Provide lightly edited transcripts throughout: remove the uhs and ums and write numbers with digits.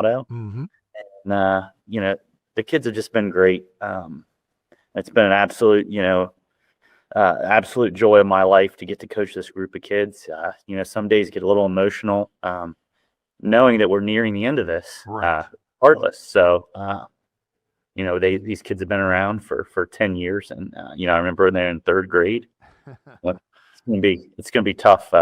Colorado. Mm-hmm. And, the kids have just been great. It's been an absolute, absolute joy of my life to get to coach this group of kids. Some days get a little emotional, knowing that we're nearing the end of this, Right. regardless. So, these kids have been around for 10 years. And, I remember when they're in third grade. Well, it's going to be tough,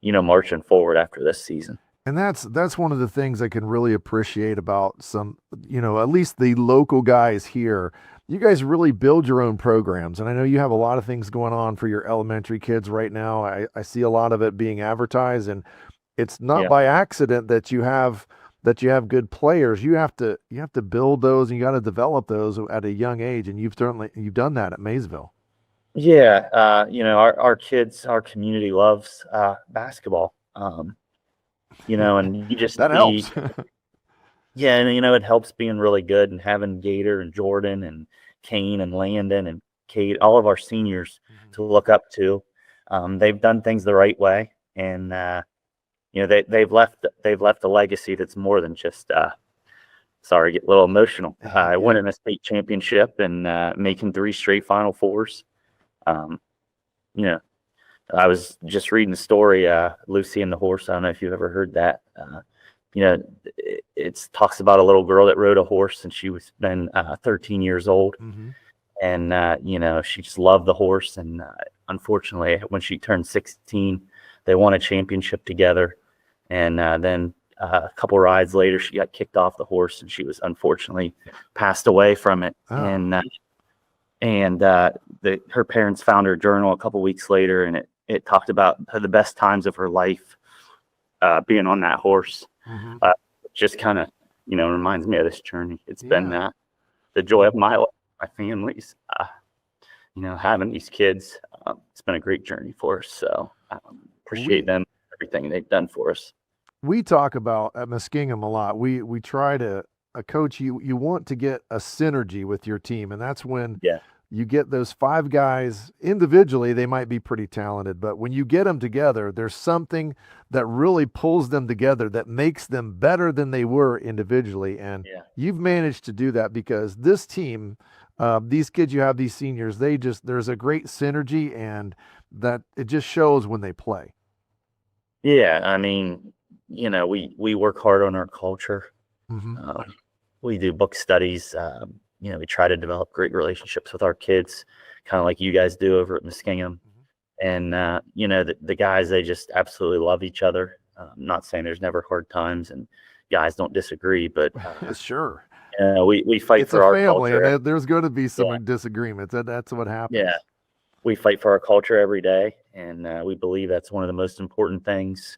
marching forward after this season. And that's one of the things I can really appreciate about some, at least the local guys here. You guys really build your own programs. And I know you have a lot of things going on for your elementary kids right now. I see a lot of it being advertised, and it's not Yeah. by accident that you have good players. You have to build those, and you got to develop those at a young age. And you've done that at Maysville. Yeah. Our kids, our community loves basketball. And you just That see, helps. yeah, and it helps being really good and having Gator and Jordan and Kane and Landon and Kate, all of our seniors to look up to. They've done things the right way, and they've left a legacy that's more than just sorry, get a little emotional. Winning a state championship and making 3 straight Final Fours. I was just reading the story, Lucy and the Horse. I don't know if you've ever heard that. It talks about a little girl that rode a horse, and she was then 13 years old. Mm-hmm. And, she just loved the horse. And unfortunately, when she turned 16, they won a championship together. And then a couple rides later, she got kicked off the horse, and she was unfortunately passed away from it. Oh. And her parents found her journal a couple weeks later, and it talked about the best times of her life being on that horse. Mm-hmm. Just kind of, reminds me of this journey. It's been the joy of my life, my family's, having these kids. It's been a great journey for us. So I appreciate them, everything they've done for us. We talk about at Muskingum a lot. We try to coach you want to get a synergy with your team, and that's when you get those 5 guys individually. They might be pretty talented, but when you get them together, there's something that really pulls them together that makes them better than they were individually. And you've managed to do that, because this team, these kids you have, these seniors, there's a great synergy, and that it just shows when they play. Yeah, I mean, we work hard on our culture. Mm-hmm. We do book studies. We try to develop great relationships with our kids, kind of like you guys do over at Muskingum. And, the guys, they just absolutely love each other. I'm not saying there's never hard times and guys don't disagree, but sure. We fight it's for a our family, culture. and there's going to be some disagreements. That's what happens. Yeah. We fight for our culture every day. And we believe that's one of the most important things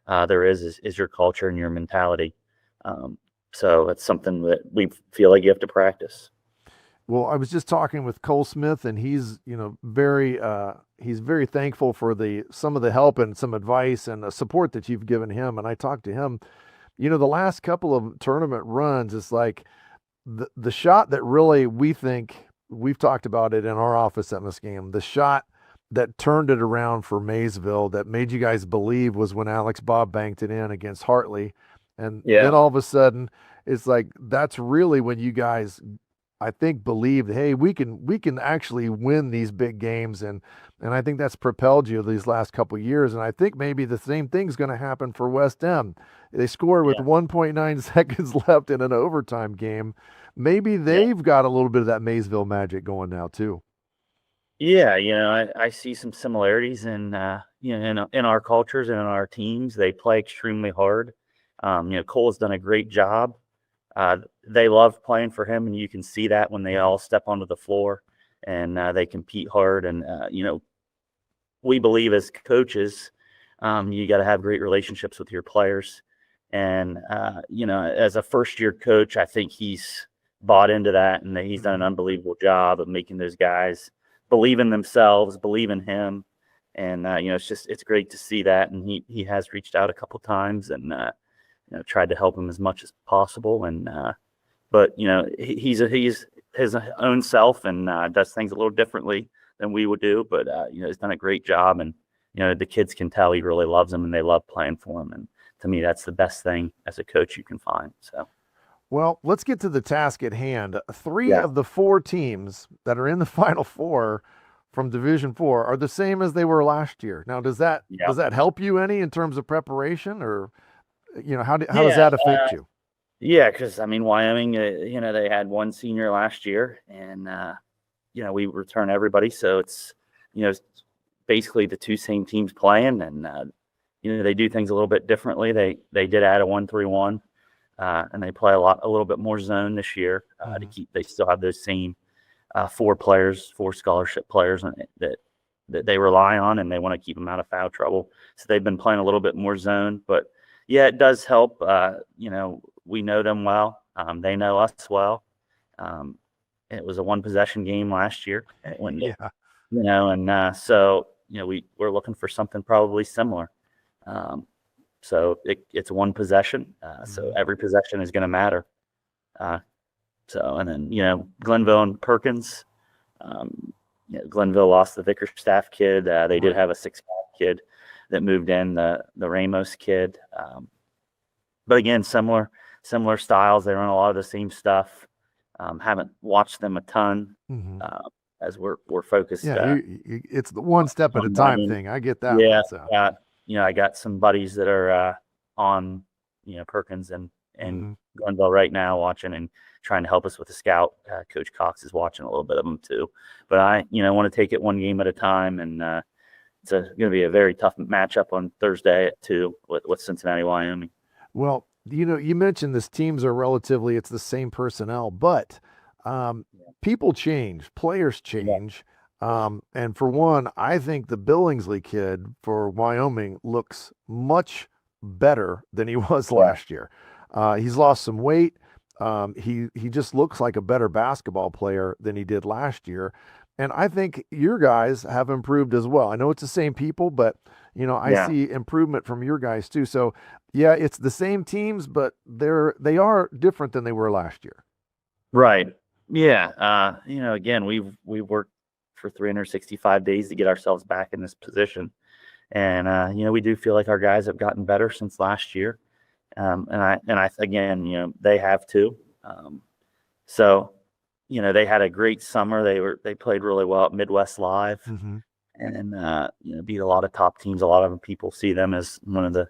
there is your culture and your mentality. So it's something that we feel like you have to practice. Well, I was just talking with Cole Smith, and he's very thankful for some of the help and some advice and the support that you've given him. And I talked to him, the last couple of tournament runs, it's like the shot that really we think, we've talked about it in our office at Muskingum, the shot that turned it around for Maysville, that made you guys believe, was when Alex Bob banked it in against Hartley. And then all of a sudden, it's like, that's really when you guys, I think, believed, hey, we can actually win these big games. And I think that's propelled you these last couple of years. And I think maybe the same thing's going to happen for West End. They scored with 1.9 seconds left in an overtime game. Maybe they've got a little bit of that Maysville magic going now too. Yeah, I see some similarities in in our cultures and in our teams. They play extremely hard. Cole's done a great job. They love playing for him, and you can see that when they all step onto the floor and they compete hard. And we believe as coaches, you got to have great relationships with your players. And as a first-year coach, I think he's bought into that, and he's done an unbelievable job of making those guys believe in themselves, believe in him. And it's great to see that. And he has reached out a couple times and tried to help him as much as possible. And but he's his own self and does things a little differently than we would do. But he's done a great job, and the kids can tell he really loves them, and they love playing for him. And to me, that's the best thing as a coach you can find. So, Well, let's get to the task at hand. Three yeah, of the four teams that are in the Final Four from Division Four are the same as they were last year. Now, yeah, does that help you any in terms of preparation, or how does yeah, that affect you? yeah. Because I mean, Wyoming, they had one senior last year, and we return everybody, so it's you know basically the two same teams playing, and they do things a little bit differently. They did add a 1-3-1, and they play a little bit more zone this year to Mhm. keep. They still have those same four scholarship players that they rely on, and they want to keep them out of foul trouble. So they've been playing a little bit more zone, but yeah, it does help. We know them well. They know us well. Um, it was a one possession game last year when Yeah. and so we're looking for something probably similar. Um, so it's one possession. So Mhm. every possession is going to matter. Uh, and then Glenville and Perkins. Glenville lost the Vickerstaff kid. They did Right. have a 6'5" kid that moved in, the Ramos kid. But again, similar styles. They run a lot of the same stuff. Haven't watched them a ton Mhm. uh, as we're focused Yeah, it's the one step at a on time running. thing. I get that Yeah, one. So, I got some buddies that are on Perkins and mhm. Glenville right now watching and trying to help us with the scout. Coach Cox is watching a little bit of them too. But I want to take it one game at a time, and it's going to be a very tough matchup on Thursday at 2 with Cincinnati Wyoming. Well, you mentioned this teams are relatively it's the same personnel, but um, people change, players Yeah, change. And for one, I think the Billingsley kid for Wyoming looks much better than he was yeah, last year. He's lost some weight. He just looks like a better basketball player than he did last year. And I think your guys have improved as well. I know it's the same people, but I yeah. see improvement from your guys too. So yeah, it's the same teams, but they are different than they were last year. Right. Yeah. Again, we've worked for 365 days to get ourselves back in this position. And we do feel like our guys have gotten better since last year. And I again, they have too. So, they had a great summer. They played really well at Midwest Live, Hmm. and beat a lot of top teams. A lot of people see them as one of the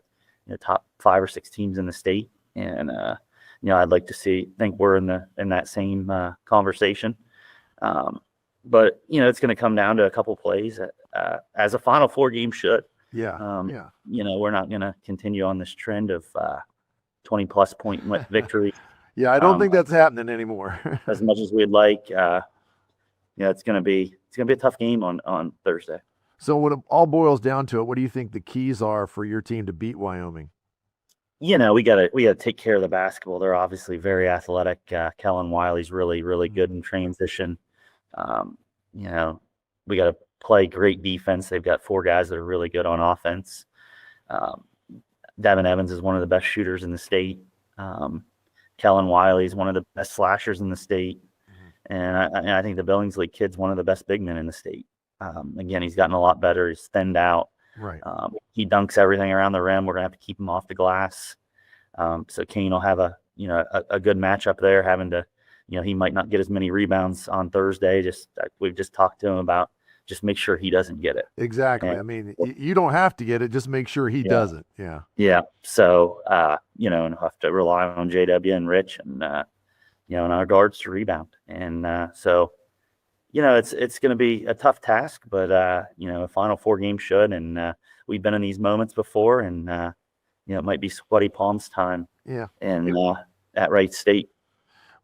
top 5 or 6 teams in the state. And I'd like to think we're in that same conversation. Um, but it's going to come down to a couple plays, as a Final Four game should. Yeah, yeah, We're not going to continue on this trend of 20+ point victory yeah. I don't um, think that's happening anymore. as much as we'd like. It's gonna be a tough game on Thursday. So when it all boils down to it, what do you think the keys are for your team to beat Wyoming? We gotta take care of the basketball. They're obviously very athletic. Kellen Wiley's really really good Mhm. in transition. Um, you know, we got to play great defense. They've got 4 guys that are really good on offense. Um, Devin Evans is one of the best shooters in the state. Um, Kellen Wiley is one of the best slashers in the state. Mhm. And I think the Billingsley kid's one of the best big men in the state. Again, he's gotten a lot better. He's thinned out. Right. He dunks everything around the rim. We're gonna have to keep him off the glass. So Kane will have a good matchup there. Having to, he might not get as many rebounds on Thursday. We've just talked to him about just make sure he doesn't get it. Exactly. And I mean, you don't have to get it. Just make sure he yeah, doesn't. Yeah. yeah. So and have to rely on JW and Rich and and our guards to rebound. And so it's going to be a tough task, but a Final Four game should. And we've been in these moments before, and it might be sweaty palms time, Yeah. and at Wright State.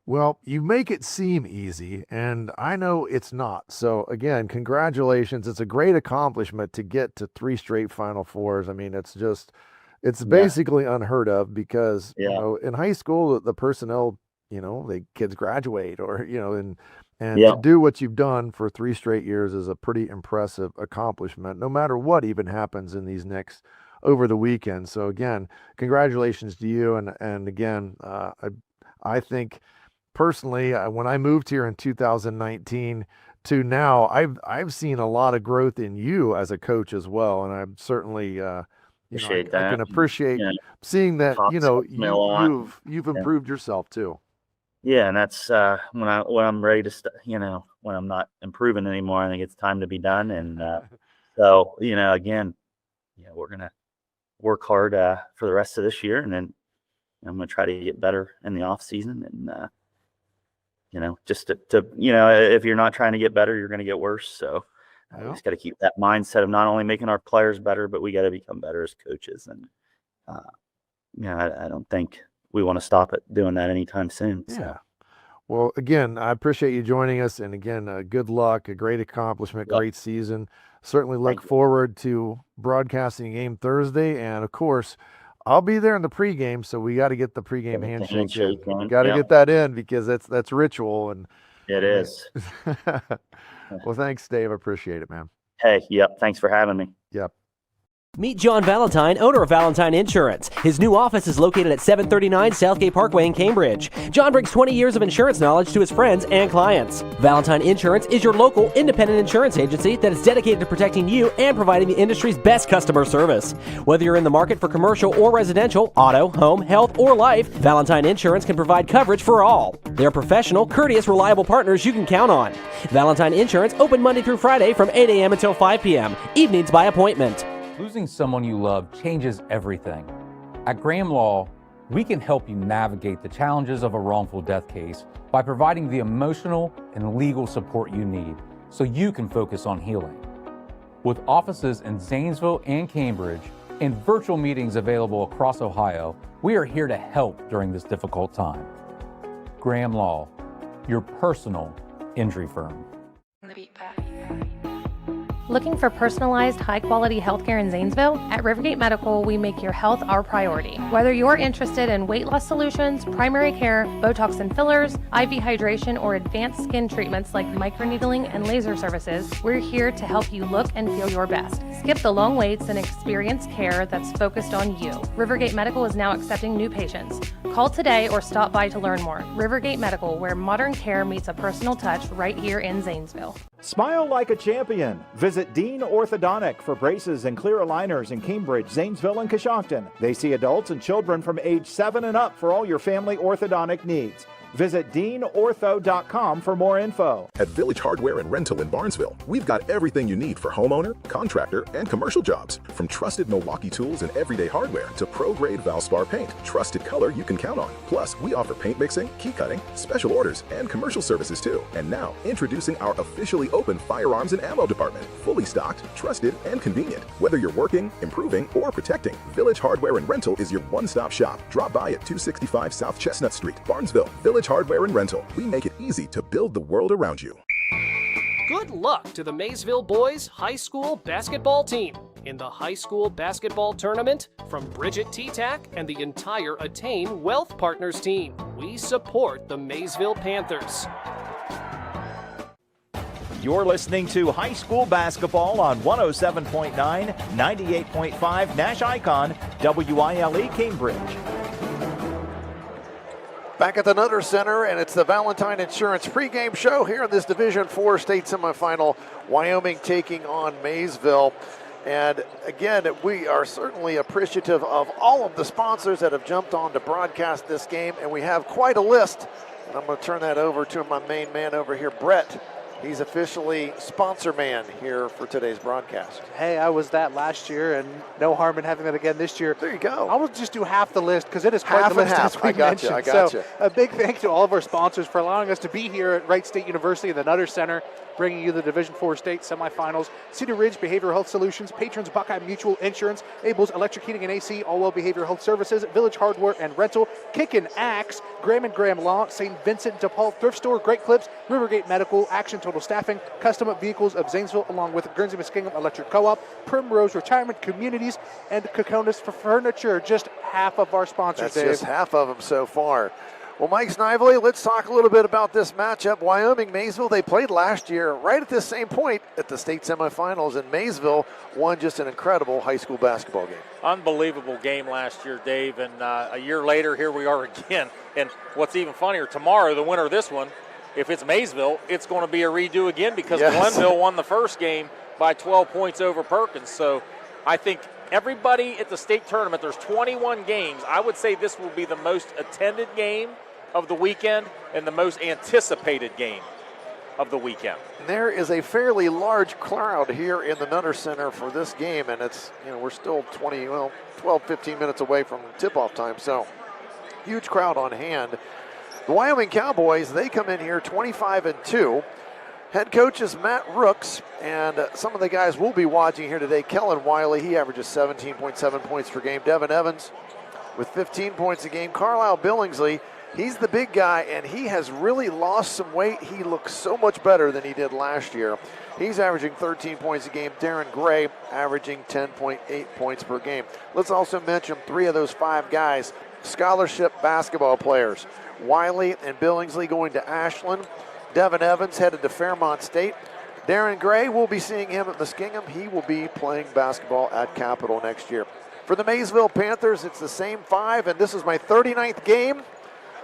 Well, you make it seem easy, and I know it's not. So, again, congratulations. It's a great accomplishment to get to 3 straight Final Fours. I mean, it's Yeah, basically unheard of because, yeah, in high school, the personnel, the kids graduate or, and to yeah, do what you've done for 3 straight years is a pretty impressive accomplishment, no matter what even happens in these next over the weekend. So, again, congratulations to you. And again, I think personally, when I moved here in 2019 to now, I've seen a lot of growth in you as a coach as well, and I'm certainly Appreciate I that. can appreciate You know, seeing that, Pops helps me a lot. you've Yeah. improved yourself too. Yeah, and that's when I'm ready to when I'm not improving anymore, I think it's time to be done. And so again, we're gonna work hard for the rest of this year, and then I'm gonna try to get better in the off season. And just to if you're not trying to get better, you're gonna get worse. So we Yeah. just got to keep that mindset of not only making our players better, but we got to become better as coaches. And I don't think we want to stop it doing that anytime soon. Yeah. So. Well, again, I appreciate you joining us, and again, good luck, a great accomplishment, Yep. great season. Certainly look Thank you. forward to broadcasting a game Thursday, and of course, I'll be there in the pregame, so we got to get the pregame The handshake handshake in. in, Got to yep. get that in because that's ritual, and It is. Well, thanks, Dave. I appreciate it, man. Hey, yep. Thanks for having me. Yep. Meet John Valentine, owner of Valentine Insurance. His new office is located at 739 Southgate Parkway in Cambridge. John brings 20 years of insurance knowledge to his friends and clients. Valentine Insurance is your local independent insurance agency that is dedicated to protecting you and providing the industry's best customer service. Whether you're in the market for commercial or residential, auto, home, health, or life, Valentine Insurance can provide coverage for all. They're professional, courteous, reliable partners you can count on. Valentine Insurance open Monday through Friday from 8 a.m. until 5 p.m. Evenings by appointment. Losing someone you love changes everything. At Graham Law, we can help you navigate the challenges of a wrongful death case by providing the emotional and legal support you need so you can focus on healing. With offices in Zanesville and Cambridge and virtual meetings available across Ohio, we are here to help during this difficult time. Graham Law, your personal injury firm. Looking for personalized, high-quality healthcare in Zanesville? At Rivergate Medical, we make your health our priority. Whether you're interested in weight loss solutions, primary care, Botox and fillers, IV hydration, or advanced skin treatments like microneedling and laser services, we're here to help you look and feel your best. Skip the long waits and experience care that's focused on you. Rivergate Medical is now accepting new patients. Call today or stop by to learn more. Rivergate Medical, where modern care meets a personal touch, right here in Zanesville. Smile like a champion. Visit Dean Orthodontic for braces and clear aligners in Cambridge, Zanesville, and Coshocton. They see adults and children from age 7 and up for all your family orthodontic needs. Visit DeanOrtho.com for more info. At Village Hardware and Rental in Barnesville, we've got everything you need for homeowner, contractor, and commercial jobs. From trusted Milwaukee tools and everyday hardware to pro-grade Valspar paint, trusted color you can count on. Plus, we offer paint mixing, key cutting, special orders, and commercial services too. And now, introducing our officially open firearms and ammo department. Fully stocked, trusted, and convenient. Whether you're working, improving, or protecting, Village Hardware and Rental is your one-stop shop. Drop by at 265 South Chestnut Street, Barnesville. Village Hardware and Rental. We make it easy to build the world around you. Good luck to the Maysville boys high school basketball team in the high school basketball tournament from Bridget T-Tac and the entire Attain Wealth Partners team. We support the Maysville Panthers. You're listening to high school basketball on 107.9, 98.5 NASH Icon, WILE Cambridge. Back at the Nutter Center, and it's the Valentine Insurance pregame show here in this Division IV state semifinal. Wyoming taking on Maysville. And again, we are certainly appreciative of all of the sponsors that have jumped on to broadcast this game, and we have quite a list. And I'm going to turn that over to my main man over here, Brett. He's officially sponsor man here for today's broadcast. Hey, I was that last year, and no harm in having that again this year. There you go. I will just do half the list because it is quite Half the and list, half. as we I got mentioned. you. I got so you. a big thank to all of our sponsors for allowing us to be here at Wright State University in the Nutter Center, bringing you the Division IV state semifinals. Cedar Ridge Behavioral Health Solutions, Patrons Buckeye Mutual Insurance, Abel's Electric Heating and AC, Allwell Behavioral Health Services, Village Hardware and Rental, Kickin' Axe, Graham and Graham Law, St. Vincent de Paul Thrift Store, Great Clips, Rivergate Medical, Action Total Staffing, Custom Vehicles of Zanesville, along with Guernsey Muskingum Electric Co-op, Primrose Retirement Communities, and Coconis for Furniture. Just half of our sponsors, That's Dave. just half of them so far. Well, Mike Snively, let's talk a little bit about this matchup. Wyoming, Maysville, they played last year right at this same point at the state semifinals, and Maysville won just an incredible high school basketball game. Unbelievable game last year, Dave, and a year later, here we are again. And what's even funnier, tomorrow, the winner of this one, if it's Maysville, it's going to be a redo again because Yes. Glenville won the first game by 12 points over Perkins. So I think everybody at the state tournament, there's 21 games. I would say this will be the most attended game of the weekend and the most anticipated game of the weekend. There is a fairly large crowd here in the Nutter Center for this game, and it's, we're still 12, 15 minutes away from tip-off time, so huge crowd on hand. The Wyoming Cowboys, they come in here 25-2. Head coach is Matt Rooks, and some of the guys we'll be watching here today. Kellen Wiley, he averages 17.7 points per game. Devin Evans with 15 points a game. Carlisle Billingsley, he's the big guy, and he has really lost some weight. He looks so much better than he did last year. He's averaging 13 points a game. Darren Gray averaging 10.8 points per game. Let's also mention 3 of those 5 guys, scholarship basketball players. Wiley and Billingsley going to Ashland. Devin Evans headed to Fairmont State. Darren Gray, we'll be seeing him at Muskingum. He will be playing basketball at Capital next year. For the Maysville Panthers, it's the same 5, and this is my 39th game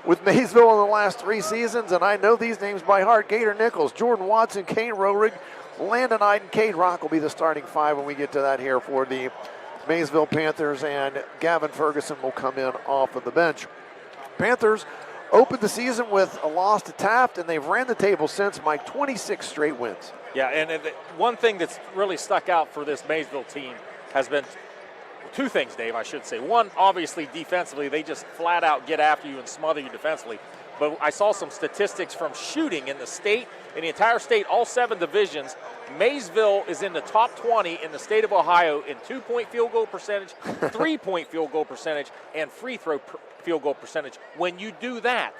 with Maysville in the last 3 seasons, and I know these names by heart. Gator Nichols, Jordan Watson, Kane Roerig, Landon Iden, Cade Rock will be the starting 5 when we get to that here for the Maysville Panthers, and Gavin Ferguson will come in off of the bench. Panthers opened the season with a loss to Taft, and they've ran the table since, Mike, 26 straight wins. Yeah, and one thing that's really stuck out for this Maysville team has been 2 things, Dave, I should say. One, obviously, defensively, they just flat out get after you and smother you defensively. But I saw some statistics from shooting in the state, in the entire state, all 7 divisions. Maysville is in the top 20 in the state of Ohio in 2-point field goal percentage, 3-point field goal percentage, and free throw field goal percentage. When you do that,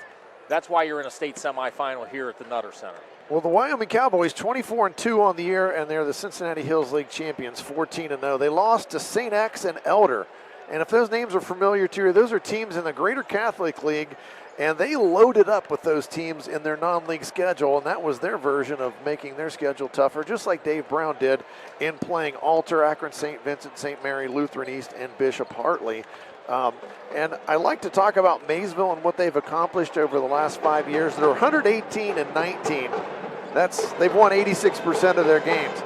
that's why you're in a state semifinal here at the Nutter Center. Well, the Wyoming Cowboys 24-2 on the year, and they're the Cincinnati Hills League champions, 14-0. They lost to St. X and Elder. And if those names are familiar to you, those are teams in the Greater Catholic League, and they loaded up with those teams in their non-league schedule, and that was their version of making their schedule tougher, just like Dave Brown did in playing Alter, Akron, St. Vincent, St. Mary, Lutheran East, and Bishop Hartley. And I like to talk about Maysville and what they've accomplished over the last 5 years. They're 118-19. They've won 86% of their games.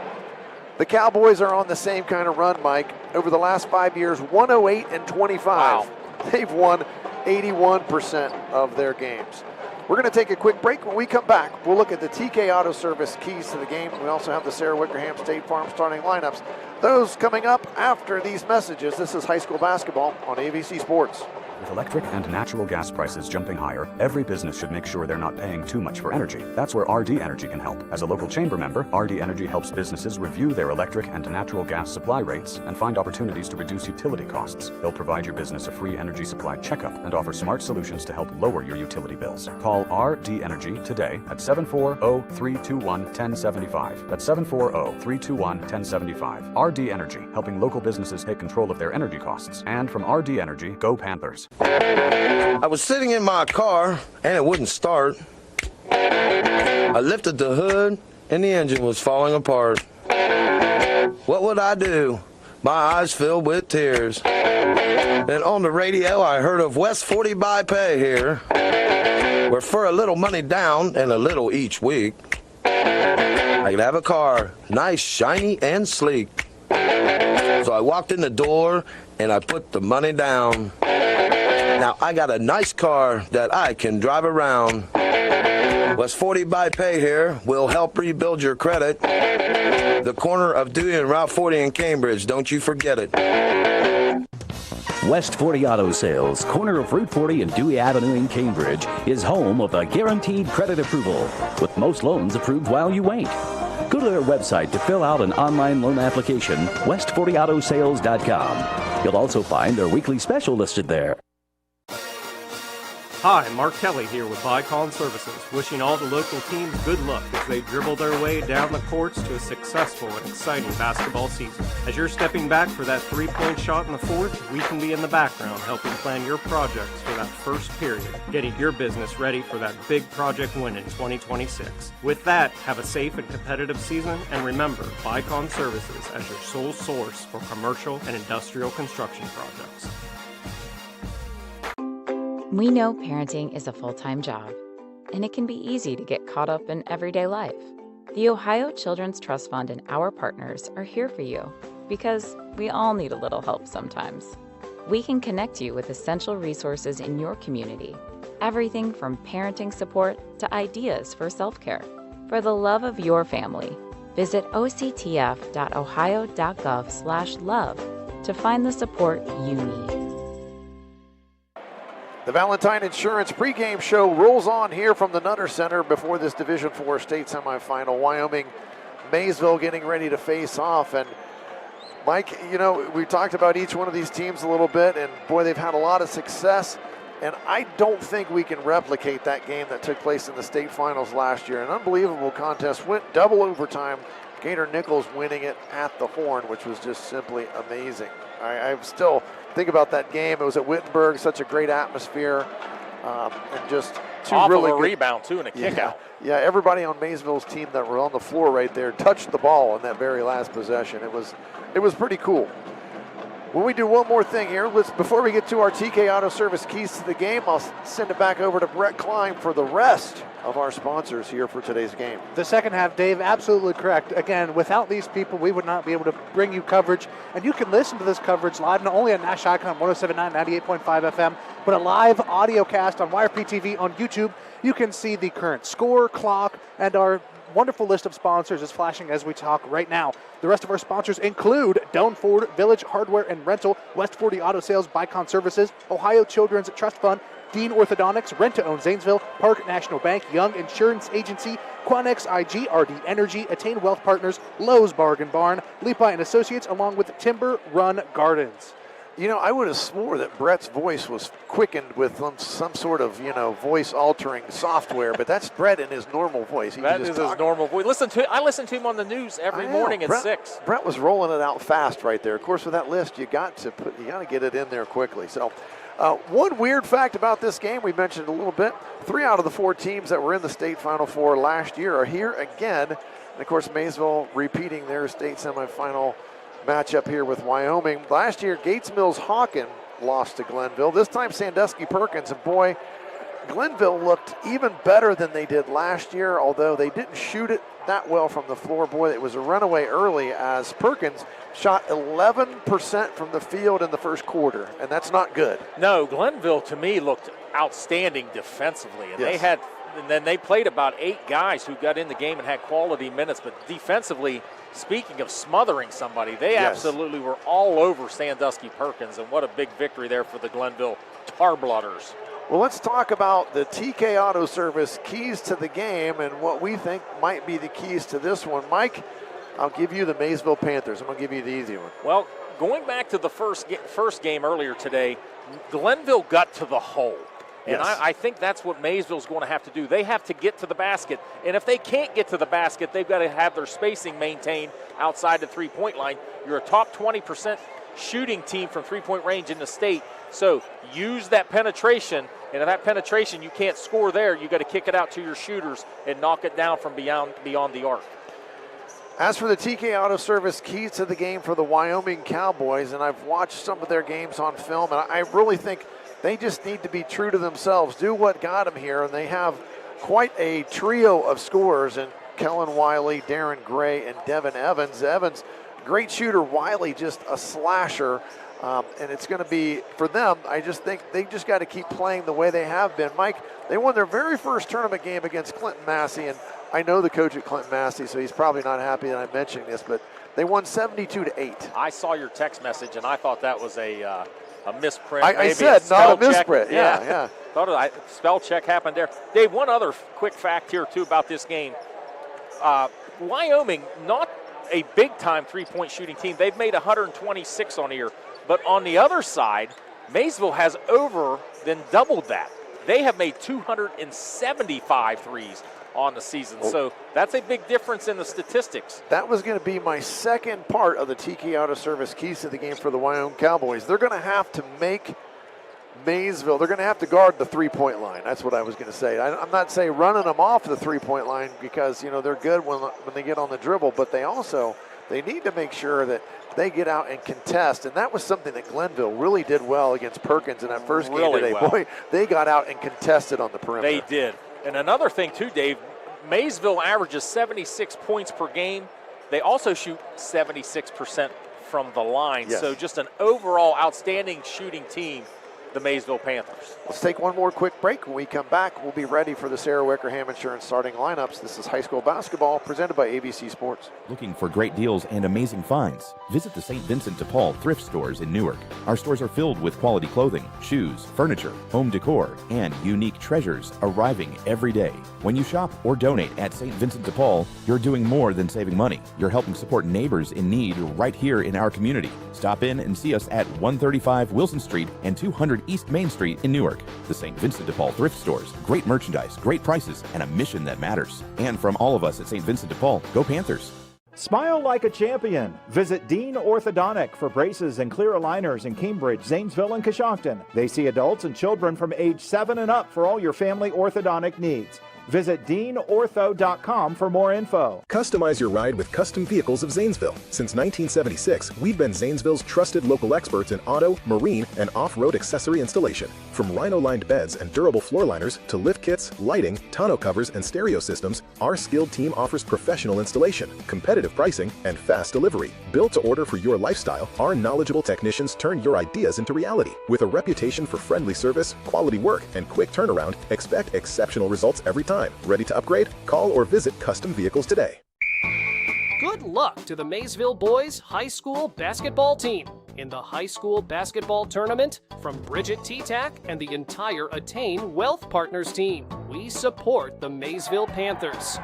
The Cowboys are on the same kind of run, Mike. Over the last 5 years, 108-25. Wow. They've won 81% of their games. We're going to take a quick break. When we come back, we'll look at the TK Auto Service keys to the game. We also have the Sarah Wickerham State Farm starting lineups. Those coming up after these messages. This is high school basketball on AVC Sports. With electric and natural gas prices jumping higher, every business should make sure they're not paying too much for energy. That's where RD Energy can help. As a local chamber member, RD Energy helps businesses review their electric and natural gas supply rates and find opportunities to reduce utility costs. They'll provide your business a free energy supply checkup and offer smart solutions to help lower your utility bills. Call RD Energy today at 740-321-1075. That's 740-321-1075. RD Energy, helping local businesses take control of their energy costs. And from RD Energy, go Panthers. I was sitting in my car and it wouldn't start. I lifted the hood and the engine was falling apart. What would I do? My eyes filled with tears. Then on the radio I heard of West 40 by Pay here, where for a little money down and a little each week, I could have a car, nice, shiny, and sleek. So I walked in the door and I put the money down. Now I got a nice car that I can drive around. West 40 by Pay here will help rebuild your credit. The corner of Dewey and Route 40 in Cambridge, don't you forget it. West 40 Auto Sales, corner of Route 40 and Dewey Avenue in Cambridge, is home of the guaranteed credit approval, with most loans approved while you wait. Go to their website to fill out an online loan application, west40autosales.com. You'll also find their weekly special listed there. Hi, Mark Kelly here with Icon Services, wishing all the local teams good luck as they dribble their way down the courts to a successful and exciting basketball season. As you're stepping back for that three-point shot in the fourth, we can be in the background helping plan your projects for that first period, getting your business ready for that big project win in 2026. With that, have a safe and competitive season, and remember, Icon Services as your sole source for commercial and industrial construction projects. We know parenting is a full-time job, and it can be easy to get caught up in everyday life. The Ohio Children's Trust Fund and our partners are here for you because We all need a little help sometimes. We can connect you with essential resources in your community. Everything from parenting support to ideas for self-care. For the love of your family, visit octf.ohio.gov/love to find the support you need. The Valentine Insurance pregame show rolls on here from the Nutter Center before this Division IV state semifinal. Wyoming, Maysville getting ready to face off. And Mike, you know, we talked about each one of these teams a little bit, and boy, they've had a lot of success. And I don't think we can replicate that game that took place in the state finals last year. An unbelievable contest, went double overtime. Gator Nichols winning it at the Horn, which was just simply amazing. I still think about that game. It was at Wittenberg, such a great atmosphere, and just two Off really of a good rebound too, and a kick out. Yeah, everybody on Maysville's team that were on the floor right there touched the ball in that very last possession. It was pretty cool. When we do one more thing here, before we get to our TK Auto Service keys to the game, I'll send it back over to Brett Klein for the rest of our sponsors here for today's game. The second half, Dave, absolutely correct. Again, without these people, we would not be able to bring you coverage. And you can listen to this coverage live, not only on NASH Icon 107.9, 98.5 FM, but a live audio cast on WirePTV on YouTube. You can see the current score, clock, and our wonderful list of sponsors is flashing as we talk right now. The rest of our sponsors include Doan Ford, Village Hardware and Rental, West 40 Auto Sales, Bicon Services, Ohio Children's Trust Fund, Dean Orthodontics, Rent to Own Zanesville, Park National Bank, Young Insurance Agency, Quanex IG, RD Energy, Attain Wealth Partners, Lowe's Bargain Barn, Lepi and Associates, along with Timber Run Gardens. You know, I would have swore that Brett's voice was quickened with some sort of, voice-altering software, but that's Brett in his normal voice. That is his normal voice. I listen to him on the news every morning at 6. Brett was rolling it out fast right there. Of course, with that list, you got to get it in there quickly. So, one weird fact about this game, we mentioned a little bit, 3 out of the 4 teams that were in the state Final Four last year are here again. And, of course, Maysville repeating their state semifinal matchup here with Wyoming. Last year, Gates Mills Hawken lost to Glenville. This time, Sandusky Perkins. And boy, Glenville looked even better than they did last year, although they didn't shoot it that well from the floor. Boy, it was a runaway early as Perkins shot 11% from the field in the first quarter, and that's not good. No, Glenville to me looked outstanding defensively, and Yes. and then they played about 8 guys who got in the game and had quality minutes, but defensively, speaking of smothering somebody, they absolutely were all over Sandusky Perkins, and what a big victory there for the Glenville Tarblooders. Well, let's talk about the TK Auto Service keys to the game and what we think might be the keys to this one. Mike, I'll give you the Maysville Panthers. I'm going to give you the easy one. Well, going back to the first game earlier today, Glenville got to the hole. And Yes. I think that's what Maysville's going to have to do. They have to get to the basket. And if they can't get to the basket, they've got to have their spacing maintained outside the three-point line. You're a top 20% shooting team from three-point range in the state. So use that penetration. And if that penetration you can't score there, you got to kick it out to your shooters and knock it down from beyond the arc. As for the TK Auto Service keys to the game for the Wyoming Cowboys, and I've watched some of their games on film, and I really think they just need to be true to themselves, do what got them here, and they have quite a trio of scorers in Kellen Wiley, Darren Gray, and Devin Evans. Evans, great shooter. Wiley, just a slasher. And it's going to be, for them, I just think they just got to keep playing the way they have been. Mike, they won their very first tournament game against Clinton Massey, and I know the coach at Clinton Massey, so he's probably not happy that I'm mentioning this, but they won 72-8. I saw your text message, and I thought that was a misprint. I said not a misprint. Yeah. Thought a spell check happened there. Dave, one other quick fact here, too, about this game. Wyoming, not a big-time three-point shooting team. They've made 126 on the year. But on the other side, Maysville has over than doubled that. They have made 275 threes on the season. So that's a big difference in the statistics. That was going to be my second part of the TK Auto Service keys to the game for the Wyoming Cowboys. They're going to have to make Maysville, they're going to have to guard the three-point line. That's what I was going to say. I'm not saying running them off the three-point line because, they're good when they get on the dribble, but they need to make sure that they get out and contest, and that was something that Glenville really did well against Perkins in that first game today. Well. Boy, they got out and contested on the perimeter. They did. And another thing, too, Dave, Maysville averages 76 points per game. They also shoot 76% from the line. Yes. So just an overall outstanding shooting team, the Maysville Panthers. Let's take one more quick break. When we come back, we'll be ready for the Sarah Wickerham Insurance starting lineups. This is high school basketball presented by ABC Sports. Looking for great deals and amazing finds? Visit the St. Vincent de Paul thrift stores in Newark. Our stores are filled with quality clothing, shoes, furniture, home decor, and unique treasures arriving every day. When you shop or donate at St. Vincent de Paul, you're doing more than saving money. You're helping support neighbors in need right here in our community. Stop in and see us at 135 Wilson Street and 200 East Main Street in Newark. The St. Vincent de Paul thrift stores. Great merchandise, great prices, and a mission that matters. And from all of us at St. Vincent de Paul, go Panthers. Smile like a champion. Visit Dean Orthodontic for braces and clear aligners in Cambridge, Zanesville, and Coshocton. They see adults and children from age 7 and up for all your family orthodontic needs. Visit DeanOrtho.com for more info. Customize your ride with Custom Vehicles of Zanesville. Since 1976, we've been Zanesville's trusted local experts in auto, marine, and off-road accessory installation. From rhino-lined beds and durable floor liners to lift kits, lighting, tonneau covers, and stereo systems, our skilled team offers professional installation, competitive pricing, and fast delivery. Built to order for your lifestyle, our knowledgeable technicians turn your ideas into reality. With a reputation for friendly service, quality work, and quick turnaround, expect exceptional results every time. Ready to upgrade? Call or visit Custom Vehicles today. Good luck to the Maysville boys high school basketball team in the high school basketball tournament from Bridget T-Tac and the entire Attain Wealth Partners team. We support the Maysville Panthers.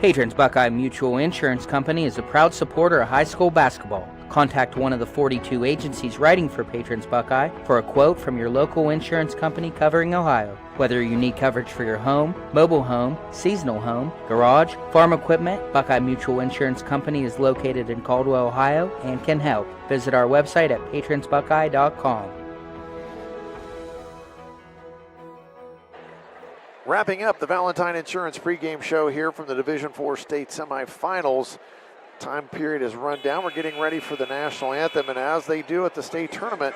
Patrons Buckeye Mutual Insurance Company is a proud supporter of high school basketball. Contact one of the 42 agencies writing for Patrons Buckeye for a quote from your local insurance company covering Ohio. Whether you need coverage for your home, mobile home, seasonal home, garage, farm equipment, Buckeye Mutual Insurance Company is located in Caldwell, Ohio, and can help. Visit our website at patronsbuckeye.com. Wrapping up the Valentine Insurance pregame show here from the Division IV state semifinals. Time period is run down. We're getting ready for the national anthem, and as they do at the state tournament,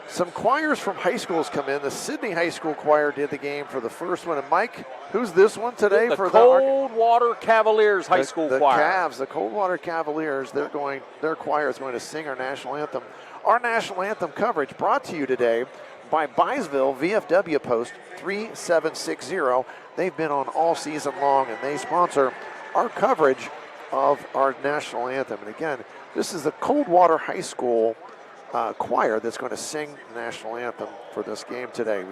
some choirs from high schools come in. The Sydney High School choir did the game for the first one. And Mike, who's this one today? The for Coldwater Cavaliers High School the choir. Cavs, the Coldwater Cavaliers. Their choir is going to sing our national anthem. Our national anthem coverage brought to you today by Byesville VFW Post 3760. They've been on all season long, and they sponsor our coverage of our national anthem. And again, this is the Coldwater High School choir that's going to sing the national anthem for this game today.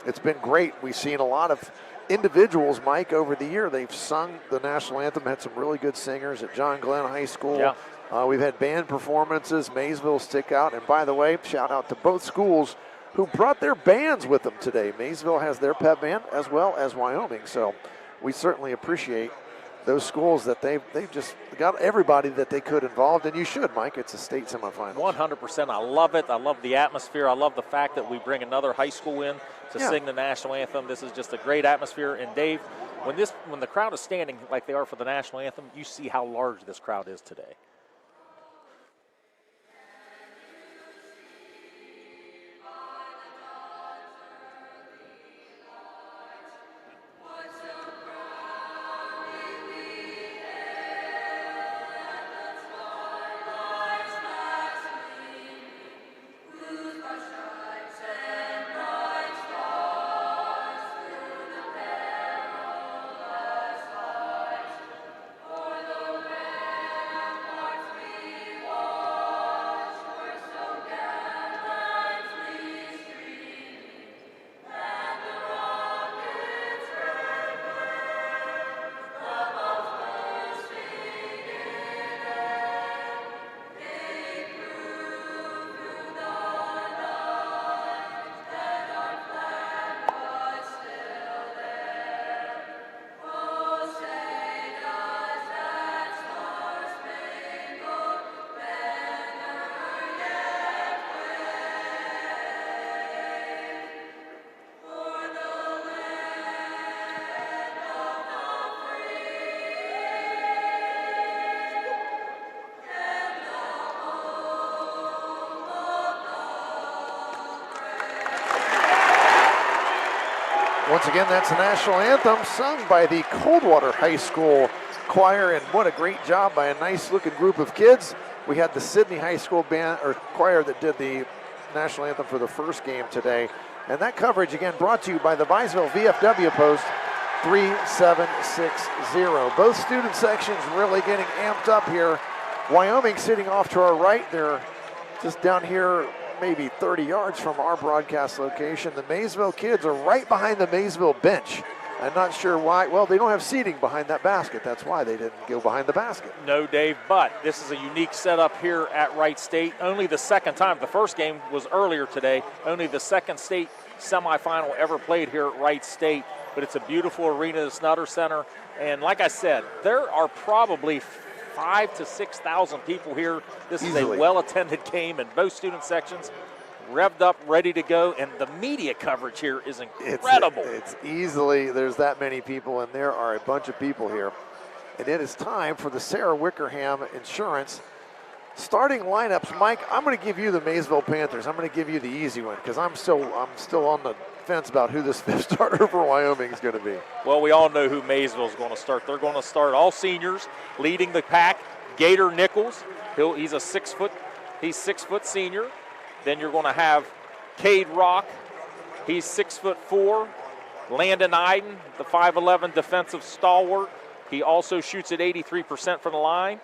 It's been great. We've seen a lot of individuals, Mike, over the year. They've sung the national anthem, had some really good singers at John Glenn High School. Yeah. We've had band performances, Maysville stick out. And by the way, shout out to both schools who brought their bands with them today. Maysville has their pep band as well as Wyoming. So we certainly appreciate those schools that they've just got everybody that they could involved, and you should, Mike. It's a state semifinal. 100%. I love it. I love the atmosphere. I love the fact that we bring another high school in to sing the national anthem. This is just a great atmosphere. And Dave, when the crowd is standing like they are for the national anthem, you see how large this crowd is today. Once again, that's the national anthem sung by the Coldwater High School choir, and what a great job by a nice-looking group of kids. We had the Sydney High School band or choir that did the national anthem for the first game today. And that coverage, again, brought to you by the Maysville VFW Post 3760. Both student sections really getting amped up here. Wyoming sitting off to our right. They're just down here maybe 30 yards from our broadcast location. The Maysville kids are right behind the Maysville bench. I'm not sure why. Well, they don't have seating behind that basket. That's why they didn't go behind the basket. No, Dave, but this is a unique setup here at Wright State. Only the second time. The first game was earlier today. Only the second state semifinal ever played here at Wright State. But it's a beautiful arena, the Snutter Center. And like I said, there are probably 5,000 to 6,000 people here. This Easily. is a well-attended game in both student sections. Revved up, ready to go, and the media coverage here is incredible. It's easily, there's that many people, and there are a bunch of people here. And it is time for the Sarah Wickerham Insurance starting lineups. Mike, I'm going to give you the Maysville Panthers. I'm going to give you the easy one because I'm still on the fence about who this fifth starter for Wyoming is going to be. Well, we all know who Maysville is going to start. They're going to start all seniors, leading the pack. Gator Nichols, he's a 6 foot senior. Then you're going to have Cade Rock. He's 6'4". Landon Iden, the 5'11" defensive stalwart. He also shoots at 83% from the line.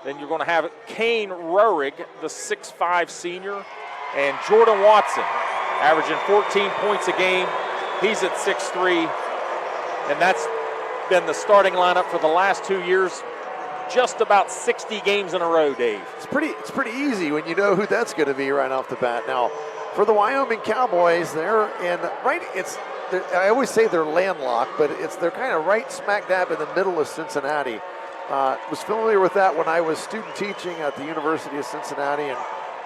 Then you're going to have Kane Roerig, the 6'5" senior. And Jordan Watson, averaging 14 points a game. He's at 6'3". And that's been the starting lineup for the last 2 years. Just about 60 games in a row, Dave. It's pretty easy when you know who that's going to be right off the bat. Now, for the Wyoming Cowboys, I always say they're landlocked, but they're kind of right smack dab in the middle of Cincinnati. Was familiar with that when I was student teaching at the University of Cincinnati and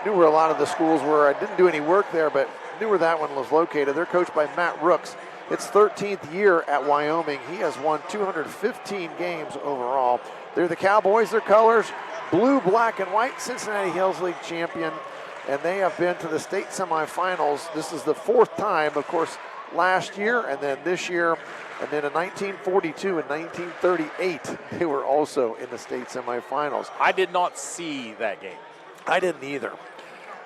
knew where a lot of the schools were. I didn't do any work there, but knew where that one was located. They're coached by Matt Rooks. It's 13th year at Wyoming. He has won 215 games overall. They're the Cowboys, their colors, blue, black, and white, Cincinnati Hills League champion, and they have been to the state semifinals. This is the fourth time, of course, last year, and then this year, and then in 1942 and 1938, they were also in the state semifinals. I did not see that game. I didn't either.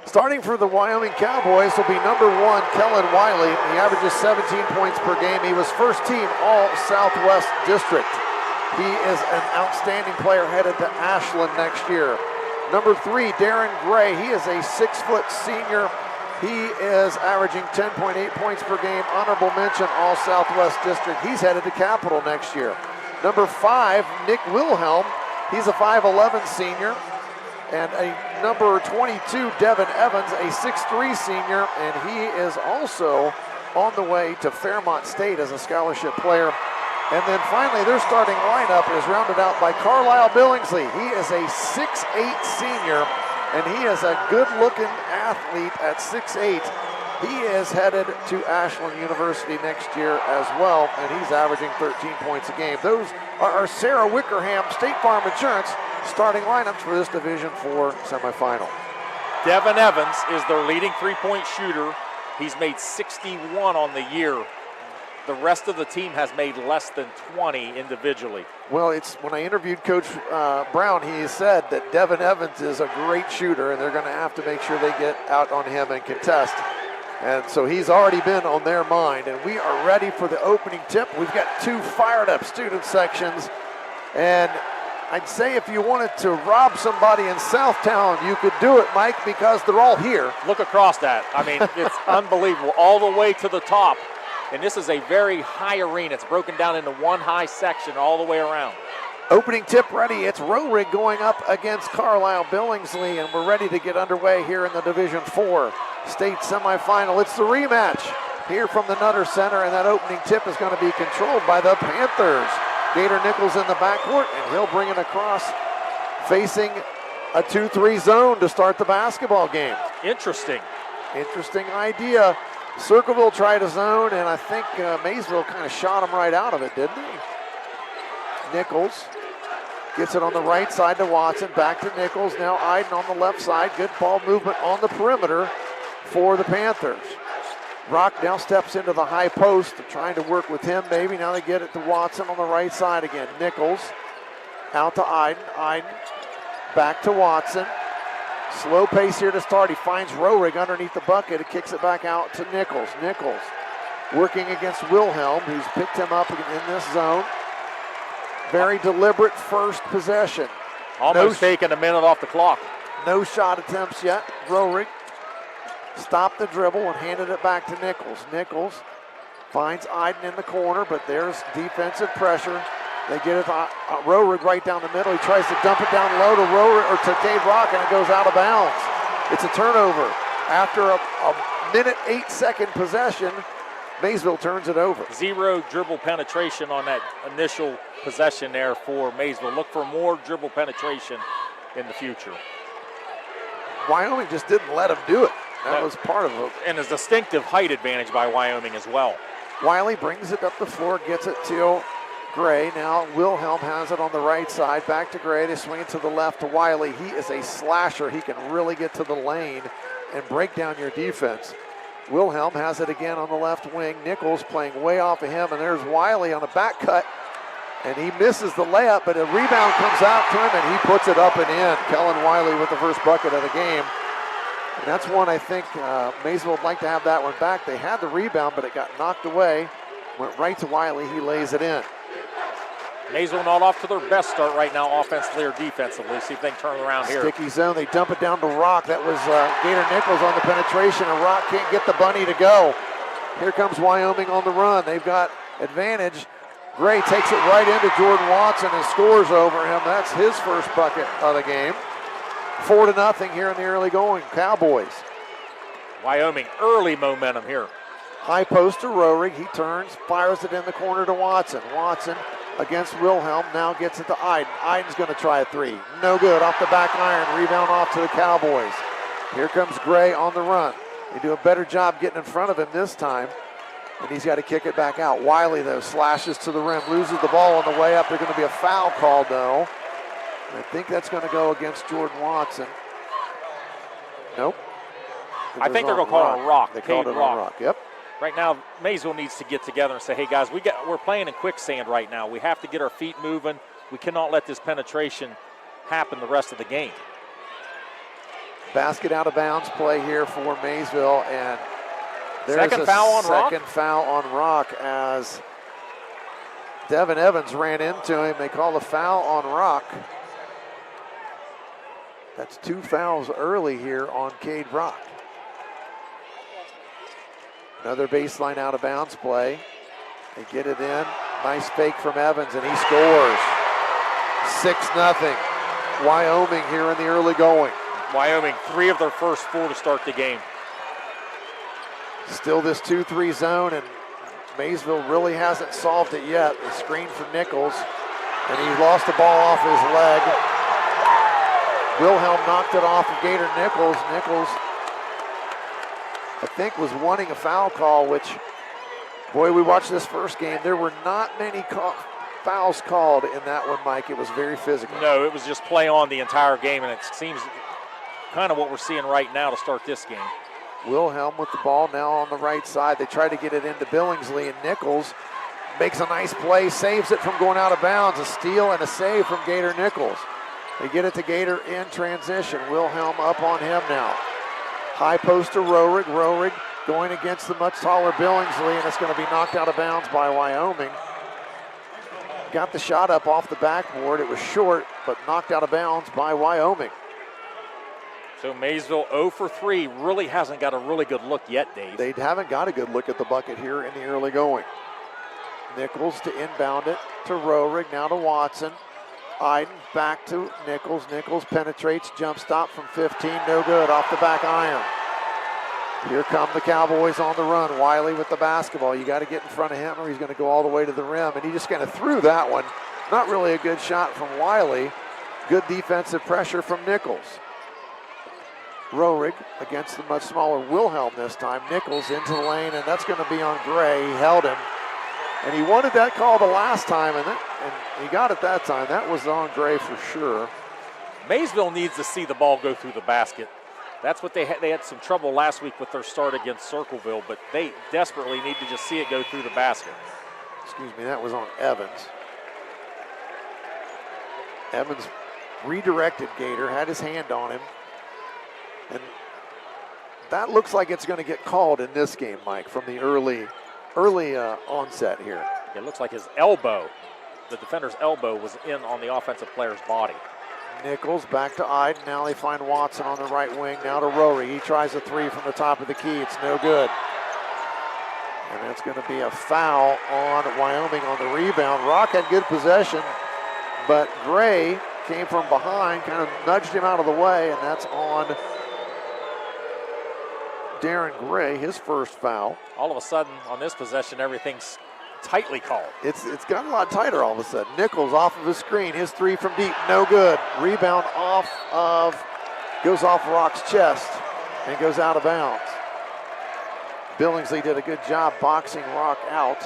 Starting for the Wyoming Cowboys will be number 1, Kellen Wiley. He averages 17 points per game. He was first team All-Southwest District. He is an outstanding player headed to Ashland next year. Number 3, Darren Gray. He is a 6-foot senior. He is averaging 10.8 points per game. Honorable mention, All-Southwest District. He's headed to Capital next year. Number 5, Nick Wilhelm. He's a 5'11 senior. And a number 22, Devin Evans, a 6'3 senior. And he is also on the way to Fairmont State as a scholarship player. And then finally, their starting lineup is rounded out by Carlisle Billingsley. He is a 6'8 senior, and he is a good-looking athlete at 6'8". He is headed to Ashland University next year as well, and he's averaging 13 points a game. Those are our Sarah Wickerham State Farm Insurance starting lineups for this Division IV semifinal. Devin Evans is their leading three-point shooter. He's made 61 on the year. The rest of the team has made less than 20 individually. Well, when I interviewed Coach Brown, he said that Devin Evans is a great shooter, and they're going to have to make sure they get out on him and contest. And so he's already been on their mind, and we are ready for the opening tip. We've got 2 fired-up student sections, and I'd say if you wanted to rob somebody in Southtown, you could do it, Mike, because they're all here. Look across that. I mean, it's unbelievable, all the way to the top. And this is a very high arena. It's broken down into one high section all the way around. Opening tip ready. It's Roerig going up against Carlisle Billingsley, and we're ready to get underway here in the Division IV state semifinal. It's the rematch here from the Nutter Center, and that opening tip is going to be controlled by the Panthers. Gator Nichols in the backcourt, and he'll bring it across, facing a 2-3 zone to start the basketball game. Interesting idea. Circleville tried a zone, and I think Maysville kind of shot him right out of it, didn't he? Nichols gets it on the right side to Watson, back to Nichols, now Iden on the left side. Good ball movement on the perimeter for the Panthers. Rock now steps into the high post, trying to work with him maybe. Now they get it to Watson on the right side again. Nichols Out to Iden. Iden back to Watson. Slow pace here to start. He finds Rohrig underneath the bucket. He kicks it back out to Nichols. Nichols working against Wilhelm, who's picked him up in this zone. Very deliberate first possession. Almost taking a minute off the clock. No shot attempts yet. Rohrig stopped the dribble and handed it back to Nichols. Nichols finds Iden in the corner, but there's defensive pressure. They get it to Rohrig right down the middle. He tries to dump it down low to Rohrig or to Cade Rock, and it goes out of bounds. It's a turnover. After a minute 8-second possession, Maysville turns it over. 0 dribble penetration on that initial possession there for Maysville. Look for more dribble penetration in the future. Wyoming just didn't let him do it. That was part of it. And a distinctive height advantage by Wyoming as well. Wiley brings it up the floor, gets it to Gray. Now Wilhelm has it on the right side. Back to Gray. They swing it to the left to Wiley. He is a slasher. He can really get to the lane and break down your defense. Wilhelm has it again on the left wing. Nichols playing way off of him, and there's Wiley on a back cut, and he misses the layup, but a rebound comes out to him, and he puts it up and in. Kellen Wiley with the first bucket of the game. And that's one I think Maysville would like to have that one back. They had the rebound, but it got knocked away. Went right to Wiley. He lays it in. Maysville not off to their best start right now, offensively or defensively. See if they can turn around here. Sticky zone. They dump it down to Rock. That was Gator Nichols on the penetration, and Rock can't get the bunny to go. Here comes Wyoming on the run. They've got advantage. Gray takes it right into Jordan Watson and scores over him. That's his first bucket of the game. 4-0 here in the early going. Cowboys. Wyoming early momentum here. High post to Rohrig. He turns, fires it in the corner to Watson. Watson against Wilhelm, now gets it to Iden. Iden's going to try a three. No good, off the back iron, rebound off to the Cowboys. Here comes Gray on the run. They do a better job getting in front of him this time, and he's got to kick it back out. Wiley, though, slashes to the rim, loses the ball on the way up. There's going to be a foul called, though. I think that's going to go against Jordan Watson. Nope. I think they're going to call it a rock. They called it a rock, yep. Right now, Maysville needs to get together and say, hey, guys, we're playing in quicksand right now. We have to get our feet moving. We cannot let this penetration happen the rest of the game. Basket out of bounds play here for Maysville, and there's second foul on Rock as Devin Evans ran into him. They call the foul on Rock. That's 2 fouls early here on Cade Rock. Another baseline out of bounds play. They get it in. Nice fake from Evans, and he scores. 6-0. Wyoming here in the early going. Wyoming, 3 of their first 4 to start the game. Still this 2-3 zone, and Maysville really hasn't solved it yet. The screen for Nichols, and he lost the ball off his leg. Wilhelm knocked it off of Gator Nichols. Nichols, I think, was wanting a foul call, which, boy, we watched this first game. There were not many fouls called in that one, Mike. It was very physical. No, it was just play on the entire game, and it seems kind of what we're seeing right now to start this game. Wilhelm with the ball now on the right side. They try to get it into Billingsley, and Nichols makes a nice play, saves it from going out of bounds. A steal and a save from Gator Nichols. They get it to Gator in transition. Wilhelm up on him now. High post to Rohrig. Rohrig going against the much taller Billingsley, and it's going to be knocked out of bounds by Wyoming. Got the shot up off the backboard. It was short, but knocked out of bounds by Wyoming. So Maysville 0 for 3 really hasn't got a really good look yet, Dave. They haven't got a good look at the bucket here in the early going. Nichols to inbound it to Rohrig, now to Watson. Iden back to Nichols. Nichols penetrates, jump stop from 15, no good, off the back iron. Here come the Cowboys on the run. Wiley with the basketball. You got to get in front of him or he's going to go all the way to the rim, and he just kind of threw that one. Not really a good shot from Wiley. Good defensive pressure from Nichols. Rohrig against the much smaller Wilhelm this time. Nichols into the lane, and that's going to be on Gray. He held him. And he wanted that call the last time, and he got it that time. That was on Gray for sure. Maysville needs to see the ball go through the basket. That's what they had. They had some trouble last week with their start against Circleville, but they desperately need to just see it go through the basket. Excuse me, that was on Evans. Evans redirected Gator, had his hand on him. And that looks like it's going to get called in this game, Mike, from the early onset here. It looks like his elbow, the defender's elbow, was in on the offensive player's body. Nichols back to Iden. Now they find Watson on the right wing. Now to Rory. He tries a three from the top of the key. It's no good. And that's going to be a foul on Wyoming on the rebound. Rock had good possession, but Gray came from behind, kind of nudged him out of the way, and that's on Darren Gray, his first foul. All of a sudden, on this possession, everything's tightly called. It's gotten a lot tighter all of a sudden. Nichols off of his screen. His three from deep, no good. Rebound goes off Rock's chest and goes out of bounds. Billingsley did a good job boxing Rock out.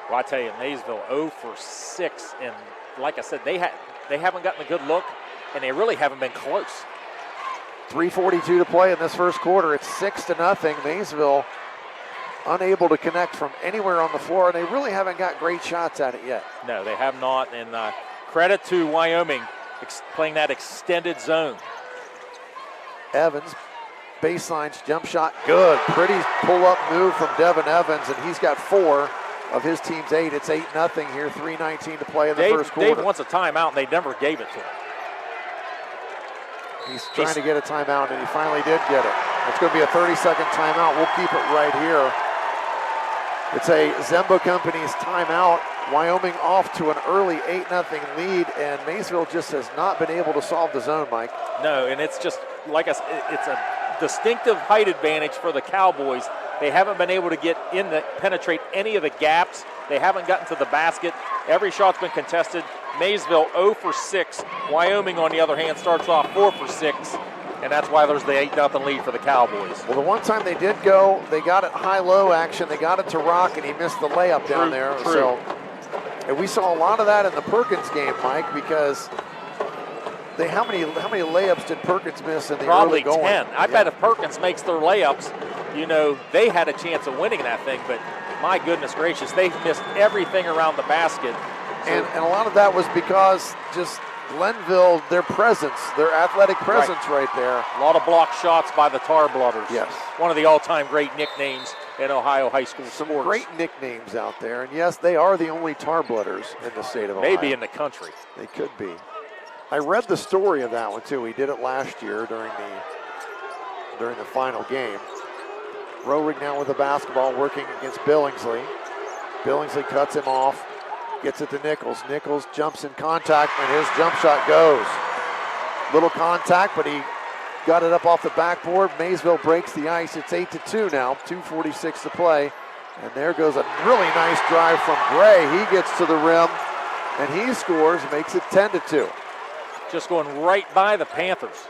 Well, I tell you, Maysville 0 for 6, and like I said, they haven't gotten a good look, and they really haven't been close. 3:42 to play in this first quarter. It's 6-0. Maysville unable to connect from anywhere on the floor, and they really haven't got great shots at it yet. No, they have not, and credit to Wyoming playing that extended zone. Evans, baselines, jump shot, good. Pretty pull-up move from Devin Evans, and he's got 4 of his team's 8. It's 8-0 here, 3:19 to play in the first quarter. Dave wants a timeout, and they never gave it to him. He's trying to get a timeout, and he finally did get it. It's going to be a 30-second timeout. We'll keep it right here. It's a Zemba Company's timeout. Wyoming off to an early 8-0 lead, and Maysville just has not been able to solve the zone, Mike. No, and it's just, like I said, it's a distinctive height advantage for the Cowboys. They haven't been able to penetrate any of the gaps. They haven't gotten to the basket. Every shot's been contested. Maysville 0 for 6. Wyoming, on the other hand, starts off 4 for 6. And that's why there's the 8-0 lead for the Cowboys. Well, the one time they did go, they got it high-low action. They got it to Rock, and he missed the layup down there. True. So, and we saw a lot of that in the Perkins game, Mike, because how many layups did Perkins miss in the Probably early going? 10. I bet if Perkins makes their layups, they had a chance of winning that thing. But my goodness gracious, they missed everything around the basket. And a lot of that was because just Glenville, their presence, their athletic presence right there. A lot of block shots by the Tar Blooders. Yes. One of the all-time great nicknames in Ohio high school Some sports. great nicknames out there. And yes, they are the only Tar Blooders in the state of Ohio. Maybe in the country. They could be. I read the story of that one too. We did it last year during the final game. Rohrig now with the basketball working against Billingsley. Billingsley cuts him off. Gets it to Nichols. Nichols jumps in contact, and his jump shot goes. Little contact, but he got it up off the backboard. Maysville breaks the ice. It's 8-2 now, 2:46 to play. And there goes a really nice drive from Gray. He gets to the rim, and he scores, makes it 10-2. Just going right by the Panthers.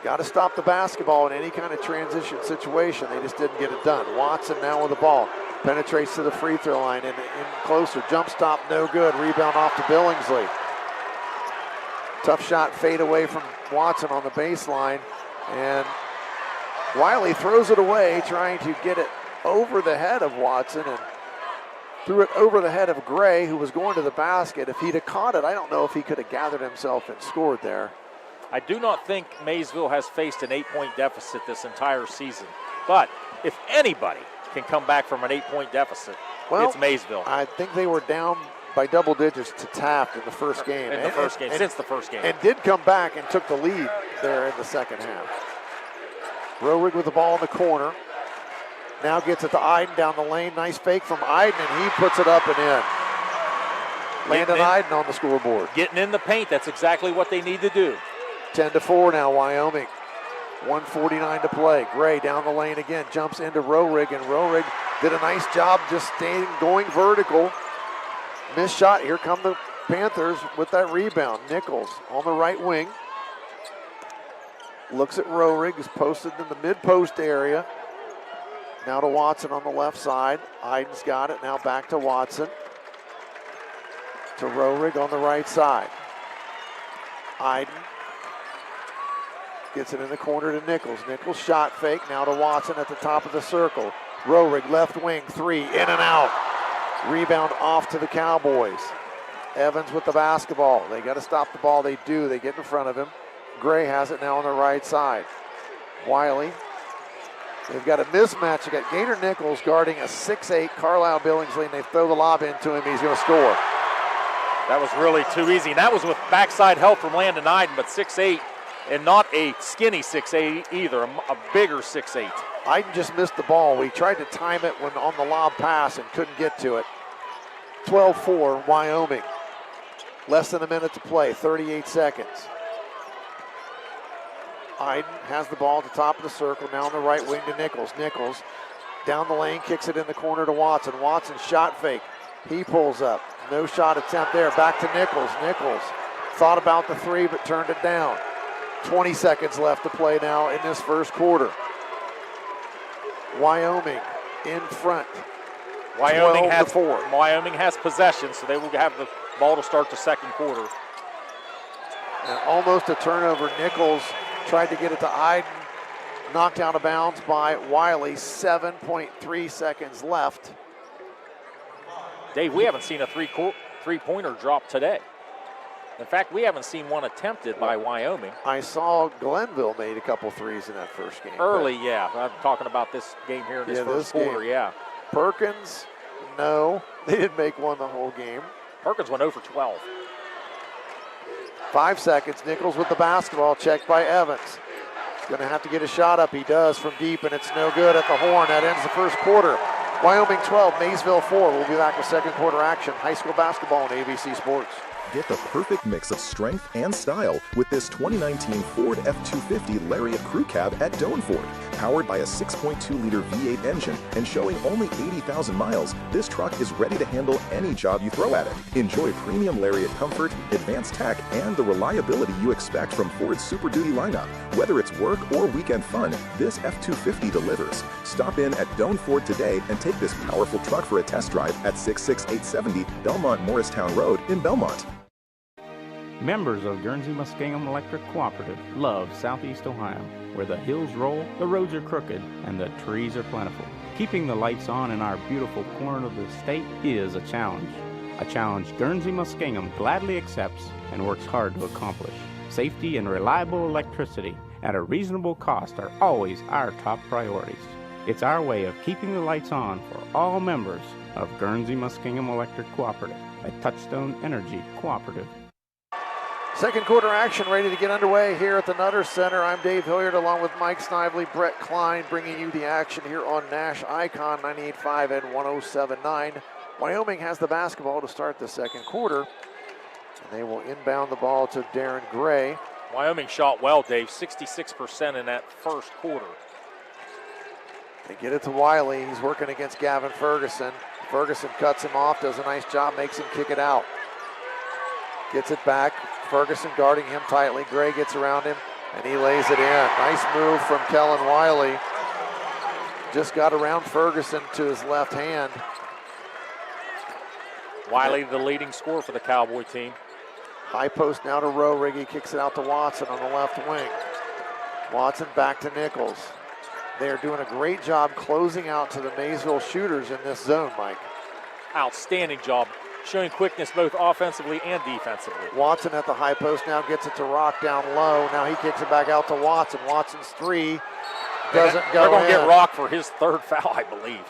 Got to stop the basketball in any kind of transition situation. They just didn't get it done. Watson now with the ball. Penetrates to the free throw line and in closer. Jump stop, no good. Rebound off to Billingsley. Tough shot fade away from Watson on the baseline. And Wiley throws it away, trying to get it over the head of Watson, and threw it over the head of Gray, who was going to the basket. If he'd have caught it, I don't know if he could have gathered himself and scored there. I do not think Maysville has faced an 8-point deficit this entire season. But if anybody can come back from an 8-point deficit, it's Maysville. I think they were down by double digits to Taft in the first game. Since the first game. And did come back and took the lead there in the second half. Rohrig with the ball in the corner. Now gets it to Iden down the lane. Nice fake from Iden, and he puts it up and in. Landon Iden on the scoreboard. Getting in the paint, that's exactly what they need to do. 10-4 now, Wyoming. 1:49 to play. Gray down the lane again, jumps into Rohrig, and Rohrig did a nice job just going vertical. Missed shot. Here come the Panthers with that rebound. Nichols on the right wing. Looks at Rohrig, is posted in the mid-post area. Now to Watson on the left side. Iden's got it. Now back to Watson. To Rohrig on the right side. Iden gets it in the corner to Nichols. Nichols shot fake. Now to Watson at the top of the circle. Rohrig left wing, 3, in and out. Rebound off to the Cowboys. Evans with the basketball. They got to stop the ball. They do. They get in front of him. Gray has it now on the right side. Wiley. They've got a mismatch. They got Gator Nichols guarding a 6'8" Carlisle Billingsley, and they throw the lob into him. He's going to score. That was really too easy. And that was with backside help from Landon Iden, but 6'8", and not a skinny 6'8" either, a bigger 6'8". Iden just missed the ball. We tried to time it when on the lob pass and couldn't get to it. 12-4, Wyoming. Less than a minute to play, 38 seconds. Iden has the ball at the top of the circle, now on the right wing to Nichols. Nichols down the lane, kicks it in the corner to Watson. Watson shot fake. He pulls up. No shot attempt there. Back to Nichols. Nichols thought about the three but turned it down. 20 seconds left to play now in this first quarter. Wyoming in front. Wyoming has possession, so they will have the ball to start the second quarter. And almost a turnover. Nichols tried to get it to Iden. Knocked out of bounds by Wiley. 7.3 seconds left. Dave, we haven't seen a three-pointer drop today. In fact, we haven't seen one attempted by Wyoming. I saw Glenville made a couple threes in that first game. Early, yeah. I'm talking about this game here in this first quarter, yeah. Perkins, no. They didn't make one the whole game. Perkins went 0 for 12. 5 seconds. Nichols with the basketball, checked by Evans. He's going to have to get a shot up. He does from deep, and it's no good at the horn. That ends the first quarter. Wyoming 12, Maysville 4. We'll be back with second quarter action. High school basketball on ABC Sports. Get the perfect mix of strength and style with this 2019 Ford F-250 Lariat Crew Cab at Doan Ford. Powered by a 6.2-liter V8 engine and showing only 80,000 miles, this truck is ready to handle any job you throw at it. Enjoy premium Lariat comfort, advanced tech, and the reliability you expect from Ford's Super Duty lineup. Whether it's work or weekend fun, this F-250 delivers. Stop in at Doan Ford today and take this powerful truck for a test drive at 66870 Belmont Morristown Road in Belmont. Members of Guernsey Muskingum Electric Cooperative love Southeast Ohio, where the hills roll, the roads are crooked, and the trees are plentiful. Keeping the lights on in our beautiful corner of the state is a challenge Guernsey Muskingum gladly accepts and works hard to accomplish. Safety and reliable electricity at a reasonable cost are always our top priorities. It's our way of keeping the lights on for all members of Guernsey Muskingum Electric Cooperative, a Touchstone Energy cooperative. Second quarter action ready to get underway here at the Nutter Center. I'm Dave Hilliard along with Mike Snively, Brett Klein, bringing you the action here on NASH Icon 98.5 and 107.9. Wyoming has the basketball to start the second quarter, and they will inbound the ball to Darren Gray. Wyoming shot well, Dave, 66% in that first quarter. They get it to Wiley. He's working against Gavin Ferguson. Ferguson cuts him off, does a nice job, makes him kick it out. Gets it back. Ferguson guarding him tightly. Gray gets around him, and he lays it in. Nice move from Kellen Wiley. Just got around Ferguson to his left hand. Wiley, the leading scorer for the Cowboy team. High post now to Rowerig. He kicks it out to Watson on the left wing. Watson back to Nichols. They're doing a great job closing out to the Maysville shooters in this zone, Mike. Outstanding job, showing quickness both offensively and defensively. Watson at the high post now gets it to Rock down low. Now he kicks it back out to Watson. Watson's three doesn't go in. They're going to get Rock for his third foul, I believe.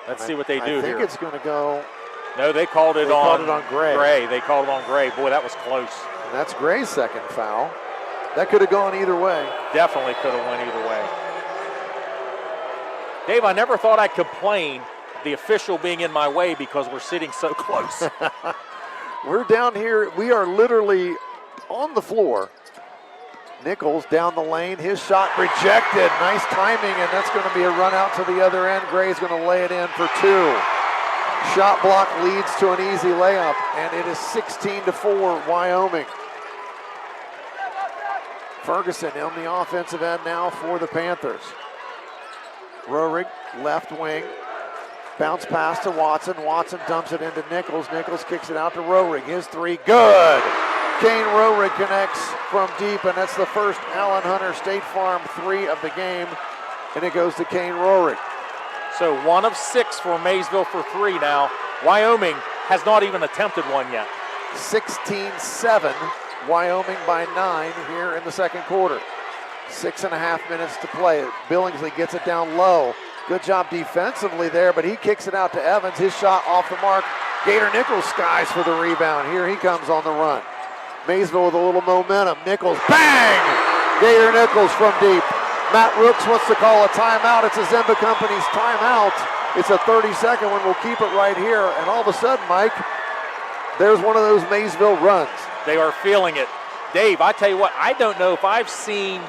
Let's see what they do here. I think it's going to go. No, they called it on Gray. They called it on Gray. Boy, that was close. And that's Gray's second foul. That could have gone either way. Definitely could have went either way. Dave, I never thought I'd complain the official being in my way because we're sitting so close. We're down here. We are literally on the floor. Nichols down the lane. His shot rejected. Nice timing, and that's going to be a run out to the other end. Gray's going to lay it in for two. Shot block leads to an easy layup, and it is 16-4 Wyoming. Ferguson on the offensive end now for the Panthers. Rowerig, left wing. Bounce pass to Watson. Watson dumps it into Nichols. Nichols kicks it out to Rowerig. His three, good. Kane Rowerig connects from deep, and that's the first Allen Hunter State Farm three of the game, and it goes to Kane Rowerig. So 1 of 6 for Maysville for three now. Wyoming has not even attempted one yet. 16-7, Wyoming by 9 here in the second quarter. 6.5 minutes to play. Billingsley gets it down low. Good job defensively there, but he kicks it out to Evans. His shot off the mark. Gator Nichols skies for the rebound. Here he comes on the run. Maysville with a little momentum. Nichols, bang! Gator Nichols from deep. Matt Rooks wants to call a timeout. It's a Zimba Company's timeout. It's a 30-second one. We'll keep it right here. And all of a sudden, Mike, there's one of those Maysville runs. They are feeling it. Dave, I tell you what, I don't know if I've seen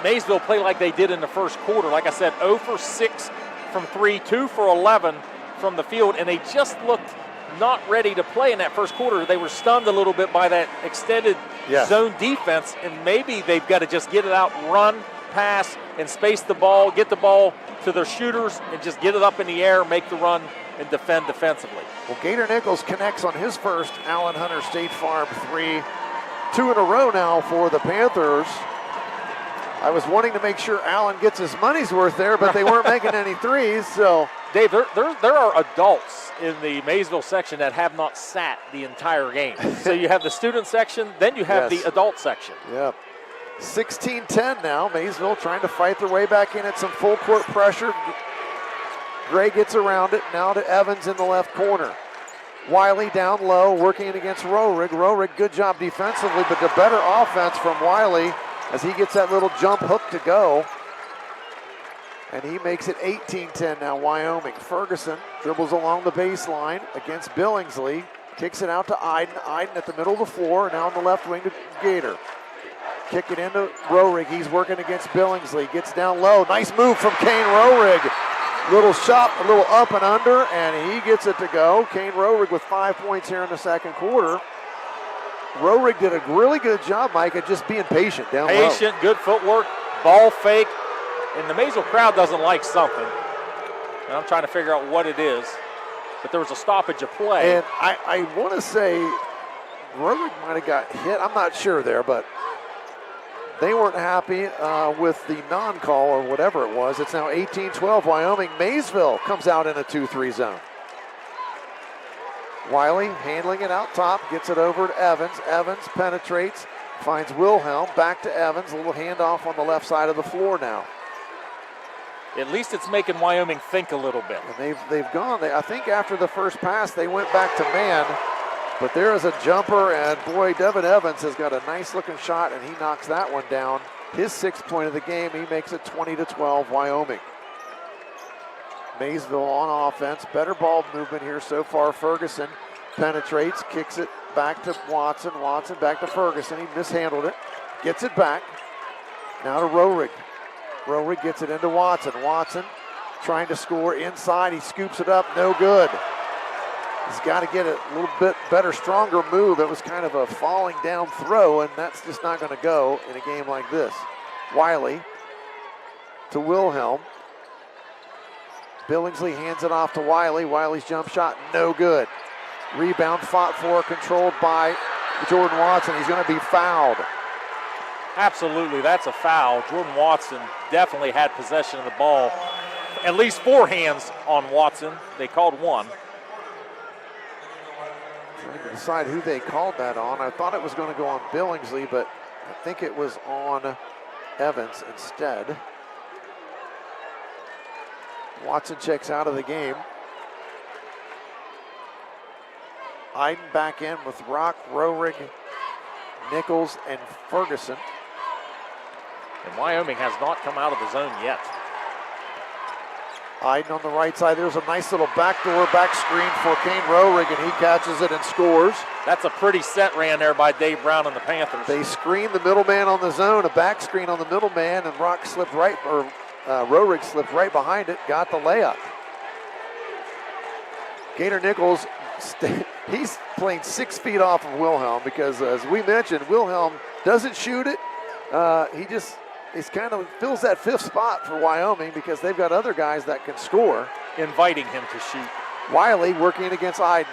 Maysville play like they did in the first quarter. Like I said, 0 for 6 from 3, 2 for 11 from the field, and they just looked not ready to play in that first quarter. They were stunned a little bit by that extended zone defense, and maybe they've got to just get it out, run, pass, and space the ball, get the ball to their shooters, and just get it up in the air, make the run, and defend defensively. Well, Gator Nichols connects on his first Allen Hunter State Farm 3. 2 in a row now for the Panthers. I was wanting to make sure Allen gets his money's worth there, but they weren't making any threes, so. Dave, there are adults in the Maysville section that have not sat the entire game. So you have the student section, then you have the adult section. Yep. 16-10 now. Maysville trying to fight their way back in at some full court pressure. Gray gets around it, now to Evans in the left corner. Wiley down low, working against Rohrig. Rohrig, good job defensively, but the better offense from Wiley as he gets that little jump hook to go. And he makes it 18-10 now, Wyoming. Ferguson dribbles along the baseline against Billingsley. Kicks it out to Iden. Iden at the middle of the floor, now on the left wing to Gator. Kick it into Rohrig. He's working against Billingsley. Gets down low. Nice move from Kane Rohrig. Little shot, a little up and under, and he gets it to go. Kane Rohrig with 5 points here in the second quarter. Rohrig did a really good job, Mike, at just being patient down low. Patient, good footwork, ball fake. And the Maysville crowd doesn't like something. And I'm trying to figure out what it is. But there was a stoppage of play. And I want to say Rohrig might have got hit. I'm not sure there, but they weren't happy with the non-call or whatever it was. It's now 18-12 Wyoming. Maysville comes out in a 2-3 zone. Wiley handling it out top, gets it over to Evans. Evans penetrates, finds Wilhelm, back to Evans. A little handoff on the left side of the floor now. At least it's making Wyoming think a little bit. And they've gone. I think after the first pass, they went back to man. But there is a jumper, and boy, Devin Evans has got a nice-looking shot, and he knocks that one down. His 6th point of the game, he makes it 20-12 Wyoming. Maysville on offense, better ball movement here so far. Ferguson penetrates, kicks it back to Watson. Watson back to Ferguson. He mishandled it, gets it back. Now to Rohrig. Rohrig gets it into Watson. Watson trying to score inside. He scoops it up, no good. He's got to get a little bit better, stronger move. It was kind of a falling down throw, and that's just not going to go in a game like this. Wiley to Wilhelm. Billingsley hands it off to Wiley. Wiley's jump shot, no good. Rebound fought for, controlled by Jordan Watson. He's going to be fouled. Absolutely, that's a foul. Jordan Watson definitely had possession of the ball. At least 4 hands on Watson. They called 1. Trying to decide who they called that on. I thought it was going to go on Billingsley, but I think it was on Evans instead. Watson checks out of the game. Iden back in with Rock, Rohrig, Nichols, and Ferguson. And Wyoming has not come out of the zone yet. Iden on the right side. There's a nice little backdoor back screen for Kane Rohrig, and he catches it and scores. That's a pretty set ran there by Dave Brown and the Panthers. They screen the middleman on the zone, a back screen on the middleman, and Rock slipped right, or Rohrig slipped right behind it, got the layup. Gator Nichols, he's playing 6 feet off of Wilhelm because, as we mentioned, Wilhelm doesn't shoot it. He just kind of fills that 5th spot for Wyoming because they've got other guys that can score. Inviting him to shoot. Wiley working against Iden,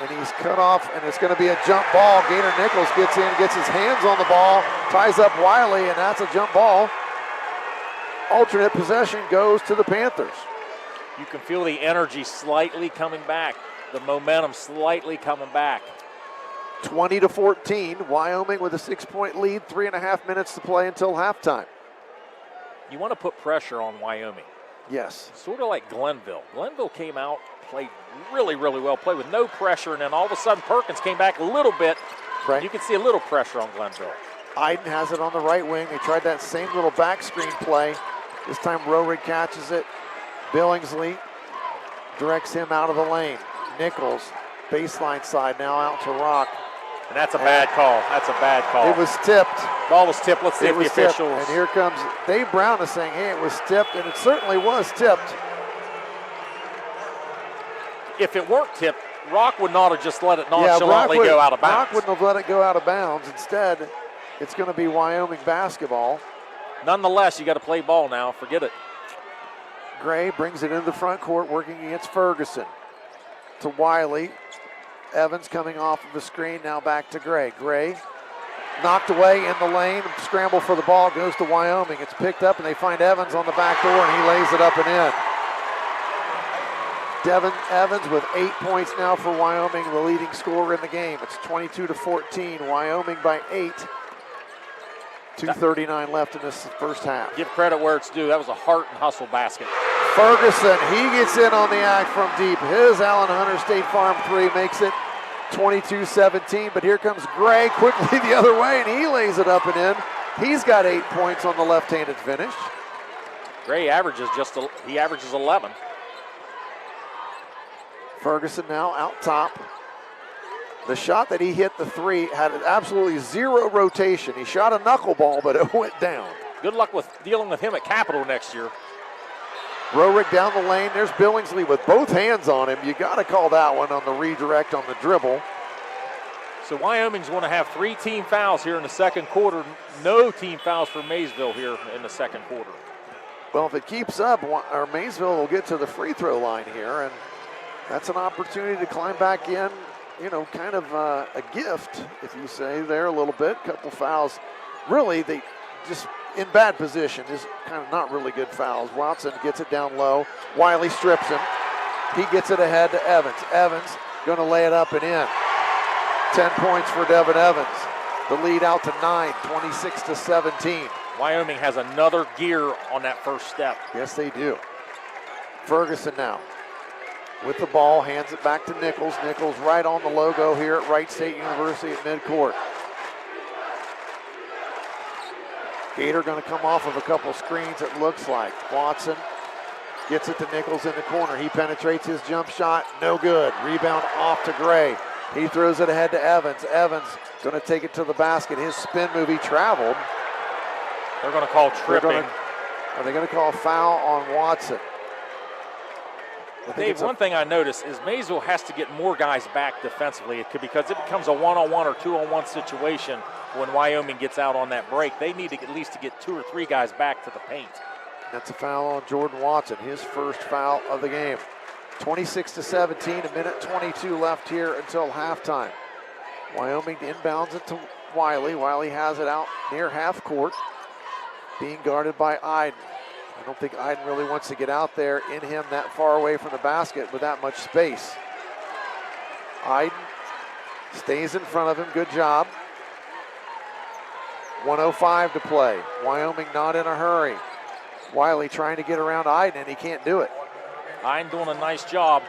and he's cut off, and it's going to be a jump ball. Gator Nichols gets in, gets his hands on the ball, ties up Wiley, and that's a jump ball. Alternate possession goes to the Panthers. You can feel the energy slightly coming back. the momentum slightly coming back. 20-14, Wyoming with a 6-point lead, 3.5 minutes to play until halftime. You want to put pressure on Wyoming. Yes. Sort of like Glenville. Glenville came out, played really, really well, played with no pressure, and then all of a sudden Perkins came back a little bit. Right. You can see a little pressure on Glenville. Iden has it on the right wing. They tried that same little back screen play. This time Rorig catches it. Billingsley directs him out of the lane. Nichols, baseline side now out to Rock. And that's a bad call. That's a bad call. It was tipped. Ball was tipped. Let's see if the officials. And here comes Dave Brown is saying, hey, it was tipped, and it certainly was tipped. If it weren't tipped, Rock would not have just let it nonchalantly go out of bounds. Rock wouldn't have let it go out of bounds. Instead, it's going to be Wyoming basketball. Nonetheless, you got to play ball now. Forget it. Gray brings it into the front court, working against Ferguson. To Wiley. Evans coming off of the screen, now back to Gray. Gray knocked away in the lane, scramble for the ball, goes to Wyoming. It's picked up, and they find Evans on the back door, and he lays it up and in. Devin Evans with 8 points now for Wyoming, the leading scorer in the game. It's 22-14, Wyoming by 8. 2:39 left in this first half. Give credit where it's due. That was a heart and hustle basket. Ferguson, he gets in on the act from deep. His Allen Hunter State Farm three makes it 22-17, but here comes Gray quickly the other way, and he lays it up and in. He's got 8 points on the left-handed finish. Gray averages 11. Ferguson now out top. The shot that he hit, the three, had absolutely zero rotation. He shot a knuckleball, but it went down. Good luck with dealing with him at Capitol next year. Rorig down the lane. There's Billingsley with both hands on him. You got to call that one on the redirect on the dribble. So Wyoming's going to have 3 team fouls here in the second quarter. No team fouls for Maysville here in the second quarter. Well, if it keeps up, Maysville will get to the free throw line here, and that's an opportunity to climb back in. You know, kind of a gift, if you say, there a little bit. Couple fouls. Really, they just in bad position. Is kind of not really good fouls. Watson gets it down low. Wiley strips him. He gets it ahead to Evans. Evans going to lay it up and in. 10 points for Devin Evans. The lead out to 9, 26-17. Wyoming has another gear on that first step. Yes, they do. Ferguson now with the ball, hands it back to Nichols. Nichols right on the logo here at Wright State University at midcourt. Gator going to come off of a couple screens, it looks like. Watson gets it to Nichols in the corner. He penetrates his jump shot, no good. Rebound off to Gray. He throws it ahead to Evans. Evans going to take it to the basket. His spin move, he traveled. They're going to call tripping. Are they going to call a foul on Watson? Dave, one thing I noticed is Maysville has to get more guys back defensively because it becomes a one-on-one or two-on-one situation when Wyoming gets out on that break. They need to at least get 2 or 3 guys back to the paint. That's a foul on Jordan Watson, his first foul of the game. 26-17, a minute 22 left here until halftime. Wyoming inbounds it to Wiley. Wiley has it out near half court, being guarded by Iden. I don't think Iden really wants to get out there in him that far away from the basket with that much space. Iden stays in front of him, good job. 1:05 to play. Wyoming not in a hurry. Wiley trying to get around Iden, and he can't do it. Iden doing a nice job.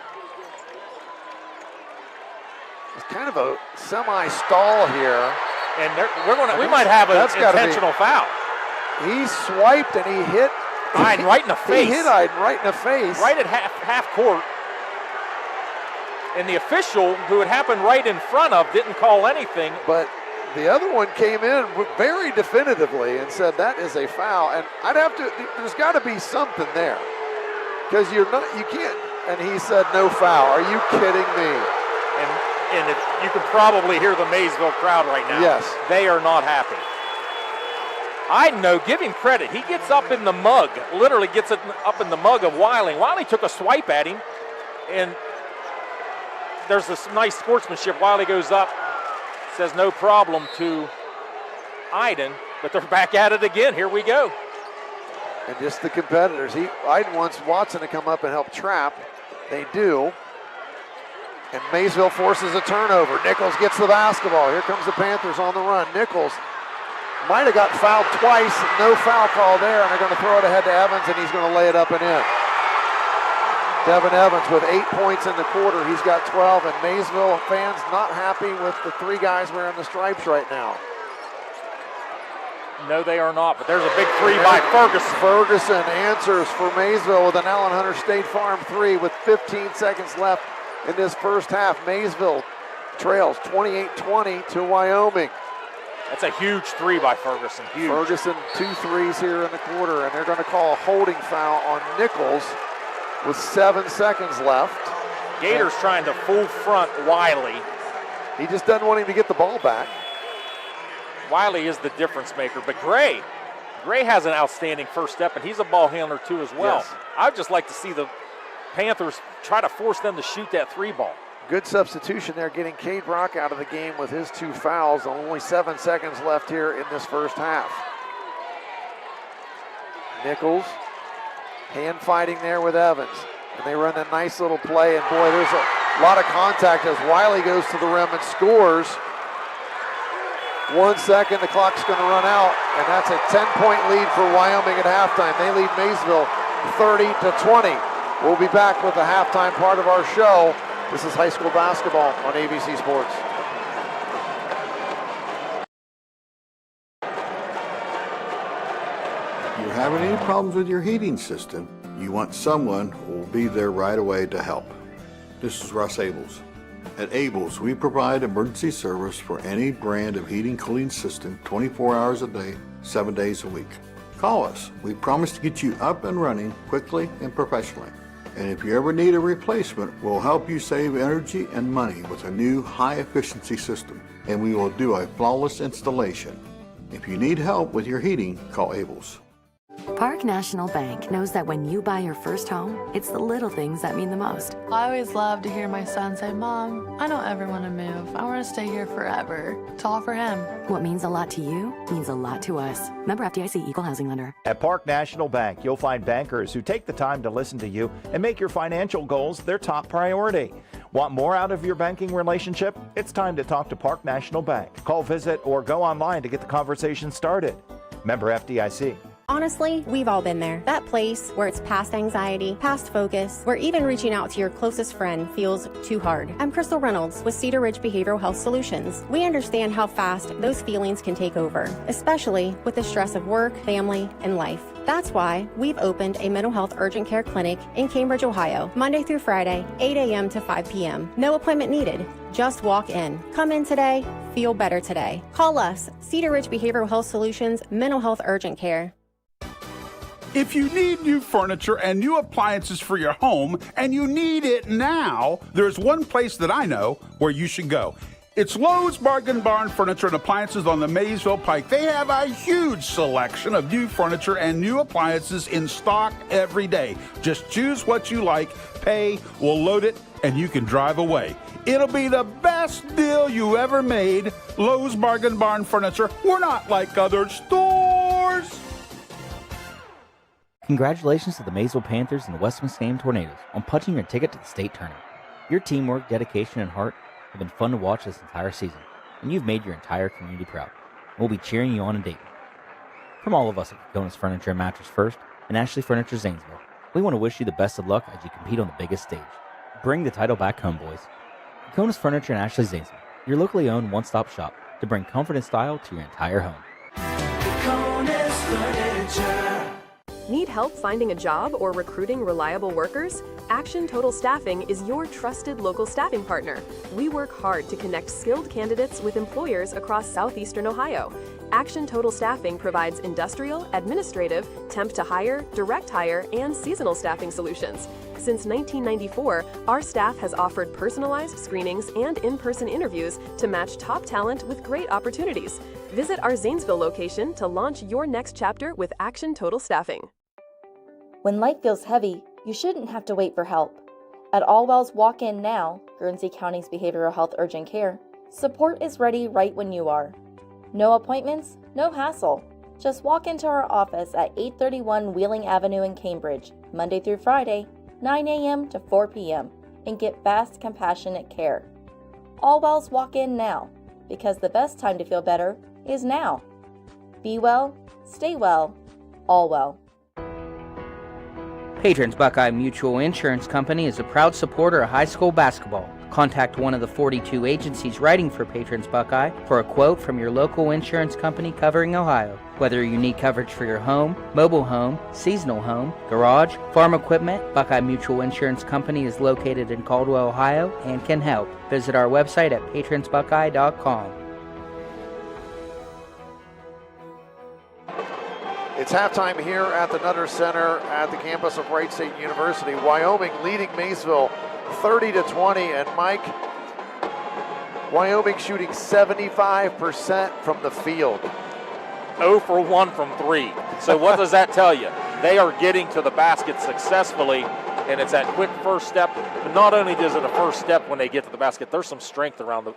It's kind of a semi-stall here. And we might have an intentional foul. He swiped and he hit Iden right in the face. He hit Iden right in the face. Right at half court. And the official, who it happened right in front of, didn't call anything. But the other one came in very definitively and said that is a foul. And there's got to be something there. Because you can't. And he said no foul. Are you kidding me? And you can probably hear the Maysville crowd right now. Yes. They are not happy. I know, give him credit. He gets up in the mug, literally gets it up in the mug of Wiley. Wiley took a swipe at him, and there's this nice sportsmanship. Wiley goes up, says no problem to Iden, but they're back at it again. Here we go. And just the competitors. Iden wants Watson to come up and help trap. They do. And Maysville forces a turnover. Nichols gets the basketball. Here comes the Panthers on the run. Nichols might have got fouled twice. No foul call there, and they're going to throw it ahead to Evans, and he's going to lay it up and in. Devin Evans with 8 points in the quarter. He's got 12, and Maysville fans not happy with the three guys wearing the stripes right now. No, they are not, but there's a big three by Ferguson. Ferguson answers for Maysville with an Allen Hunter State Farm three with 15 seconds left in this first half. Maysville trails 28-20 to Wyoming. That's a huge three by Ferguson. Huge. Ferguson 2 threes here in the quarter, and they're going to call a holding foul on Nichols with 7 seconds left. Gators trying to full front Wiley. He just doesn't want him to get the ball back. Wiley is the difference maker, but Gray has an outstanding first step, and he's a ball handler too as well. Yes. I'd just like to see the Panthers try to force them to shoot that three ball. Good substitution there, getting Cade Brock out of the game with his 2 fouls. Only 7 seconds left here in this first half. Nichols, hand fighting there with Evans. And they run a nice little play, and boy, there's a lot of contact as Wiley goes to the rim and scores. 1 second, the clock's going to run out, and that's a 10-point lead for Wyoming at halftime. They lead Maysville 30-20. We'll be back with the halftime part of our show. This is high school basketball on ABC Sports. If you're having any problems with your heating system, you want someone who will be there right away to help. This is Russ Abels. At Abels, we provide emergency service for any brand of heating cooling system 24 hours a day, 7 days a week. Call us. We promise to get you up and running quickly and professionally. And if you ever need a replacement, we'll help you save energy and money with a new high-efficiency system. And we will do a flawless installation. If you need help with your heating, call Abels. Park National Bank knows that when you buy your first home, it's the little things that mean the most. I always love to hear my son say, "Mom, I don't ever want to move. I want to stay here forever." It's all for him. What means a lot to you means a lot to us. Member FDIC, Equal Housing Lender. At Park National Bank, you'll find bankers who take the time to listen to you and make your financial goals their top priority. Want more out of your banking relationship? It's time to talk to Park National Bank. Call, visit, or go online to get the conversation started. Member FDIC. Honestly, we've all been there. That place where it's past anxiety, past focus, where even reaching out to your closest friend feels too hard. I'm Crystal Reynolds with Cedar Ridge Behavioral Health Solutions. We understand how fast those feelings can take over, especially with the stress of work, family, and life. That's why we've opened a mental health urgent care clinic in Cambridge, Ohio, Monday through Friday, 8 a.m. to 5 p.m. No appointment needed. Just walk in. Come in today. Feel better today. Call us, Cedar Ridge Behavioral Health Solutions, Mental Health Urgent Care. If you need new furniture and new appliances for your home, and you need it now, there's one place that I know where you should go. It's Lowe's Bargain Barn Furniture and Appliances on the Maysville Pike. They have a huge selection of new furniture and new appliances in stock every day. Just choose what you like, pay, we'll load it, and you can drive away. It'll be the best deal you ever made. Lowe's Bargain Barn Furniture. We're not like other stores. Congratulations to the Maysville Panthers and the West Muskingum Tornadoes on punching your ticket to the state tournament. Your teamwork, dedication, and heart have been fun to watch this entire season, and you've made your entire community proud. We'll be cheering you on in Dayton. From all of us at Kokonas Furniture and Mattress First and Ashley Furniture Zanesville, we want to wish you the best of luck as you compete on the biggest stage. Bring the title back home, boys. Kokonas Furniture and Ashley Zanesville, your locally owned one-stop shop to bring comfort and style to your entire home. Kokonas Furniture. Need help finding a job or recruiting reliable workers? Action Total Staffing is your trusted local staffing partner. We work hard to connect skilled candidates with employers across southeastern Ohio. Action Total Staffing provides industrial, administrative, temp to hire, direct hire, and seasonal staffing solutions. Since 1994, our staff has offered personalized screenings and in-person interviews to match top talent with great opportunities. Visit our Zanesville location to launch your next chapter with Action Total Staffing. When life feels heavy, you shouldn't have to wait for help. At Allwell's Walk In Now, Guernsey County's behavioral health urgent care, support is ready right when you are. No appointments, no hassle. Just walk into our office at 831 Wheeling Avenue in Cambridge, Monday through Friday, 9 a.m. to 4 p.m. and get fast, compassionate care. All Wells Walk In Now, because the best time to feel better is now. Be well, stay well, all well. Patrons Buckeye Mutual Insurance Company is a proud supporter of high school basketball. Contact one of the 42 agencies writing for Patrons Buckeye for a quote from your local insurance company covering Ohio. Whether you need coverage for your home, mobile home, seasonal home, garage, farm equipment, Buckeye Mutual Insurance Company is located in Caldwell, Ohio, and can help. Visit our website at patronsbuckeye.com. It's halftime here at the Nutter Center at the campus of Wright State University. Wyoming leading Maysville 30-20, and Mike, Wyoming shooting 75% from the field. 0 for 1 from 3. So what does that tell you? They are getting to the basket successfully, and it's that quick first step. But not only is it a first step when they get to the basket, there's some strength around the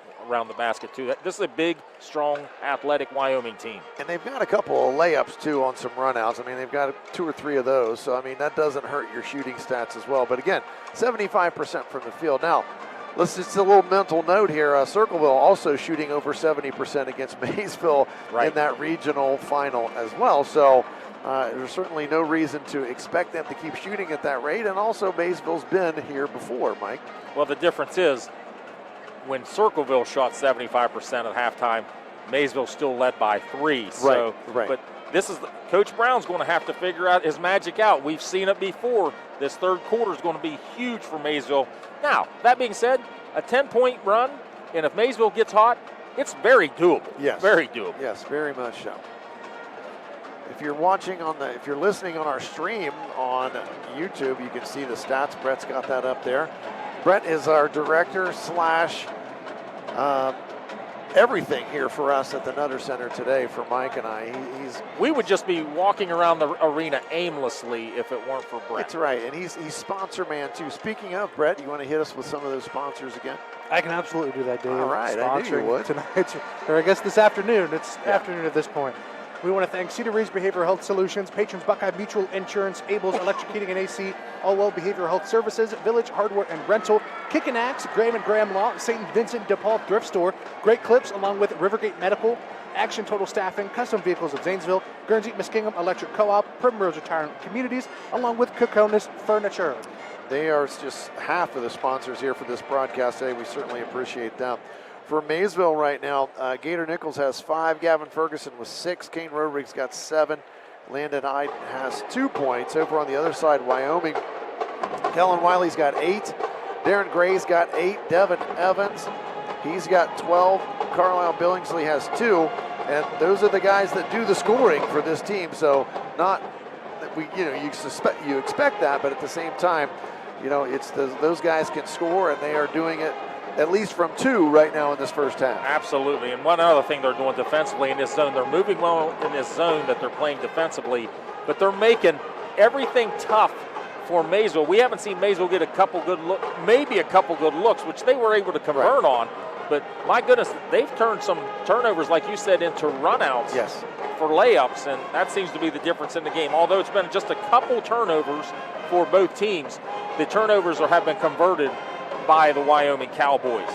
basket too. This is a big, strong, athletic Wyoming team. And they've got a couple of layups too on some runouts. I mean, they've got 2 or 3 of those. So, I mean, that doesn't hurt your shooting stats as well. But again, 75% from the field. Now, let's just a little mental note here. Circleville also shooting over 70% against Maysville in that regional final as well. So there's certainly no reason to expect them to keep shooting at that rate. And also Maysville's been here before, Mike. Well, the difference is when Circleville shot 75% at halftime, Maysville still led by 3. So, but this is Coach Brown's going to have to figure out his magic out. We've seen it before. This third quarter is going to be huge for Maysville. Now, that being said, a 10-point run, and if Maysville gets hot, it's very doable. Yes. Very doable. Yes, very much so. If you're watching if you're listening on our stream on YouTube, you can see the stats. Brett's got that up there. Brett is our director slash everything here for us at the Nutter Center today for Mike and I. We would just be walking around the arena aimlessly if it weren't for Brett. That's right, and he's sponsor man too. Speaking of, Brett, you want to hit us with some of those sponsors again? I can absolutely do that, Dave. All right, I knew you would. Tonight, or I guess this afternoon. It's afternoon at this point. We want to thank Cedar Ridge Behavioral Health Solutions, Patrons Buckeye Mutual Insurance, Abel's Electric Heating and AC, Allwell Behavioral Health Services, Village Hardware and Rental, Kick and Axe, Graham and Graham Law, St. Vincent de Paul Thrift Store, Great Clips, along with Rivergate Medical, Action Total Staffing, Custom Vehicles of Zanesville, Guernsey Muskingum Electric Co-op, Primrose Retirement Communities, along with Coconis Furniture. They are just half of the sponsors here for this broadcast today. We certainly appreciate them. For Maysville right now, Gator Nichols has 5, Gavin Ferguson with 6, Kane Roderig's got 7, Landon Iden has 2 points. Over on the other side, Wyoming, Kellen Wiley's got 8, Darren Gray's got 8, Devin Evans, he's got 12, Carlisle Billingsley has 2, and those are the guys that do the scoring for this team. So not that you expect that, but at the same time, it's those guys can score, and they are doing it at least from 2 right now in this first half. Absolutely. And one other thing they're doing defensively in this zone, they're moving well in this zone that they're playing defensively, but they're making everything tough for Maysville. We haven't seen Maysville get a couple good looks, which they were able to convert on. But my goodness, they've turned some turnovers, like you said, into runouts for layups, and that seems to be the difference in the game. Although it's been just a couple turnovers for both teams, the turnovers have been converted by the Wyoming Cowboys.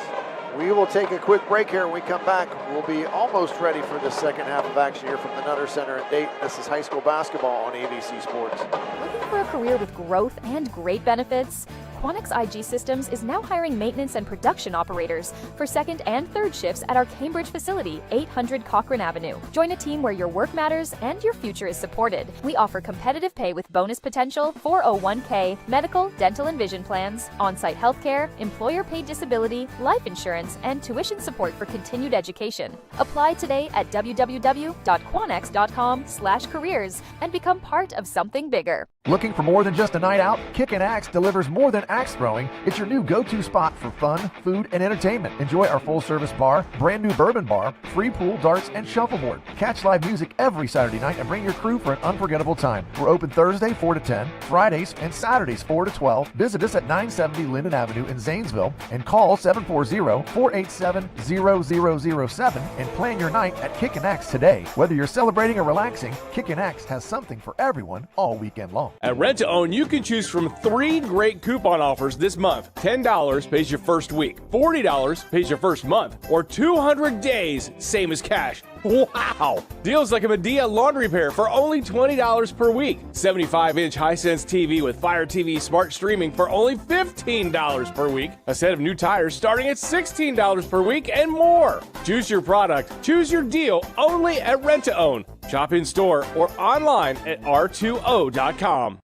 We will take a quick break here. When we come back, we'll be almost ready for the second half of action here from the Nutter Center in Dayton. This is high school basketball on ABC Sports. Looking for a career with growth and great benefits? Quanex IG Systems is now hiring maintenance and production operators for second and third shifts at our Cambridge facility, 800 Cochrane Avenue. Join a team where your work matters and your future is supported. We offer competitive pay with bonus potential, 401k, medical, dental, and vision plans, on-site healthcare, employer-paid disability, life insurance, and tuition support for continued education. Apply today at www.quanex.com/careers and become part of something bigger. Looking for more than just a night out? Kick and Axe delivers more than axe throwing. It's your new go-to spot for fun, food, and entertainment. Enjoy our full-service bar, brand new bourbon bar, free pool, darts, and shuffleboard. Catch live music every Saturday night and bring your crew for an unforgettable time. We're open Thursday 4 to 10, Fridays and Saturdays 4 to 12. Visit us at 970 Linden Avenue in Zanesville and call 740-487-0007 and plan your night at Kick and Axe today. Whether you're celebrating or relaxing, Kick and Axe has something for everyone all weekend long. At Rent to Own, you can choose from 3 great coupon offers this month. $10 pays your first week, $40 pays your first month, or 200 days, same as cash. Wow! Deals like a Medea laundry pair for only $20 per week. 75-inch Hisense TV with Fire TV Smart Streaming for only $15 per week. A set of new tires starting at $16 per week and more. Choose your product, choose your deal only at Rent to Own. Shop in store or online at r2o.com.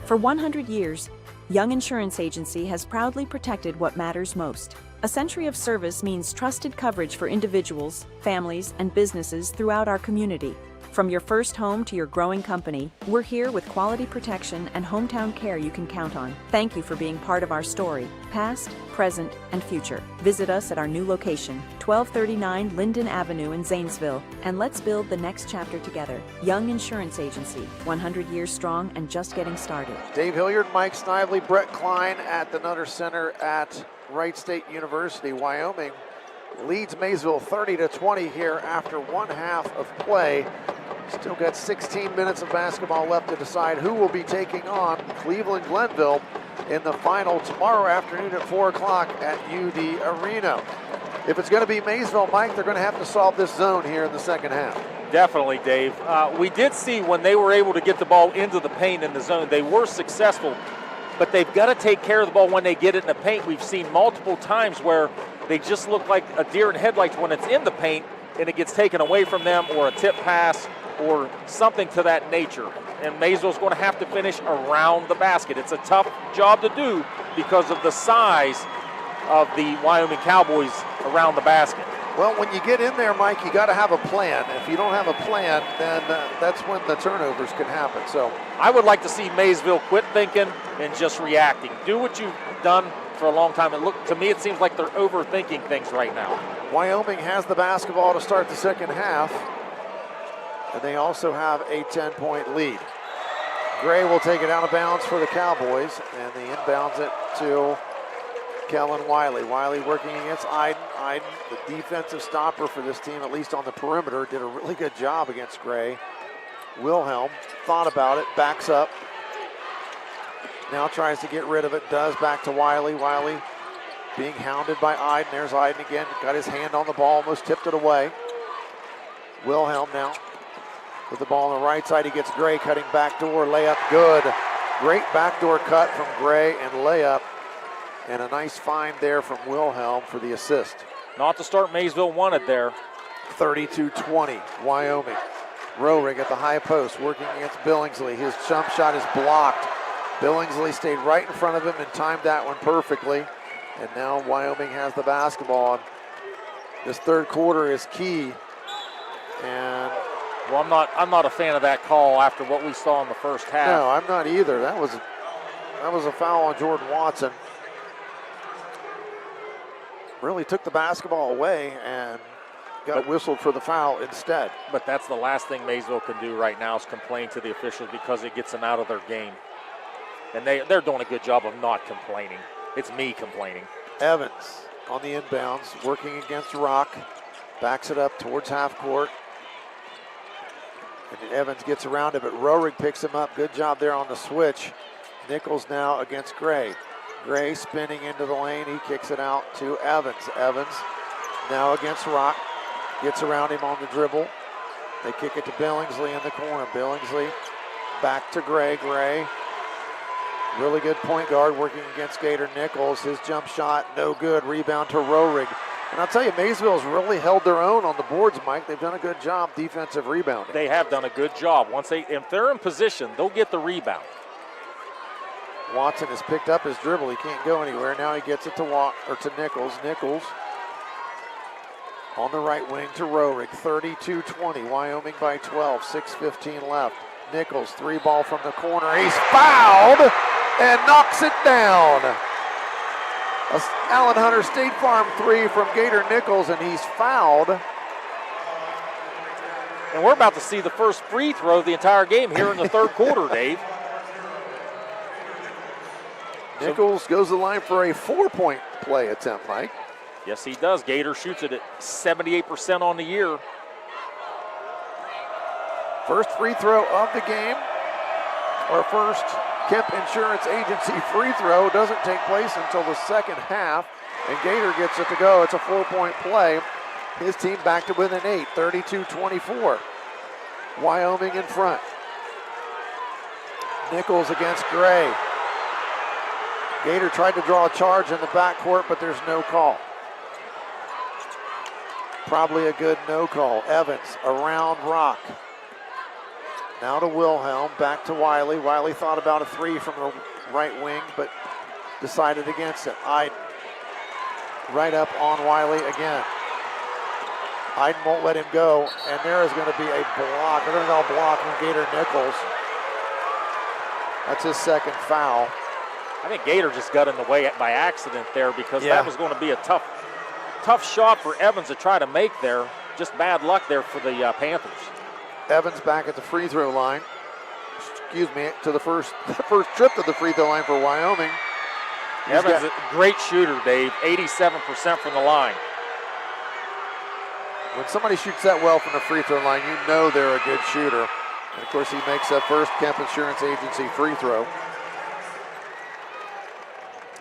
For 100 years, Young Insurance Agency has proudly protected what matters most. A century of service means trusted coverage for individuals, families, and businesses throughout our community. From your first home to your growing company, we're here with quality protection and hometown care you can count on. Thank you for being part of our story, past, present, and future. Visit us at our new location, 1239 Linden Avenue in Zanesville, and let's build the next chapter together. Young Insurance Agency, 100 years strong and just getting started. Dave Hilliard, Mike Snively, Brett Klein at the Nutter Center at Wright State University. Wyoming leads Maysville 30-20 here after one half of play. Still got 16 minutes of basketball left to decide who will be taking on Cleveland Glenville in the final tomorrow afternoon at 4 o'clock at UD Arena. If it's going to be Maysville, Mike, they're going to have to solve this zone here in the second half. Definitely, Dave. We did see when they were able to get the ball into the paint in the zone, they were successful, but they've got to take care of the ball when they get it in the paint. We've seen multiple times where they just look like a deer in headlights when it's in the paint and it gets taken away from them, or a tip pass or something to that nature. And Maysville's going to have to finish around the basket. It's a tough job to do because of the size of the Wyoming Cowboys around the basket. Well, when you get in there, Mike, you got to have a plan. If you don't have a plan, then that's when the turnovers can happen. So I would like to see Maysville quit thinking and just reacting. Do what you've done for a long time. To me, it seems like they're overthinking things right now. Wyoming has the basketball to start the second half, and they also have a 10-point lead. Gray will take it out of bounds for the Cowboys, and they inbounds it to Kellen Wiley. Wiley working against Iden. Iden, the defensive stopper for this team, at least on the perimeter, did a really good job against Gray. Wilhelm thought about it, backs up. Now tries to get rid of it, does, back to Wiley. Wiley being hounded by Iden. There's Iden again, got his hand on the ball, almost tipped it away. Wilhelm now with the ball on the right side. He gets Gray, cutting backdoor, layup, good. Great backdoor cut from Gray and layup. And a nice find there from Wilhelm for the assist. Not the start Maysville wanted there. 32-20, Wyoming. Rohrig at the high post, working against Billingsley. His jump shot is blocked. Billingsley stayed right in front of him and timed that one perfectly. And now Wyoming has the basketball. And this third quarter is key. And well, I'm not a fan of that call after what we saw in the first half. No, I'm not either. That was a foul on Jordan Watson. Really took the basketball away and got whistled for the foul instead. But that's the last thing Maysville can do right now is complain to the officials, because it gets them out of their game. And they're doing a good job of not complaining. It's me complaining. Evans on the inbounds, working against Rock. Backs it up towards half court. And Evans gets around it, but Rohrig picks him up. Good job there on the switch. Nichols now against Gray. Gray spinning into the lane. He kicks it out to Evans. Evans now against Rock. Gets around him on the dribble. They kick it to Billingsley in the corner. Billingsley back to Gray. Gray, really good point guard working against Gator Nichols. His jump shot, no good. Rebound to Rohrig. And I'll tell you, Maysville's really held their own on the boards, Mike. They've done a good job defensive rebounding. They have done a good job. If they're in position, they'll get the rebound. Watson has picked up his dribble. He can't go anywhere. Now he gets it to Nichols. Nichols on the right wing to Rohrig. 32-20. Wyoming by 12. 6:15 left. Nichols, three ball from the corner. He's fouled and knocks it down. Allen Hunter State Farm three from Gator Nichols, and he's fouled. And we're about to see the first free throw of the entire game here in the third quarter, Dave. Nichols goes to the line for a 4-point play attempt, Mike. Yes, he does. Gator shoots it at 78% on the year. First free throw of the game. Our first Kemp Insurance Agency free throw doesn't take place until the second half, and Gator gets it to go. It's a 4-point play. His team back to within 8, 32-24. Wyoming in front. Nichols against Gray. Gator tried to draw a charge in the backcourt, but there's no call. Probably a good no call. Evans around Rock. Now to Wilhelm, back to Wiley. Wiley thought about a three from the right wing, but decided against it. Iden right up on Wiley again. Iden won't let him go, and there is going to be a block. They're going to call a block on Gator Nichols. That's his second foul. I think Gator just got in the way by accident there because that was going to be a tough shot for Evans to try to make there. Just bad luck there for the Panthers. Evans back at the free throw line. Excuse me, to the first trip to the free throw line for Wyoming. Evans a great shooter, Dave. 87% from the line. When somebody shoots that well from the free throw line, you know they're a good shooter. And of course, he makes that first Kemp Insurance Agency free throw.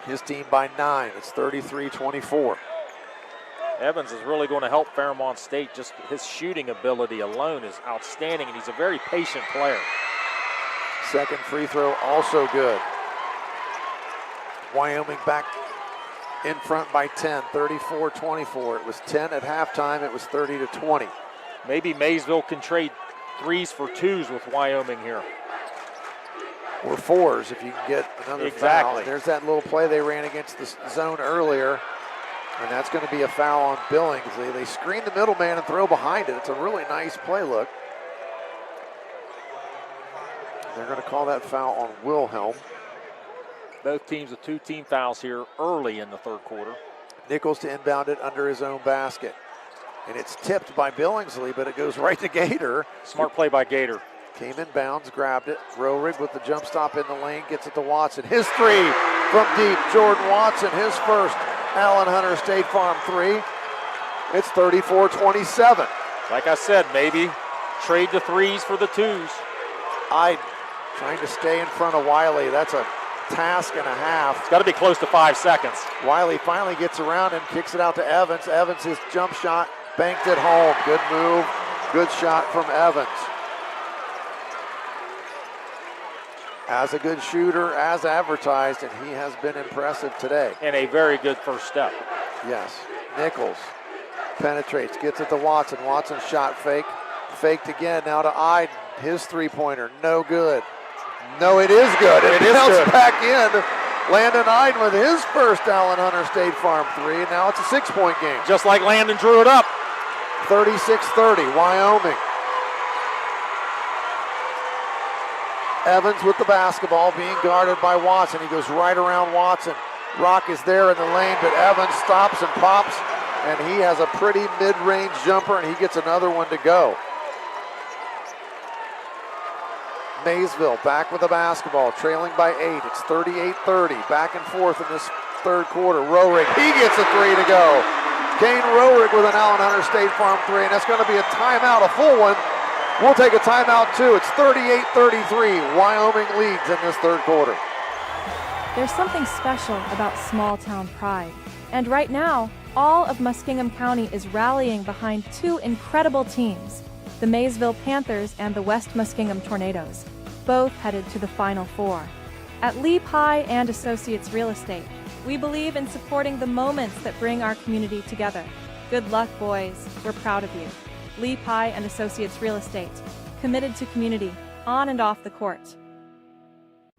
His team by 9. It's 33-24. Evans is really going to help Fairmont State. Just his shooting ability alone is outstanding, and he's a very patient player. Second free throw also good. Wyoming back in front by 10, 34-24. It was 10 at halftime. It was 30-20. Maybe Maysville can trade threes for twos with Wyoming here. Or fours if you can get another foul. There's that little play they ran against the zone earlier, and that's going to be a foul on Billingsley. They screen the middleman and throw behind it. It's a really nice play look. They're going to call that foul on Wilhelm. Both teams with 2 team fouls here early in the third quarter. Nichols to inbound it under his own basket. And it's tipped by Billingsley, but it goes right to Gator. Smart play by Gator. Came in bounds, grabbed it. Roehrig with the jump stop in the lane, gets it to Watson. His three from deep. Jordan Watson, his first Allen Hunter State Farm three. It's 34-27. Like I said, maybe trade the threes for the twos. Iden trying to stay in front of Wiley. That's a task and a half. It's got to be close to 5 seconds. Wiley finally gets around him, kicks it out to Evans. Evans, his jump shot, banked it home. Good move, good shot from Evans. As a good shooter, as advertised, and he has been impressive today. And a very good first step. Yes. Nichols penetrates, gets it to Watson. Watson shot fake. Faked again, now to Iden. His three-pointer, no good. No, it is good. It bounced back in. Landon Iden with his first Allen Hunter State Farm three, and now it's a 6-point game. Just like Landon drew it up. 36-30, Wyoming. Evans with the basketball, being guarded by Watson. He goes right around Watson. Rock is there in the lane, but Evans stops and pops, and he has a pretty mid-range jumper, and he gets another one to go. Maysville back with the basketball, trailing by 8. It's 38-30, back and forth in this third quarter. Roehrig, he gets a three to go. Kane Roehrig with an Allen Hunter State Farm three, and that's going to be a timeout, a full one. We'll take a timeout too. It's 38-33. Wyoming leads in this third quarter. There's something special about small town pride. And right now, all of Muskingum County is rallying behind 2 incredible teams, the Maysville Panthers and the West Muskingum Tornadoes, both headed to the Final Four. At Lee Pye and Associates Real Estate, we believe in supporting the moments that bring our community together. Good luck, boys. We're proud of you. Lee Pye and Associates Real Estate, committed to community, on and off the court.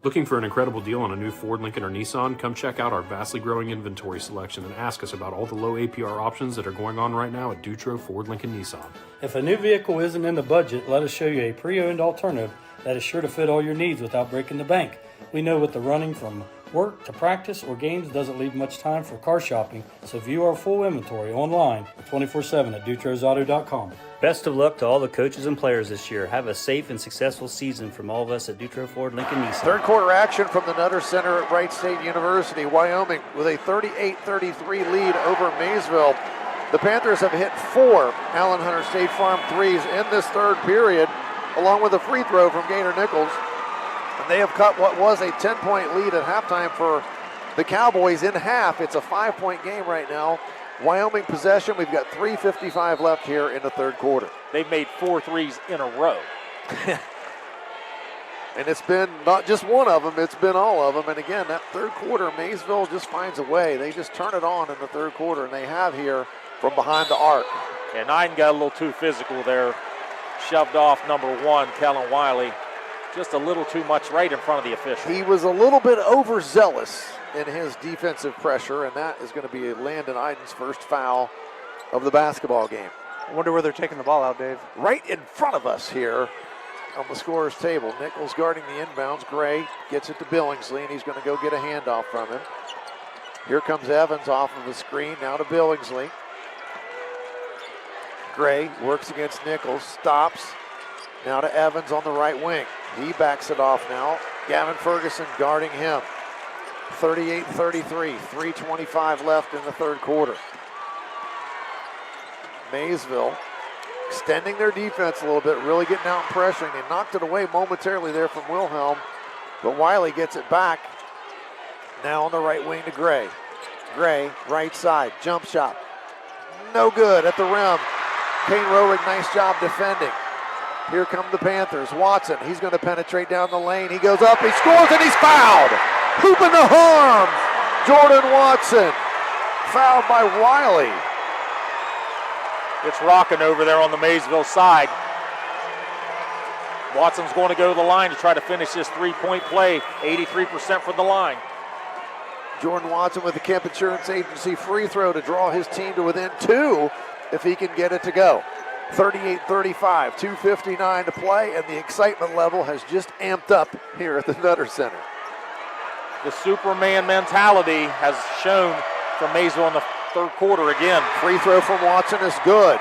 Looking for an incredible deal on a new Ford, Lincoln, or Nissan? Come check out our vastly growing inventory selection and ask us about all the low APR options that are going on right now at Dutro Ford, Lincoln, Nissan. If a new vehicle isn't in the budget, let us show you a pre-owned alternative that is sure to fit all your needs without breaking the bank. We know with the running from work to practice or games doesn't leave much time for car shopping, so view our full inventory online 24/7 at DutrosAuto.com. Best of luck to all the coaches and players this year. Have a safe and successful season from all of us at Dutro Ford Lincoln Nissan. Third quarter action from the Nutter Center at Wright State University. Wyoming with a 38-33 lead over Maysville. The Panthers have hit 4 Allen Hunter State Farm threes in this third period, along with a free throw from Gator Nichols. And they have cut what was a 10-point lead at halftime for the Cowboys in half. It's a 5-point game right now. Wyoming possession. We've got 3:55 left here in the third quarter. They've made 4 threes in a row. And it's been not just one of them, it's been all of them. And again, that third quarter, Maysville just finds a way. They just turn it on in the third quarter, and they have here from behind the arc. And Iden got a little too physical there. Shoved off number 1, Kellen Wiley. Just a little too much right in front of the official. He was a little bit overzealous in his defensive pressure, and that is going to be Landon Iden's first foul of the basketball game. I wonder where they're taking the ball out, Dave. Right in front of us here on the scorer's table. Nichols guarding the inbounds. Gray gets it to Billingsley, and he's going to go get a handoff from him. Here comes Evans off of the screen, now to Billingsley. Gray works against Nichols, stops. Now to Evans on the right wing. He backs it off now. Gavin Ferguson guarding him. 38-33, 3:25 left in the third quarter. Maysville extending their defense a little bit, really getting out and pressuring. They knocked it away momentarily there from Wilhelm, but Wiley gets it back. Now on the right wing to Gray. Gray, right side, jump shot. No good at the rim. Kane Roerig, nice job defending. Here come the Panthers. Watson, he's going to penetrate down the lane. He goes up, he scores, and he's fouled. Hoop in the harm. Jordan Watson, fouled by Wiley. It's rocking over there on the Maysville side. Watson's going to go to the line to try to finish this three-point play. 83% from the line. Jordan Watson with the Kemp Insurance Agency free throw to draw his team to within 2 if he can get it to go. 38-35, 2:59 to play, and the excitement level has just amped up here at the Nutter Center. The Superman mentality has shown from Maysville in the third quarter again. Free throw from Watson is good.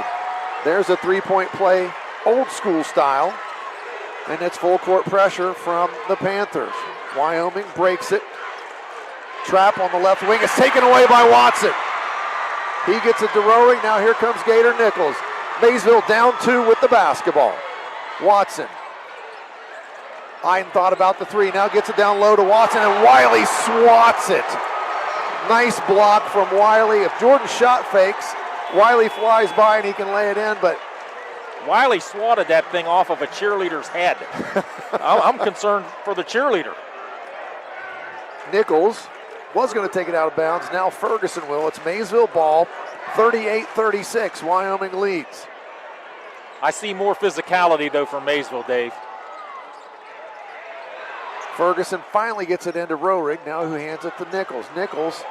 There's a three-point play, old school style, and it's full court pressure from the Panthers. Wyoming breaks it. Trap on the left wing is taken away by Watson. He gets it to Roerig. Now here comes Gator Nichols. Maysville down 2 with the basketball. Watson. Iden thought about the three. Now gets it down low to Watson, and Wiley swats it. Nice block from Wiley. If Jordan shot fakes, Wiley flies by and he can lay it in, but Wiley swatted that thing off of a cheerleader's head. I'm concerned for the cheerleader. Nichols was going to take it out of bounds. Now Ferguson will. It's Maysville ball. 38-36, Wyoming leads. I see more physicality, though, from Maysville, Dave. Ferguson finally gets it into Roerig, now who hands it to Nichols. Nichols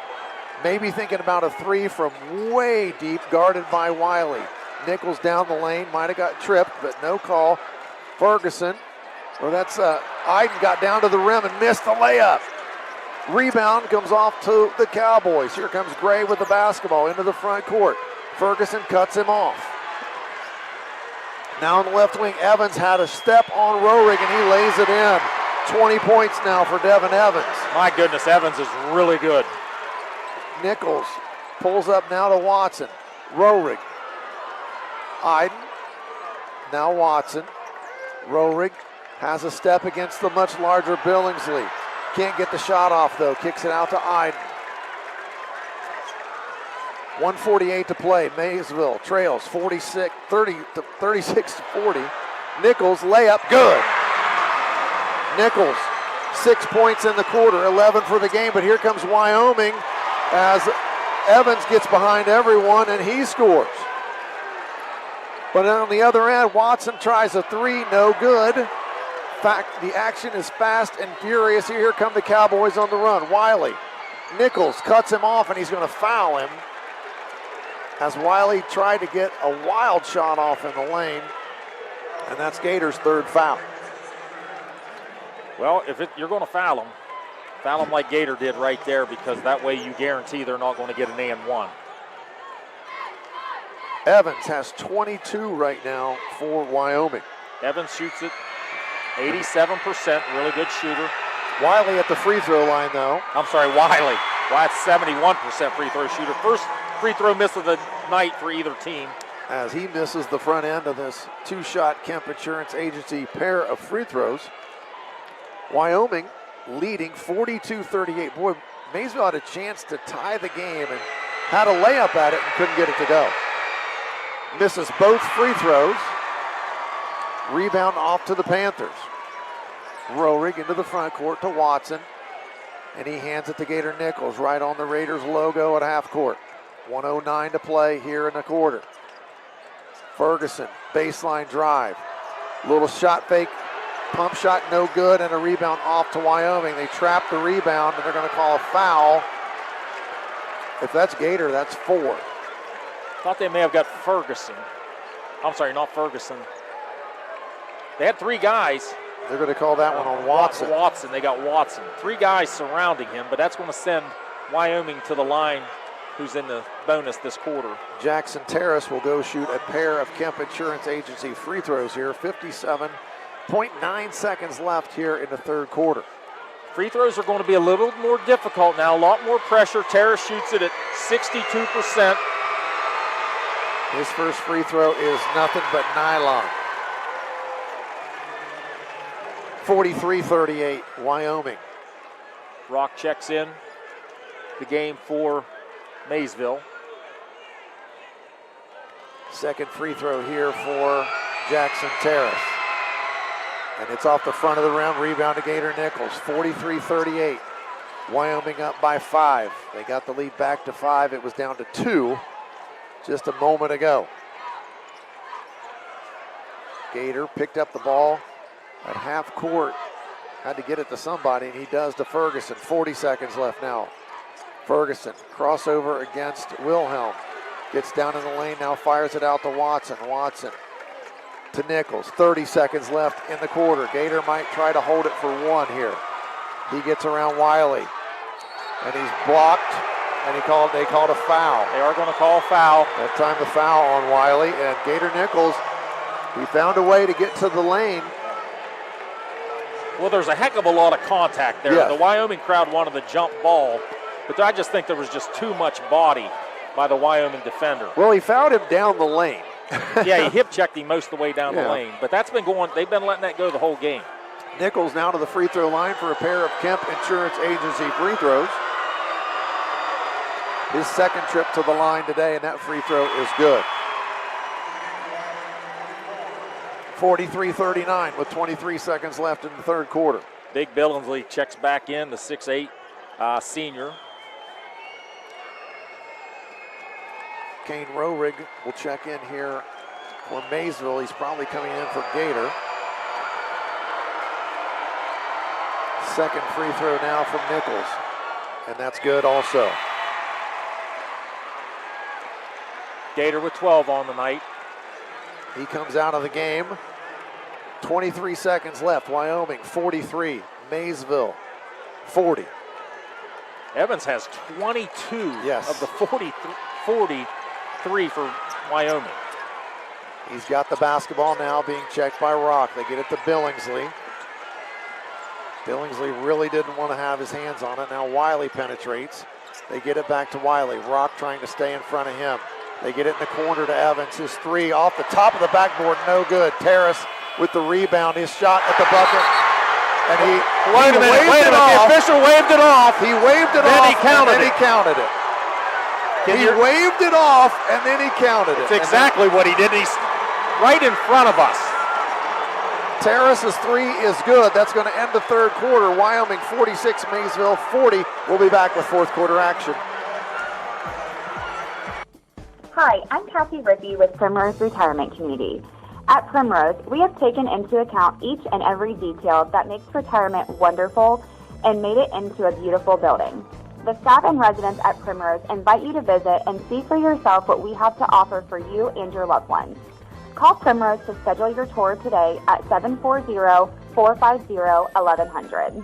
maybe thinking about a three from way deep, guarded by Wiley. Nichols down the lane, might have got tripped, but no call. Ferguson, Iden got down to the rim and missed the layup. Rebound comes off to the Cowboys. Here comes Gray with the basketball into the front court. Ferguson cuts him off. Now on the left wing, Evans had a step on Roerig and he lays it in. 20 points now for Devin Evans. My goodness, Evans is really good. Nichols pulls up now to Watson. Roerig. Iden. Now Watson. Roerig has a step against the much larger Billingsley. Can't get the shot off though. Kicks it out to Iden. 1:48 to play. Maysville trails 36-40. Nichols layup good. Nichols 6 points in the quarter, 11 for the game, but here comes Wyoming as Evans gets behind everyone and he scores. But on the other end, Watson tries a three, no good. In fact, the action is fast and furious. Here come the Cowboys on the run. Wiley, Nichols cuts him off and he's going to foul him as Wiley tried to get a wild shot off in the lane, and that's Gator's third foul. Well, you're going to foul him like Gator did right there, because that way you guarantee they're not going to get an and one. Evans has 22 right now for Wyoming. Evans shoots it 87%, really good shooter. Wiley at the free throw line though. I'm sorry, Wiley. That's 71% free throw shooter. First free throw miss of the night for either team. As he misses the front end of this two-shot Kemp Insurance Agency pair of free throws. Wyoming leading 42-38. Boy, Maysville had a chance to tie the game and had a layup at it and couldn't get it to go. Misses both free throws. Rebound off to the Panthers. Rohrig into the front court to Watson. And he hands it to Gator Nichols right on the Raiders logo at half court. 1:09 to play here in the quarter. Ferguson, baseline drive. Little shot fake, pump shot no good, and a rebound off to Wyoming. They trap the rebound, and they're going to call a foul. If that's Gator, that's 4. Thought they may have got Ferguson. I'm sorry, not Ferguson. They had 3 guys. They're going to call that one on Watson. They got Watson. 3 guys surrounding him, but that's going to send Wyoming to the line, who's in the bonus this quarter. Jackson Terrace will go shoot a pair of Kemp Insurance Agency free throws here. 57.9 seconds left here in the third quarter. Free throws are going to be a little more difficult now. A lot more pressure. Terrace shoots it at 62%. His first free throw is nothing but nylon. 43-38, Wyoming. Rock checks in the game for Maysville. Second free throw here for Jackson Terrace. And it's off the front of the rim, rebound to Gator Nichols. 43-38, Wyoming up by 5. They got the lead back to 5. It was down to 2 just a moment ago. Gator picked up the ball at half court. Had to get it to somebody, and he does to Ferguson. 40 seconds left now. Ferguson, crossover against Wilhelm. Gets down in the lane, now fires it out to Watson. Watson to Nichols. 30 seconds left in the quarter. Gator might try to hold it for 1 here. He gets around Wiley, and he's blocked, and they called a foul. They are going to call a foul. That time the foul on Wiley, and Gator Nichols, he found a way to get to the lane. Well, there's a heck of a lot of contact there. Yes. The Wyoming crowd wanted the jump ball, but I just think there was just too much body by the Wyoming defender. Well, he fouled him down the lane. Yeah, he hip checked him most of the way down the lane, but that's been going. They've been letting that go the whole game. Nichols now to the free throw line for a pair of Kemp Insurance Agency free throws. His second trip to the line today, and that free throw is good. 43-39 with 23 seconds left in the third quarter. Big Billingsley checks back in, the 6'8" senior. Kane Rohrig will check in here for Maysville. He's probably coming in for Gator. Second free throw now from Nichols, and that's good also. Gator with 12 on the night. He comes out of the game. 23 seconds left. Wyoming 43, Maysville 40. Evans has 22 of the 43 for Wyoming. He's got the basketball now, being checked by Rock. They get it to Billingsley. Billingsley really didn't want to have his hands on it. Now Wiley penetrates. They get it back to Wiley. Rock trying to stay in front of him. They get it in the corner to Evans. His 3 off the top of the backboard, no good. Terrace with the rebound. His shot at the bucket. And he wait a minute. The official waved it off. He waved it then off, he counted and then he counted it. He waved it off, and then he counted it. It's exactly what he did. He's right in front of us. Terrace's 3 is good. That's going to end the third quarter. Wyoming 46, Maysville 40. We'll be back with fourth quarter action. Hi, I'm Kathy Rippey with Primrose Retirement Community. At Primrose, we have taken into account each and every detail that makes retirement wonderful and made it into a beautiful building. The staff and residents at Primrose invite you to visit and see for yourself what we have to offer for you and your loved ones. Call Primrose to schedule your tour today at 740-450-1100.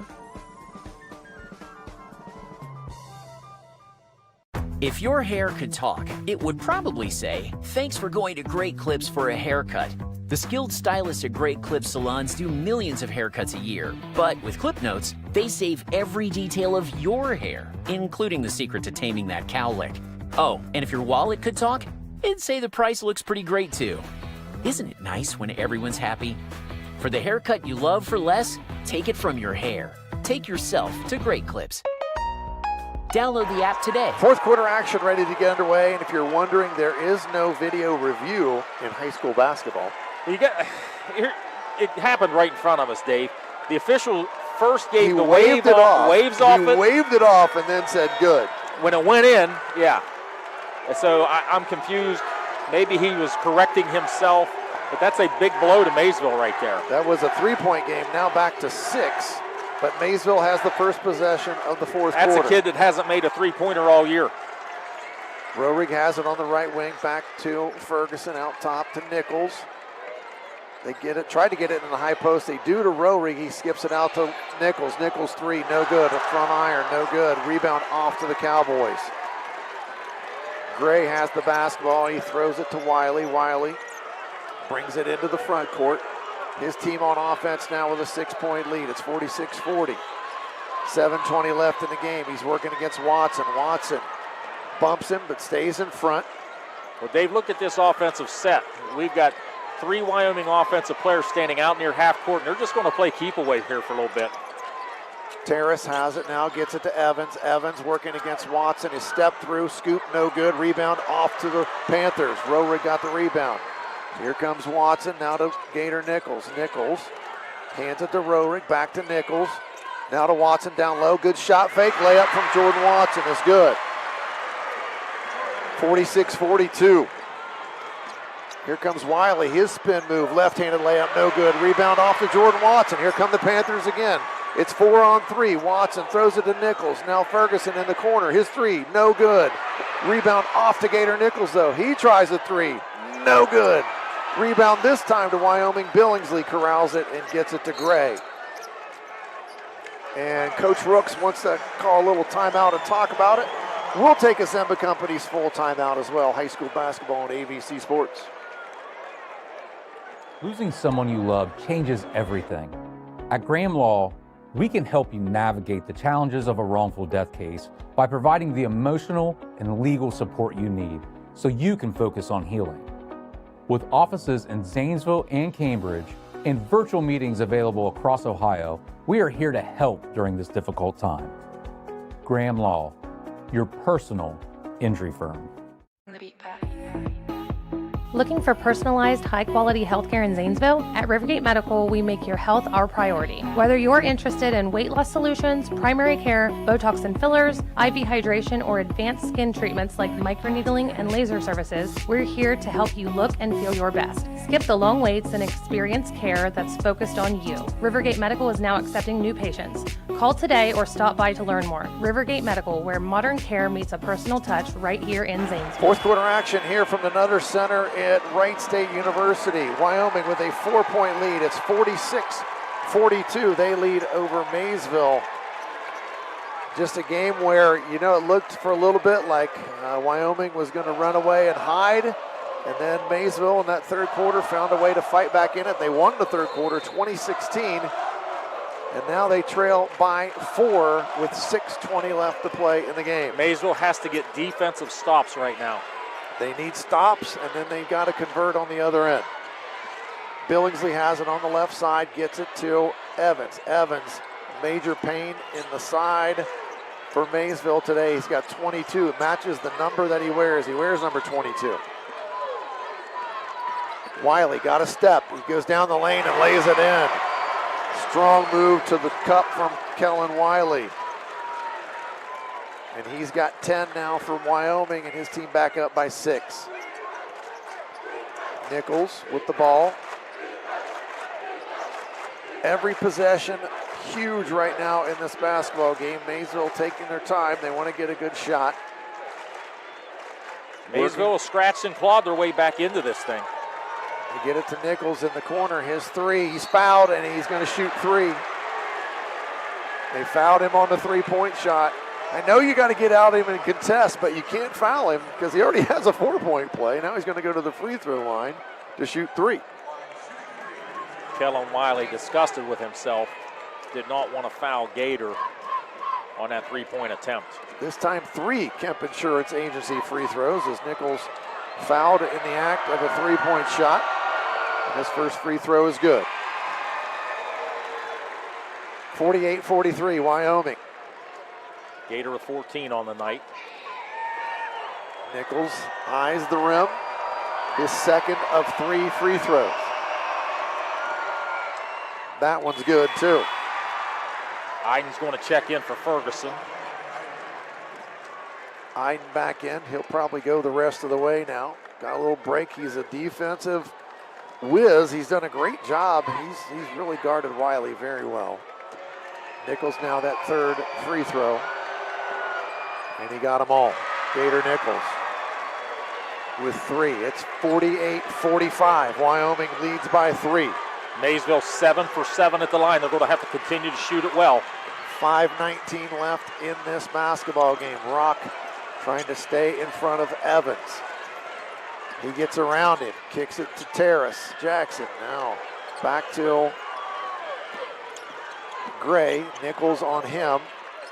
If your hair could talk, it would probably say, "Thanks for going to Great Clips for a haircut." The skilled stylists at Great Clips salons do millions of haircuts a year, but with Clip Notes, they save every detail of your hair, including the secret to taming that cowlick. Oh, and if your wallet could talk, it'd say the price looks pretty great too. Isn't it nice when everyone's happy? For the haircut you love for less, Take it from your hair. Take yourself to Great Clips. Download the app today. Fourth quarter action ready to get underway, and if you're wondering, there is no video review in high school basketball. It happened right in front of us, Dave. The official first gave the wave off, waves off it. He waved it off and then said good. When it went in, yeah. And so I'm confused. Maybe he was correcting himself, but that's a big blow to Maysville right there. That was a three-point game, now back to 6, but Maysville has the first possession of the fourth quarter. That's a kid that hasn't made a three-pointer all year. Roehrig has it on the right wing, back to Ferguson, out top to Nichols. They get it, tried to get it in the high post. They do to Roehrig. He skips it out to Nichols. Nichols three, no good. A front iron, no good. Rebound off to the Cowboys. Gray has the basketball. He throws it to Wiley. Wiley brings it into the front court. His team on offense now with a 6-point lead. It's 46-40. 7:20 left in the game. He's working against Watson. Watson bumps him but stays in front. Well, Dave, look at this offensive set. We've got 3 Wyoming offensive players standing out near half court, and they're just going to play keep away here for a little bit. Terrace has it now, gets it to Evans. Evans working against Watson. His step through, scoop, no good. Rebound off to the Panthers. Roehrig got the rebound. Here comes Watson, now to Gator Nichols. Nichols hands it to Roehrig, back to Nichols. Now to Watson down low. Good shot fake. Layup from Jordan Watson is good. 46-42. Here comes Wiley, his spin move, left-handed layup, no good. Rebound off to Jordan Watson. Here come the Panthers again. It's 4-on-3. Watson throws it to Nichols. Now Ferguson in the corner. His three, no good. Rebound off to Gator Nichols, though. He tries a three, no good. Rebound this time to Wyoming. Billingsley corrals it and gets it to Gray. And Coach Rooks wants to call a little timeout and talk about it. We'll take a Zemba Company's full timeout as well. High school basketball on AVC Sports. Losing someone you love changes everything. At Graham Law, we can help you navigate the challenges of a wrongful death case by providing the emotional and legal support you need so you can focus on healing. With offices in Zanesville and Cambridge and virtual meetings available across Ohio, we are here to help during this difficult time. Graham Law, your personal injury firm. Looking for personalized, high-quality healthcare in Zanesville? At Rivergate Medical, we make your health our priority. Whether you're interested in weight loss solutions, primary care, Botox and fillers, IV hydration, or advanced skin treatments like microneedling and laser services, we're here to help you look and feel your best. Skip the long waits and experience care that's focused on you. Rivergate Medical is now accepting new patients. Call today or stop by to learn more. Rivergate Medical, where modern care meets a personal touch right here in Zanesville. Fourth quarter action here from the Nutter Center at Wright State University. Wyoming with a 4-point lead. It's 46-42. They lead over Maysville. Just a game where, you know, it looked for a little bit like Wyoming was going to run away and hide. And then Maysville in that third quarter found a way to fight back in it. They won the third quarter 20-16. And now they trail by 4 with 6:20 left to play in the game. Maysville has to get defensive stops right now. They need stops, and then they've got to convert on the other end. Billingsley has it on the left side, gets it to Evans. Evans, major pain in the side for Maysville today. He's got 22. It matches the number that he wears. He wears number 22. Wiley got a step. He goes down the lane and lays it in. Strong move to the cup from Kellen Wiley. And he's got 10 now from Wyoming, and his team back up by 6. Nichols with the ball. Every possession huge right now in this basketball game. Maysville taking their time. They want to get a good shot. Maysville will scratch and claw their way back into this thing. They get it to Nichols in the corner. His three. He's fouled, and he's going to shoot 3. They fouled him on the three-point shot. I know you got to get out of him and contest, but you can't foul him because he already has a 4-point play. Now he's going to go to the free throw line to shoot 3. Kellen Wiley, disgusted with himself, did not want to foul Gator on that 3-point attempt. This time 3 Kemp Insurance Agency free throws as Nichols fouled in the act of a 3-point shot. And his first free throw is good. 48-43, Wyoming. Gator with 14 on the night. Nichols eyes the rim. His second of 3 free throws. That one's good too. Iden's going to check in for Ferguson. Iden back in. He'll probably go the rest of the way now. Got a little break. He's a defensive whiz. He's done a great job. He's really guarded Wiley very well. Nichols now that third free throw. And he got them all. Gator Nichols with 3. It's 48-45. Wyoming leads by 3. Maysville 7 for 7 at the line. They're going to have to continue to shoot it well. 5:19 left in this basketball game. Rock trying to stay in front of Evans. He gets around him, kicks it to Terrace. Jackson now back to Gray. Nichols on him,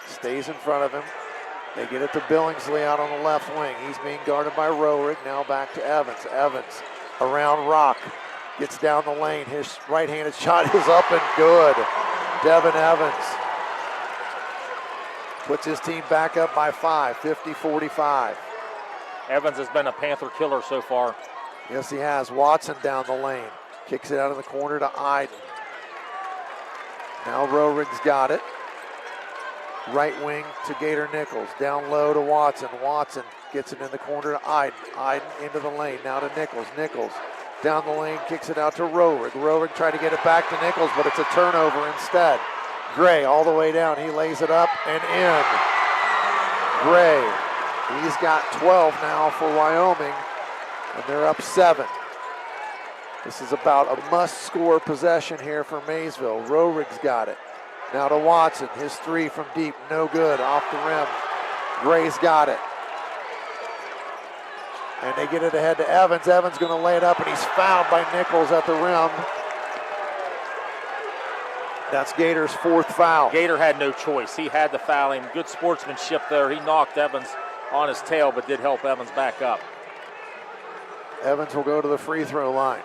stays in front of him. They get it to Billingsley out on the left wing. He's being guarded by Roerick. Now back to Evans. Evans around Rock. Gets down the lane. His right-handed shot is up and good. Devin Evans puts his team back up by 5, 50-45. Evans has been a Panther killer so far. Yes, he has. Watson down the lane. Kicks it out of the corner to Iden. Now Roerick's got it. Right wing to Gator Nichols. Down low to Watson. Watson gets it in the corner to Iden. Iden into the lane. Now to Nichols. Nichols down the lane, kicks it out to Roerick. Roerick tried to get it back to Nichols, but it's a turnover instead. Gray all the way down. He lays it up and in. Gray, he's got 12 now for Wyoming, and they're up 7. This is about a must-score possession here for Maysville. Roerick's got it. Now to Watson. His 3 from deep, no good, off the rim. Gray's got it. And they get it ahead to Evans. Evans going to lay it up, and he's fouled by Nichols at the rim. That's Gator's 4th foul. Gator had no choice. He had to foul him. Good sportsmanship there. He knocked Evans on his tail, but did help Evans back up. Evans will go to the free throw line.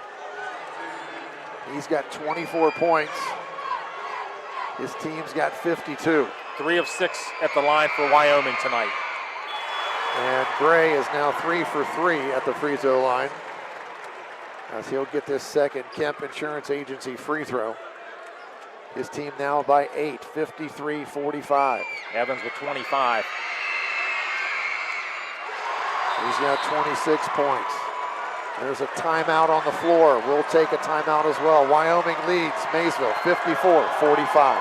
He's got 24 points. His team's got 52. 3 of 6 at the line for Wyoming tonight. And Gray is now 3 for 3 at the free throw line, as he'll get this second Kemp Insurance Agency free throw. His team now by 8, 53-45. Evans with 25. He's got 26 points. There's a timeout on the floor. We'll take a timeout as well. Wyoming leads Maysville 54-45.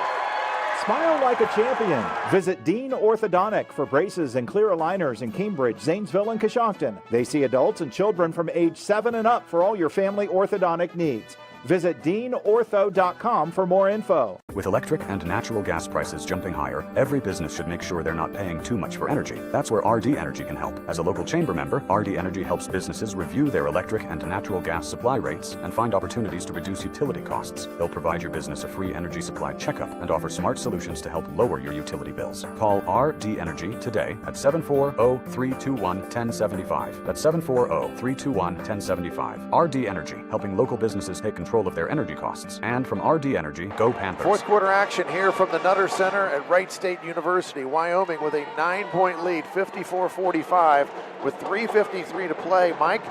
Smile like a champion. Visit Dean Orthodontic for braces and clear aligners in Cambridge, Zanesville, and Coshocton. They see adults and children from age 7 and up for all your family orthodontic needs. Visit DeanOrtho.com for more info. With electric and natural gas prices jumping higher, every business should make sure they're not paying too much for energy. That's where RD Energy can help. As a local chamber member, RD Energy helps businesses review their electric and natural gas supply rates and find opportunities to reduce utility costs. They'll provide your business a free energy supply checkup and offer smart solutions to help lower your utility bills. Call RD Energy today at 740-321-1075. That's 740-321-1075. RD Energy, helping local businesses take control of their energy costs. And from RD Energy, go Panthers. Fourth quarter action here from the Nutter Center at Wright State University. Wyoming with a 9-point lead, 54-45, with 3:53 to play. Mike,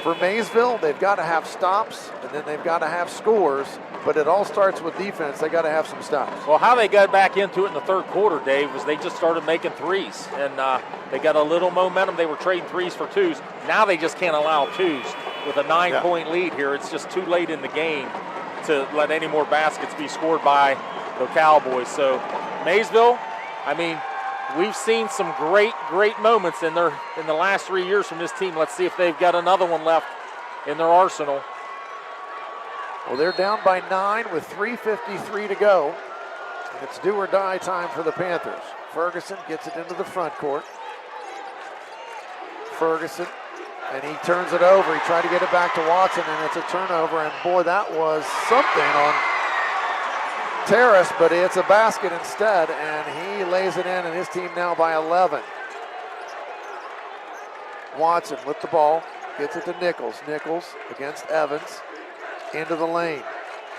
for Maysville, they've got to have stops, and then they've got to have scores, but it all starts with defense. They got to have some stops. Well, how they got back into it in the third quarter, Dave, was they just started making threes, and they got a little momentum. They were trading threes for twos. Now they just can't allow twos. With a 9-point lead here, it's just too late in the game to let any more baskets be scored by the Cowboys. So Maysville, I mean, we've seen some great moments in the last 3 years from this team. Let's see if they've got another one left in their arsenal. Well, they're down by 9 with 3:53 to go. And it's do or die time for the Panthers. Ferguson gets it into the front court. Ferguson, and he turns it over. He tried to get it back to Watson, and it's a turnover. And boy, that was something on Terrace, but it's a basket instead, and he lays it in, and his team now by 11. Watson with the ball, gets it to Nichols. Nichols against Evans, into the lane.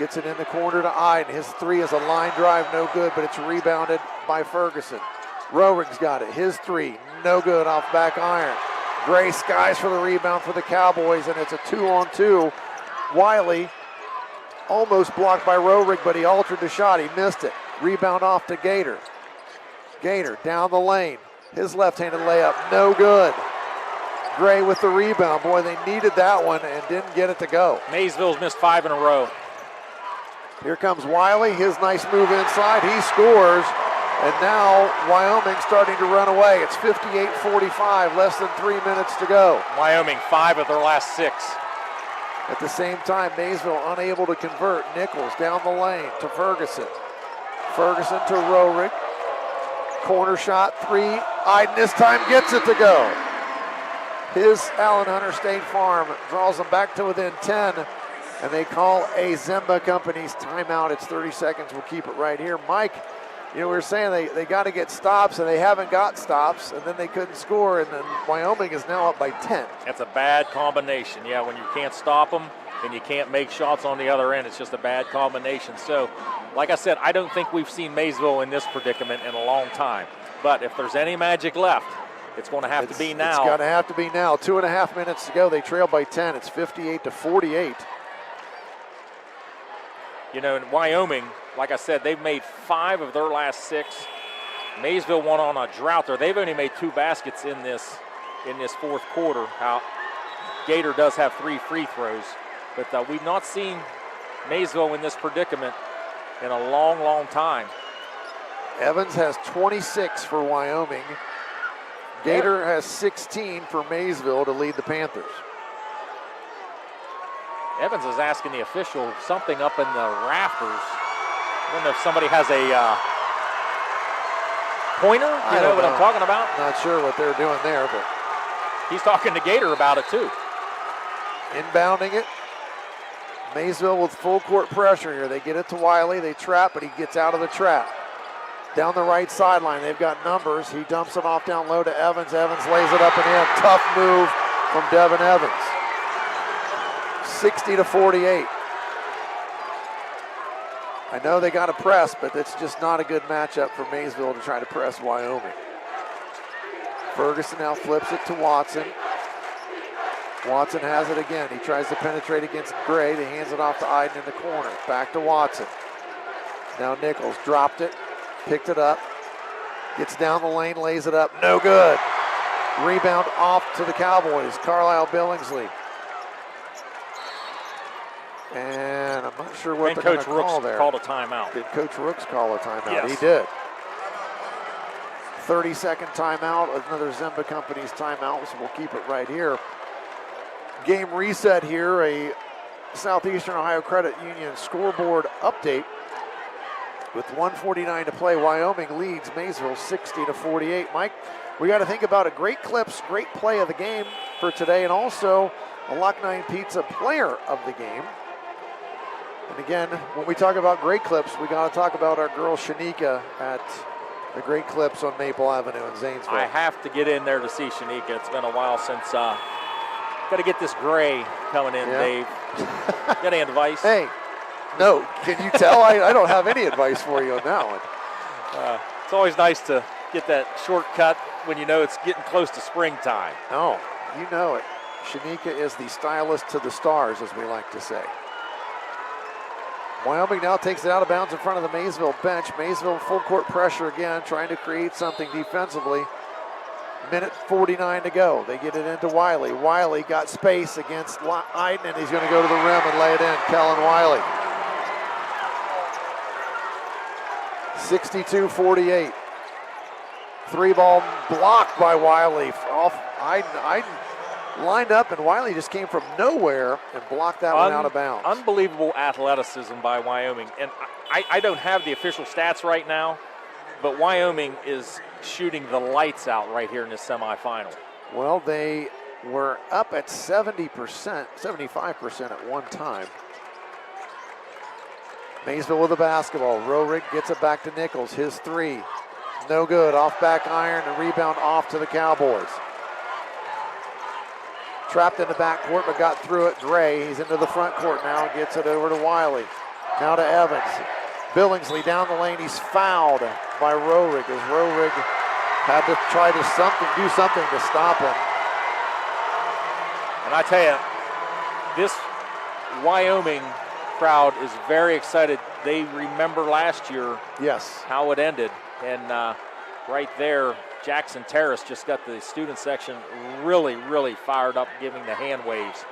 Gets it in the corner to Iden. His three is a line drive, no good, but it's rebounded by Ferguson. Roerig's got it. His three, no good, off back iron. Gray skies for the rebound for the Cowboys, and it's a 2-on-2. Wiley almost blocked by Roerig, but he altered the shot. He missed it. Rebound off to Gator. Gator down the lane. His left-handed layup, no good. Gray with the rebound. Boy, they needed that one and didn't get it to go. Maysville's missed 5 in a row. Here comes Wiley, his nice move inside, he scores, and now Wyoming starting to run away. It's 58-45, less than 3 minutes to go. Wyoming 5 of their last 6. At the same time, Maysville unable to convert. Nichols down the lane to Ferguson. Ferguson to Roerig. Corner shot, 3. Iden this time gets it to go. His Allen Hunter State Farm draws them back to within 10. And they call a Zimba Company's timeout. It's 30 seconds. We'll keep it right here. Mike, we were saying they got to get stops, and they haven't got stops, and then they couldn't score, and then Wyoming is now up by 10. That's a bad combination. Yeah, when you can't stop them and you can't make shots on the other end, it's just a bad combination. So, like I said, I don't think we've seen Maysville in this predicament in a long time. But if there's any magic left, it's going to have to be now. It's going to have to be now. 2.5 minutes to go. They trail by 10. It's 58-48. In Wyoming, like I said, they've made 5 of their last 6. Maysville went on a drought there. They've only made 2 baskets in this fourth quarter. Gator does have 3 free throws, but we've not seen Maysville in this predicament in a long, long time. Evans has 26 for Wyoming. Gator has 16 for Maysville to lead the Panthers. Evans is asking the official something up in the rafters. I don't know if somebody has a pointer. You know what I'm talking about? Not sure what they're doing there, but he's talking to Gator about it too. Inbounding it. Maysville with full court pressure here. They get it to Wiley. They trap, but he gets out of the trap. Down the right sideline, they've got numbers. He dumps it off down low to Evans. Evans lays it up and in. Tough move from Devin Evans. 60-48. I know they got to press, but it's just not a good matchup for Maysville to try to press Wyoming. Ferguson now flips it to Watson. Watson has it again. He tries to penetrate against Gray. He hands it off to Iden in the corner. Back to Watson. Now Nichols dropped it, picked it up, gets down the lane, lays it up. No good. Rebound off to the Cowboys. Carlisle Billingsley. And I'm not sure what they're going to call there. Called a timeout. Did Coach Rooks call a timeout? Yes. He did. 30-second timeout, another Zimba Company's timeout, so we'll keep it right here. Game reset here, a Southeastern Ohio Credit Union scoreboard update. With 1:49 to play, Wyoming leads Maysville 60-48. Mike, we got to think about a great clips, great play of the game for today, and also a Lock 9 Pizza player of the game. And again, when we talk about great clips, we got to talk about our girl Shanika at the Great Clips on Maple Avenue in Zanesville. I have to get in there to see Shanika. It's been a while since. Got to get this Gray coming in, Dave. Got any advice? Hey, no. Can you tell? I don't have any advice for you on that one. It's always nice to get that shortcut when you know it's getting close to springtime. No, you know it. Shanika is the stylist to the stars, as we like to say. Wyoming now takes it out of bounds in front of the Maysville bench. Maysville full court pressure again, trying to create something defensively. Minute 49 to go. They get it into Wiley. Wiley got space against Iden, and he's going to go to the rim and lay it in. Kellen Wiley. 62-48. 3-ball blocked by Wiley off Iden. Iden lined up, and Wiley just came from nowhere and blocked that one out of bounds. Unbelievable athleticism by Wyoming. And I don't have the official stats right now, but Wyoming is shooting the lights out right here in this semifinal. Well, they were up at 70%, 75% at one time. Maysville with the basketball. Roerig gets it back to Nichols. His three, no good. Off back iron and rebound off to the Cowboys. Trapped in the backcourt, but got through it. Gray, he's into the front court now and gets it over to Wiley. Now to Evans. Billingsley down the lane. He's fouled by Rohrig as Rohrig had to try to do something to stop him. And I tell you, this Wyoming crowd is very excited. They remember last year how it ended. And right there, Jackson Terrace just got the student section really, really fired up, giving the hand waves.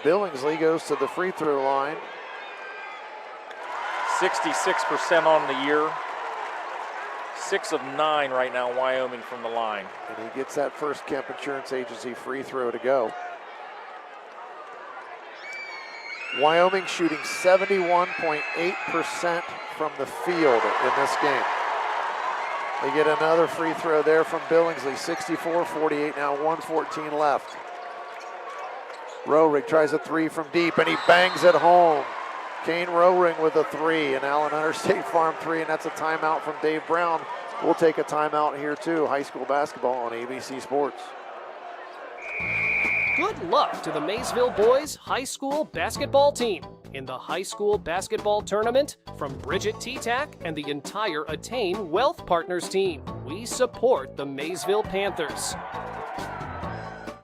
Billingsley goes to the free throw line. 66% on the year. 6 of 9 right now, Wyoming from the line. And he gets that first Kemp Insurance Agency free throw to go. Wyoming shooting 71.8% from the field in this game. They get another free throw there from Billingsley, 64-48, now 1:14 left. Rohrig tries a three from deep, and he bangs it home. Kane Rohrig with a three, and Allen Hunter State Farm three, and that's a timeout from Dave Brown. We'll take a timeout here too. High school basketball on ABC Sports. Good luck to the Maysville boys high school basketball team in the high school basketball tournament from Bridget T-Tac and the entire Attain Wealth Partners team. We support the Maysville Panthers.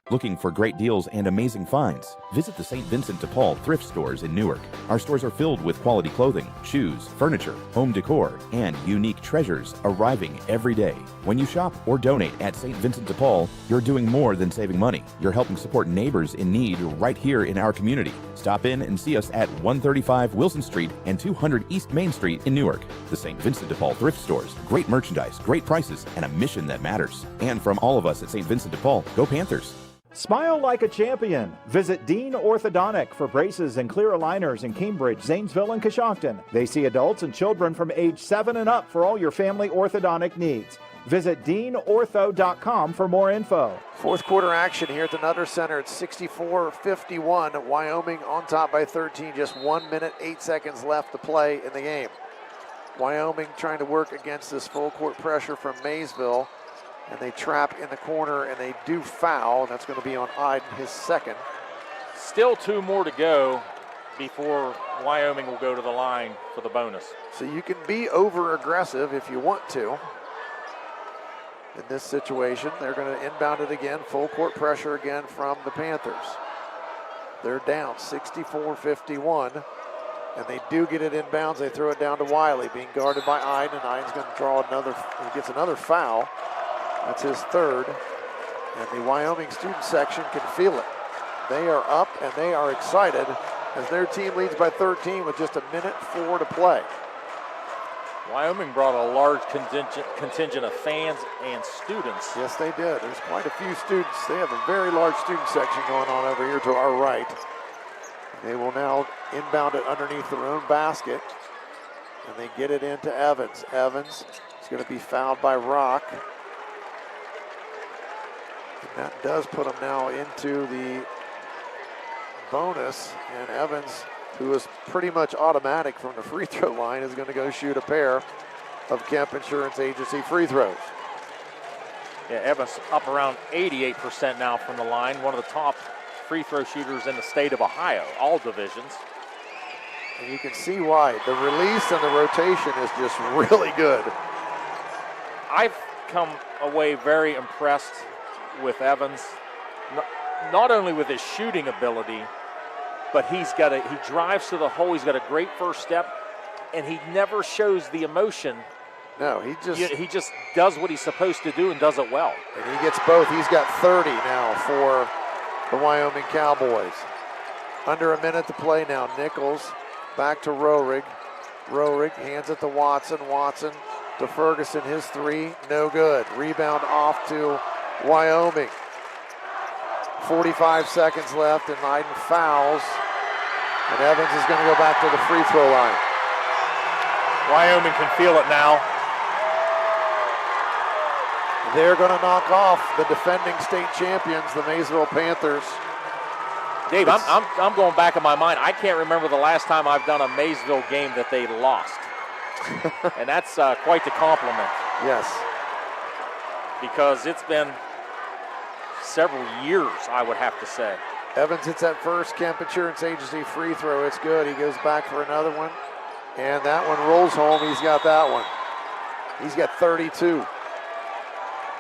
Looking for great deals and amazing finds? Visit the St. Vincent de Paul thrift stores in Newark. Our stores are filled with quality clothing, shoes, furniture, home decor, and unique treasures arriving every day. When you shop or donate at St. Vincent de Paul, you're doing more than saving money. You're helping support neighbors in need right here in our community. Stop in and see us at 135 Wilson Street and 200 East Main Street in Newark. The St. Vincent de Paul thrift stores. Great merchandise, great prices, and a mission that matters. And from all of us at St. Vincent de Paul, go Panthers! Smile like a champion. Visit Dean Orthodontic for braces and clear aligners in Cambridge, Zanesville, and Coshocton. They see adults and children from age 7 and up for all your family orthodontic needs. Visit DeanOrtho.com for more info. Fourth quarter action here at the Nutter Center. It's 64-51. Wyoming on top by 13. Just 1 minute, 8 seconds left to play in the game. Wyoming trying to work against this full court pressure from Maysville. And they trap in the corner, and they do foul, and that's going to be on Iden, his second. Still 2 more to go before Wyoming will go to the line for the bonus. So you can be over-aggressive if you want to. In this situation, they're going to inbound it again, full court pressure again from the Panthers. They're down 64-51, and they do get it inbounds. They throw it down to Wiley, being guarded by Iden, and Iden's going to draw another, he gets another foul. That's his third, and the Wyoming student section can feel it. They are up and they are excited as their team leads by 13 with just 1:04 to play. Wyoming brought a large contingent of fans and students. Yes, they did. There's quite a few students. They have a very large student section going on over here to our right. They will now inbound it underneath their own basket, and they get it into Evans. Evans is going to be fouled by Rock. And that does put him now into the bonus, and Evans, who is pretty much automatic from the free throw line, is going to go shoot a pair of Kemp Insurance Agency free throws. Yeah, Evans up around 88% now from the line, one of the top free throw shooters in the state of Ohio, all divisions. And you can see why. The release and the rotation is just really good. I've come away very impressed with Evans, not only with his shooting ability, but he drives to the hole. He's got a great first step, and he never shows the emotion. No, he just does what he's supposed to do and does it well. And he gets both. He's got 30 now for the Wyoming Cowboys. Under a minute to play now. Nichols back to Rohrig. Rohrig hands it to Watson. Watson to Ferguson. His three, no good. Rebound off to Wyoming. 45 seconds left, and Iden fouls. And Evans is going to go back to the free throw line. Wyoming can feel it now. They're going to knock off the defending state champions, the Maysville Panthers. Dave, I'm going back in my mind. I can't remember the last time I've done a Maysville game that they lost. And that's quite the compliment. Yes. Because it's been several years, I would have to say. Evans hits that first Kemp Insurance Agency free throw. It's good. He goes back for another one. And that one rolls home. He's got that one. He's got 32.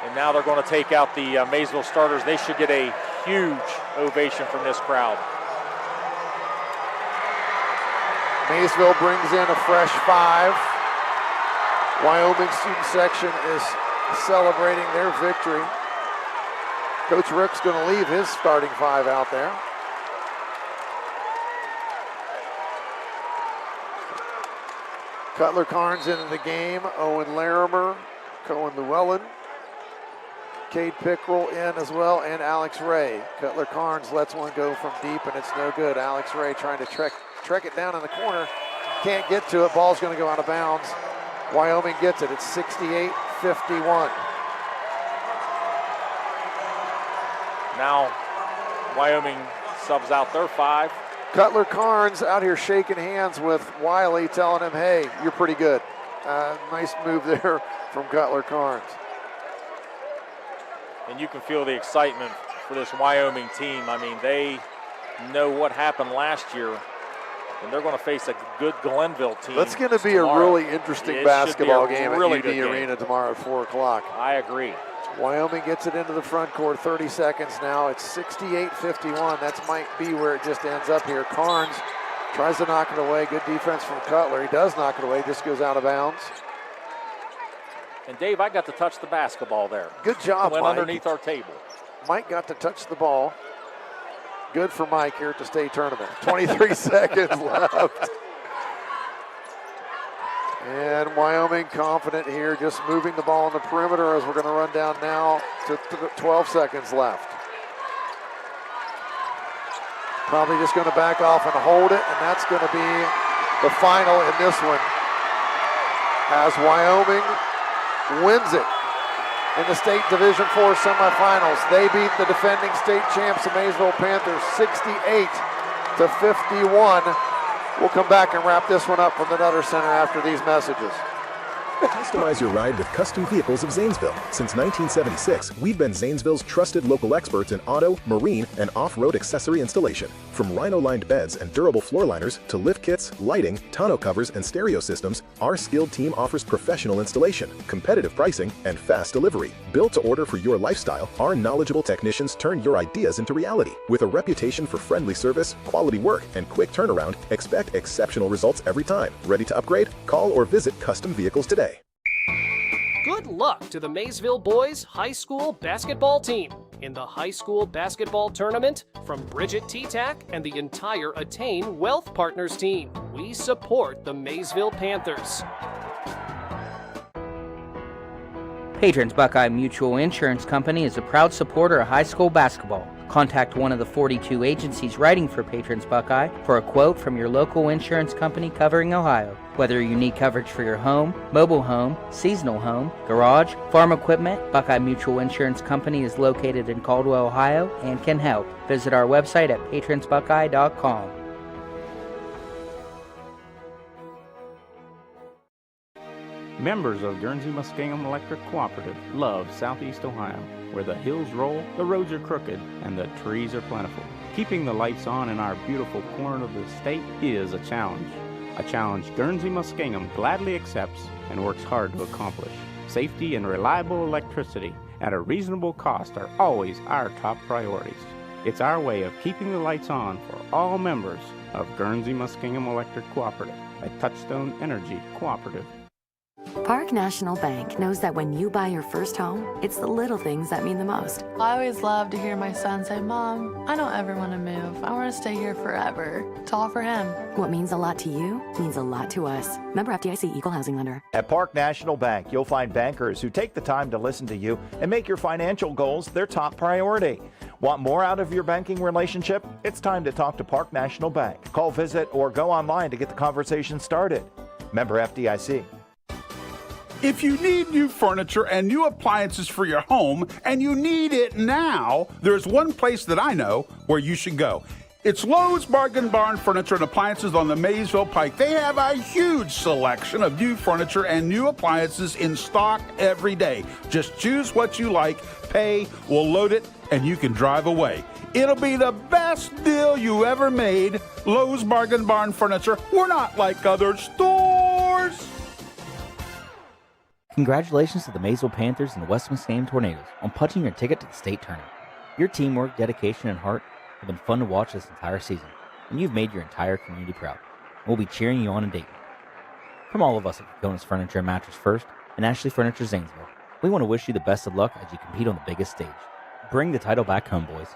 And now they're going to take out the Maysville starters. They should get a huge ovation from this crowd. Maysville brings in a fresh 5. Wyoming student section is celebrating their victory. Coach Rick's going to leave his starting 5 out there. Cutler Carnes into the game. Owen Larimer, Cohen Llewellyn, Cade Pickrell in as well, and Alex Ray. Cutler Carnes lets one go from deep, and it's no good. Alex Ray trying to trek it down in the corner. Can't get to it. Ball's going to go out of bounds. Wyoming gets it. It's 68-51. Now Wyoming subs out their 5. Cutler Carnes out here shaking hands with Wiley, telling him, hey, you're pretty good. Nice move there from Cutler Carnes. And you can feel the excitement for this Wyoming team. I mean, they know what happened last year, and they're going to face a good Glenville team. That's going to be tomorrow. a really interesting basketball game really at UD Arena tomorrow at 4 o'clock. I agree. Wyoming gets it into the front court, 30 seconds now. It's 68-51. That might be where it just ends up here. Carnes tries to knock it away. Good defense from Cutler. He does knock it away, just goes out of bounds. And Dave, I got to touch the basketball there. Good job, Went Mike. underneath our table. Mike got to touch the ball. Good for Mike here at the state tournament. 23 seconds left. And Wyoming confident here, just moving the ball on the perimeter as we're going to run down now to 12 seconds left. Probably just going to back off and hold it, and that's going to be the final in this one. As Wyoming wins it in the state Division IV semifinals. They beat the defending state champs, the Maysville Panthers, 68-51. We'll come back and wrap this one up from the Nutter Center after these messages. Customize your ride with Custom Vehicles of Zanesville. Since 1976, we've been Zanesville's trusted local experts in auto, marine, and off-road accessory installation. From rhino-lined beds and durable floor liners to lift kits, lighting, tonneau covers, and stereo systems, our skilled team offers professional installation, competitive pricing, and fast delivery. Built to order for your lifestyle, our knowledgeable technicians turn your ideas into reality. With a reputation for friendly service, quality work, and quick turnaround, expect exceptional results every time. Ready to upgrade? Call or visit Custom Vehicles today. Good luck to the Maysville boys high school basketball team in the high school basketball tournament from Bridget T-Tac and the entire Attain Wealth Partners team. We support the Maysville Panthers. Patrons Buckeye Mutual Insurance Company is a proud supporter of high school basketball. Contact one of the 42 agencies writing for Patrons Buckeye for a quote from your local insurance company covering Ohio. Whether you need coverage for your home, mobile home, seasonal home, garage, farm equipment, Buckeye Mutual Insurance Company is located in Caldwell, Ohio, and can help. Visit our website at patronsbuckeye.com. Members of Guernsey Muskingum Electric Cooperative love Southeast Ohio, where the hills roll, the roads are crooked, and the trees are plentiful. Keeping the lights on in our beautiful corner of the state is a challenge Guernsey Muskingum gladly accepts and works hard to accomplish. Safety and reliable electricity at a reasonable cost are always our top priorities. It's our way of keeping the lights on for all members of Guernsey Muskingum Electric Cooperative, a Touchstone Energy cooperative. Park National Bank knows that when you buy your first home, it's the little things that mean the most. I always love to hear my son say, Mom, I don't ever want to move. I want to stay here forever. It's all for him. What means a lot to you means a lot to us. Member FDIC, Equal Housing Lender. At Park National Bank, you'll find bankers who take the time to listen to you and make your financial goals their top priority. Want more out of your banking relationship? It's time to talk to Park National Bank. Call, visit, or go online to get the conversation started. Member FDIC. If you need new furniture and new appliances for your home, and you need it now, there's one place that I know where you should go. It's Lowe's Bargain Barn Furniture and Appliances on the Maysville Pike. They have a huge selection of new furniture and new appliances in stock every day. Just choose what you like, pay, we'll load it, and you can drive away. It'll be the best deal you ever made. Lowe's Bargain Barn Furniture. We're not like other stores. Panthers! Congratulations to the Maysville Panthers and the West Muskingum Tornadoes on punching your ticket to the state tournament. Your teamwork, dedication, and heart have been fun to watch this entire season, and you've made your entire community proud. We'll be cheering you on in Dayton. From all of us at Kokonas Furniture and Mattress First and Ashley Furniture Zanesville, we want to wish you the best of luck as you compete on the biggest stage. Bring the title back home, boys.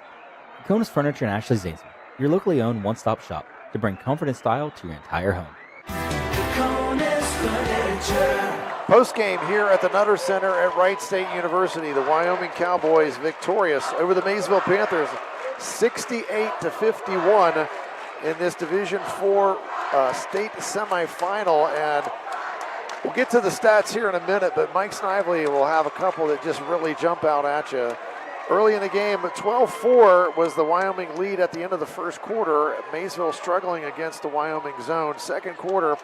Kokonas Furniture and Ashley Zanesville, your locally owned one-stop shop to bring comfort and style to your entire home. Post game here at the Nutter Center at Wright State University. The Wyoming Cowboys victorious over the Maysville Panthers 68-51 in this Division IV state semifinal. And we'll get to the stats here in a minute, but Mike Snively will have a couple that just really jump out at you. Early in the game, 12-4 was the Wyoming lead at the end of the first quarter. Maysville struggling against the Wyoming zone. Second quarter,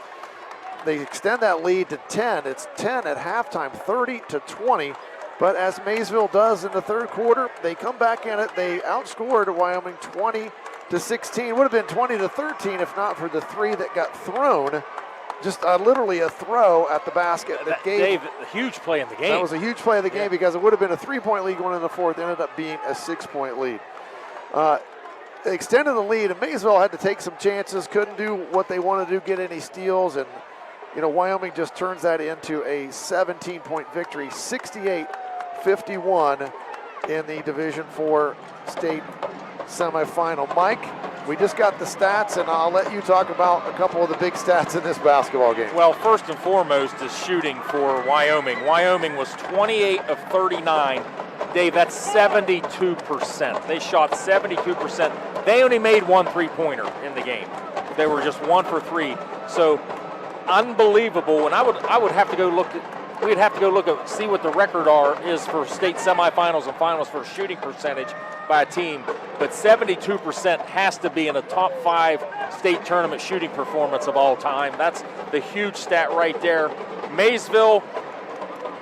they extend that lead to 10. It's 10 at halftime, 30-20. But as Maysville does in the third quarter, they come back in it. They outscored Wyoming 20-16. Would have been 20-13 if not for the three that got thrown. Just literally a throw at the basket. That gave, Dave, a huge play in the game. That was a huge play of the game because it would have been a 3-point lead going in the fourth. It ended up being a 6-point lead. They extended the lead, and Maysville had to take some chances, couldn't do what they wanted to do, get any steals, and Wyoming just turns that into a 17-point victory, 68-51 in the Division IV state semifinal. Mike, we just got the stats, and I'll let you talk about a couple of the big stats in this basketball game. Well, first and foremost is shooting for Wyoming. Wyoming was 28 of 39. Dave, that's 72%. They shot 72%. They only made one three-pointer in the game. They were just 1 for 3. So unbelievable. And I would have to go look at. We'd have to go look at see what the record is for state semifinals and finals for shooting percentage by a team. But 72% has to be in the top 5 state tournament shooting performance of all time. That's the huge stat right there. Maysville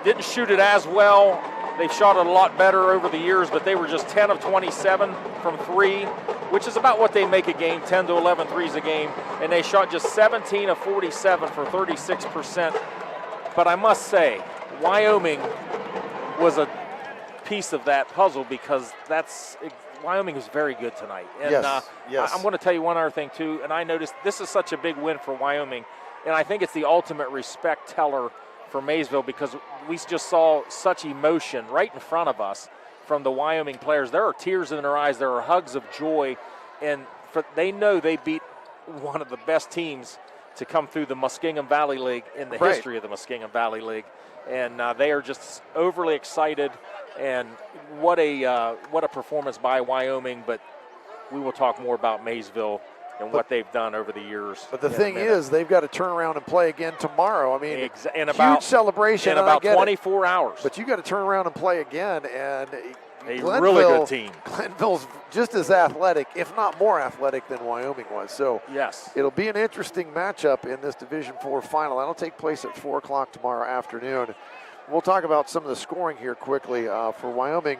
didn't shoot it as well. They've shot it a lot better over the years, but they were just 10 of 27 from 3, which is about what they make a game, 10 to 11 threes a game. And they shot just 17 of 47 for 36%. But I must say, Wyoming was a piece of that puzzle because Wyoming was very good tonight. And yes. I'm going to tell you one other thing too, and I noticed this is such a big win for Wyoming, and I think it's the ultimate respect teller for Maysville because we just saw such emotion right in front of us from the Wyoming players. There are tears in their eyes, there are hugs of joy, and they know they beat one of the best teams to come through the Muskingum Valley League in the history of the Muskingum Valley League, and they are just overly excited. And what a performance by Wyoming! But we will talk more about Maysville and what they've done over the years. But the thing is, they've got to turn around and play again tomorrow. I mean, huge celebration in about 24 hours. But you got to turn around and play again, and a really good team. Glenville's just as athletic, if not more athletic, than Wyoming was. So yes, it'll be an interesting matchup in this Division IV final. That'll take place at 4 o'clock tomorrow afternoon. We'll talk about some of the scoring here quickly for Wyoming.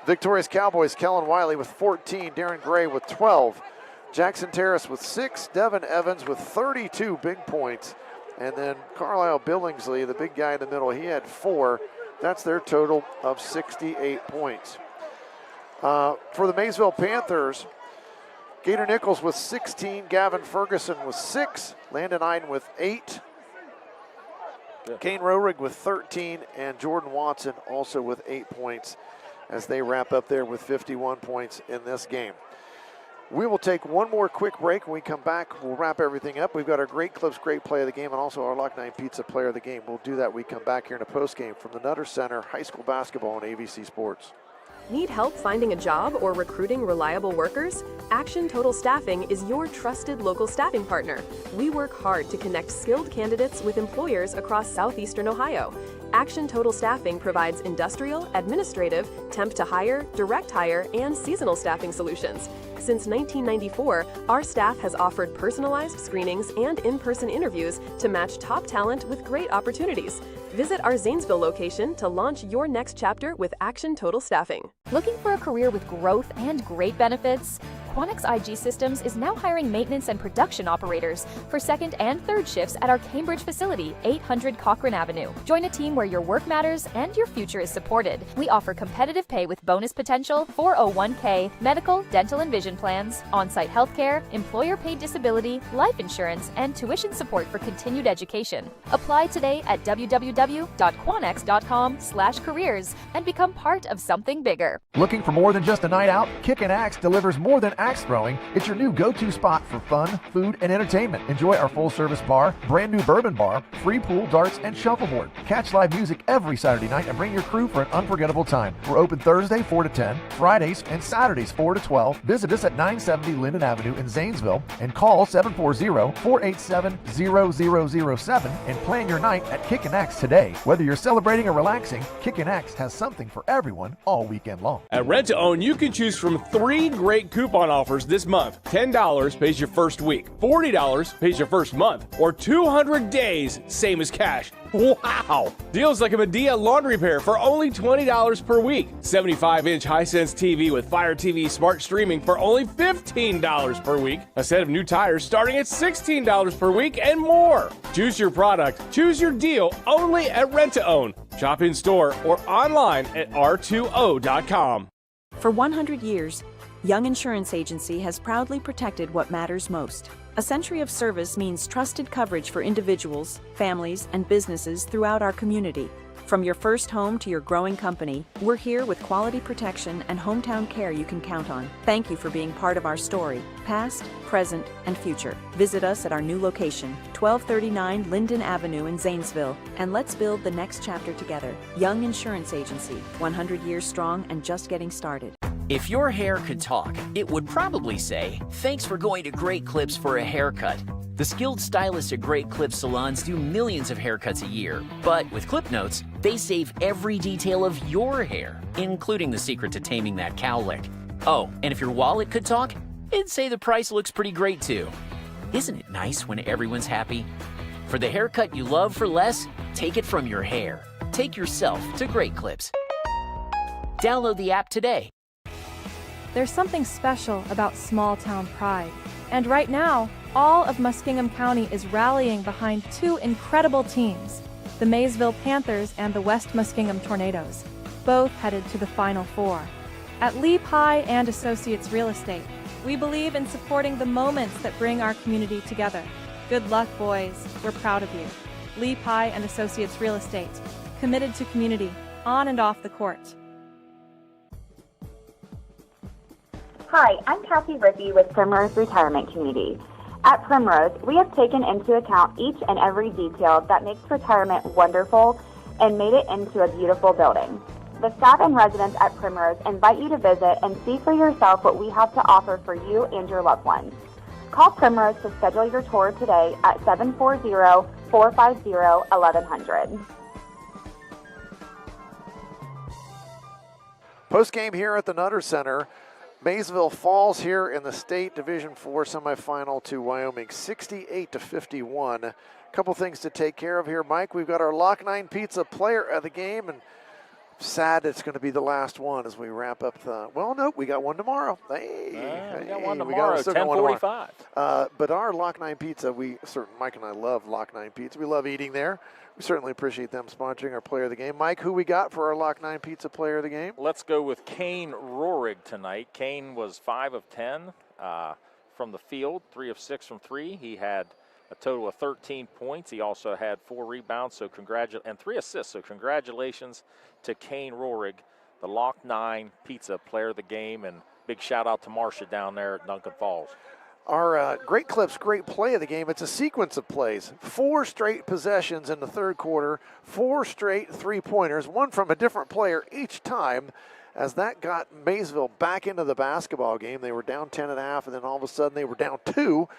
Victorious Cowboys, Kellen Wiley with 14, Darren Gray with 12, Jackson Terrace with 6, Devin Evans with 32 big points, and then Carlisle Billingsley, the big guy in the middle, he had 4. That's their total of 68 points. For the Maysville Panthers, Gator Nichols with 16, Gavin Ferguson with 6, Landon Iden with 8, Kane Roerig with 13, and Jordan Watson also with 8 points as they wrap up there with 51 points in this game. We will take one more quick break. When we come back, we'll wrap everything up. We've got our Great Clips Great Play of the Game and also our Lock 9 Pizza Player of the Game. We'll do that when we come back here in a postgame from the Nutter Center High School Basketball on AVC Sports. Need help finding a job or recruiting reliable workers? Action Total Staffing is your trusted local staffing partner. We work hard to connect skilled candidates with employers across southeastern Ohio. Action Total Staffing provides industrial, administrative, temp to hire, direct hire, and seasonal staffing solutions. Since 1994, our staff has offered personalized screenings and in-person interviews to match top talent with great opportunities. Visit our Zanesville location to launch your next chapter with Action Total Staffing. Looking for a career with growth and great benefits? Quanex IG Systems is now hiring maintenance and production operators for second and third shifts at our Cambridge facility, 800 Cochrane Avenue. Join a team where your work matters and your future is supported. We offer competitive pay with bonus potential, 401k, medical, dental, and vision plans, on-site healthcare, employer-paid disability, life insurance, and tuition support for continued education. Apply today at www.quanex.com/careers and become part of something bigger. Looking for more than just a night out? Kickin' Axe delivers more than axe throwing. It's your new go-to spot for fun, food, and entertainment. Enjoy our full-service bar, brand new bourbon bar, free pool, darts, and shuffleboard. Catch live music every Saturday night and bring your crew for an unforgettable time. We're open Thursday 4 to 10, Fridays and Saturdays 4 to 12. Visit us at 970 Linden Avenue in Zanesville and call 740-487-0007 and plan your night at Kickin' Axe today. Whether you're celebrating or relaxing, Kickin' Axe has something for everyone all weekend long. At Rent to Own, you can choose from 3 great coupon offers this month. $10 pays your first week, $40 pays your first month, or 200 days, same as cash. Wow! Deals like a Medea laundry pair for only $20 per week. 75-inch Hisense TV with Fire TV Smart Streaming for only $15 per week. A set of new tires starting at $16 per week and more. Choose your product, choose your deal only at Rent to Own. Shop in store or online at r2o.com. For 100 years, Young Insurance Agency has proudly protected what matters most. A century of service means trusted coverage for individuals, families, and businesses throughout our community. From your first home to your growing company, we're here with quality protection and hometown care you can count on. Thank you for being part of our story, past, present, and future. Visit us at our new location, 1239 Linden Avenue in Zanesville, and let's build the next chapter together. Young Insurance Agency, 100 years strong and just getting started. If your hair could talk, it would probably say, "Thanks for going to Great Clips for a haircut." The skilled stylists at Great Clips salons do millions of haircuts a year. But with Clip Notes, they save every detail of your hair, including the secret to taming that cowlick. Oh, and if your wallet could talk, it'd say the price looks pretty great too. Isn't it nice when everyone's happy? For the haircut you love for less, take it from your hair. Take yourself to Great Clips. Download the app today. There's something special about small town pride. And right now, all of Muskingum County is rallying behind 2 incredible teams, the Maysville Panthers and the West Muskingum Tornadoes, both headed to the Final Four. At Lee Pye and Associates Real Estate, we believe in supporting the moments that bring our community together. Good luck, boys. We're proud of you. Lee Pye and Associates Real Estate, committed to community, on and off the court. Hi, I'm Kathy Rippey with Primrose Retirement Community. At Primrose, we have taken into account each and every detail that makes retirement wonderful and made it into a beautiful building. The staff and residents at Primrose invite you to visit and see for yourself what we have to offer for you and your loved ones. Call Primrose to schedule your tour today at 740-450-1100. Post-game here at the Nutter Center. Maysville falls here in the state Division IV semifinal to Wyoming, 68-51. A couple things to take care of here, Mike. We've got our Lock 9 Pizza player of the game, and sad it's going to be the last one as we wrap up the. Well, no, we got one tomorrow. We got one tomorrow, 10:45. But our Lock 9 Pizza, Mike and I love Lock 9 Pizza. We love eating there. We certainly appreciate them sponsoring our player of the game. Mike, who we got for our Lock 9 Pizza player of the game? Let's go with Kane Rohrig tonight. Kane was 5 of 10 from the field, 3 of 6 from 3. He had a total of 13 points. He also had 4 rebounds and 3 assists. So congratulations to Kane Rohrig, the Lock 9 Pizza player of the game. And big shout out to Marcia down there at Duncan Falls. Our Great Clips great play of the game, it's a sequence of plays. 4 straight possessions in the third quarter, 4 straight three-pointers, one from a different player each time, as that got Maysville back into the basketball game. They were down 10.5, and then all of a sudden they were down 2.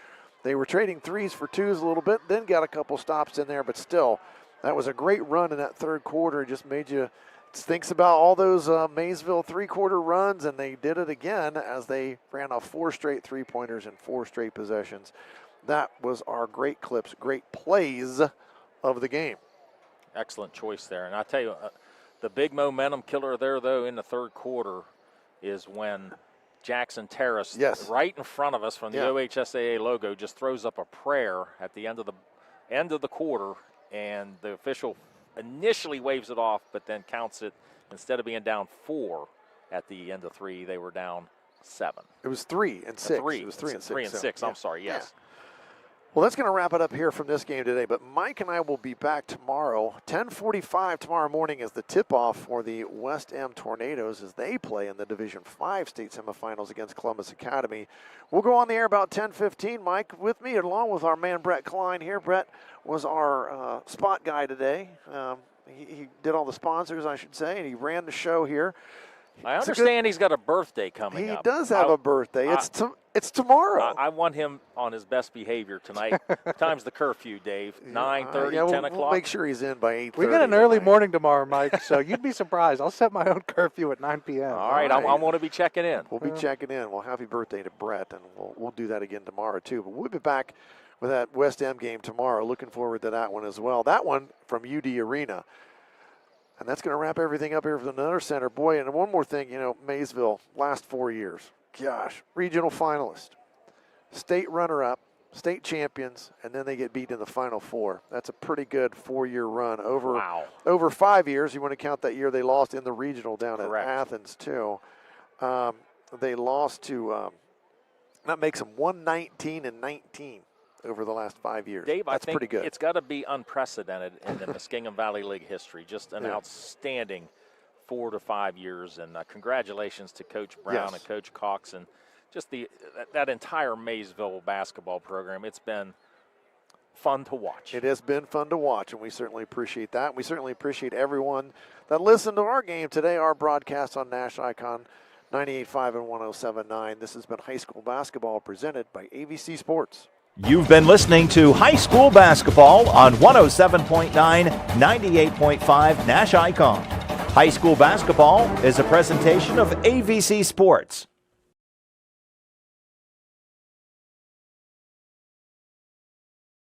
They were trading threes for twos a little bit, then got a couple stops in there, but still, that was a great run in that third quarter. It just made you thinks about all those Maysville three-quarter runs, and they did it again as they ran off 4 straight three-pointers and 4 straight possessions. That was our Great Clips, great plays of the game. Excellent choice there. And I tell you, the big momentum killer there, though, in the third quarter is when Jackson Terrace, Yes. right in front of us from the OHSAA logo, just throws up a prayer at the end of the quarter, and the official initially waves it off, but then counts it. Instead of being down 4 at the end of 3, they were down 7. It was 3 and 6. It was 3 and 6. 3 and 6. I'm sorry. Yes. Yeah. Well, that's going to wrap it up here from this game today. But Mike and I will be back tomorrow, 10:45 tomorrow morning, as the tip-off for the West End Tornadoes as they play in the Division 5 state semifinals against Columbus Academy. We'll go on the air about 10:15. Mike with me, along with our man Brett Klein here. Brett was our spot guy today. He did all the sponsors, I should say, and he ran the show here. I understand he's got a birthday coming up. He does have a birthday. It's tomorrow. I want him on his best behavior tonight. Time's the curfew, Dave. 9:30, 10 o'clock. We'll make sure he's in by 8:30. We got an early morning tomorrow, Mike, so you'd be surprised. I'll set my own curfew at 9 p.m. All right, I want to be checking in. We'll be checking in. Well, happy birthday to Brett, and we'll do that again tomorrow, too. But we'll be back with that West End game tomorrow. Looking forward to that one as well. That one from UD Arena. And that's going to wrap everything up here for the Nutter Center. Boy, and one more thing, Maysville, last 4 years. Gosh, regional finalist, state runner-up, state champions, and then they get beat in the Final Four. That's a pretty good 4-year run. Over 5 years, you want to count that year they lost in the regional down at Athens, too. They lost to, that makes them 119-19. Over the last 5 years. Dave, that's I think pretty good. It's got to be unprecedented in the Muskingum Valley League history. Just an outstanding 4 to 5 years. And congratulations to Coach Brown and Coach Cox and just that entire Maysville basketball program. It's been fun to watch. It has been fun to watch, and we certainly appreciate that. We certainly appreciate everyone that listened to our game today, our broadcast on NASH Icon 98.5 and 107.9. This has been high school basketball presented by AVC Sports. You've been listening to High School Basketball on 107.9, 98.5 NASH Icon. High School Basketball is a presentation of AVC Sports.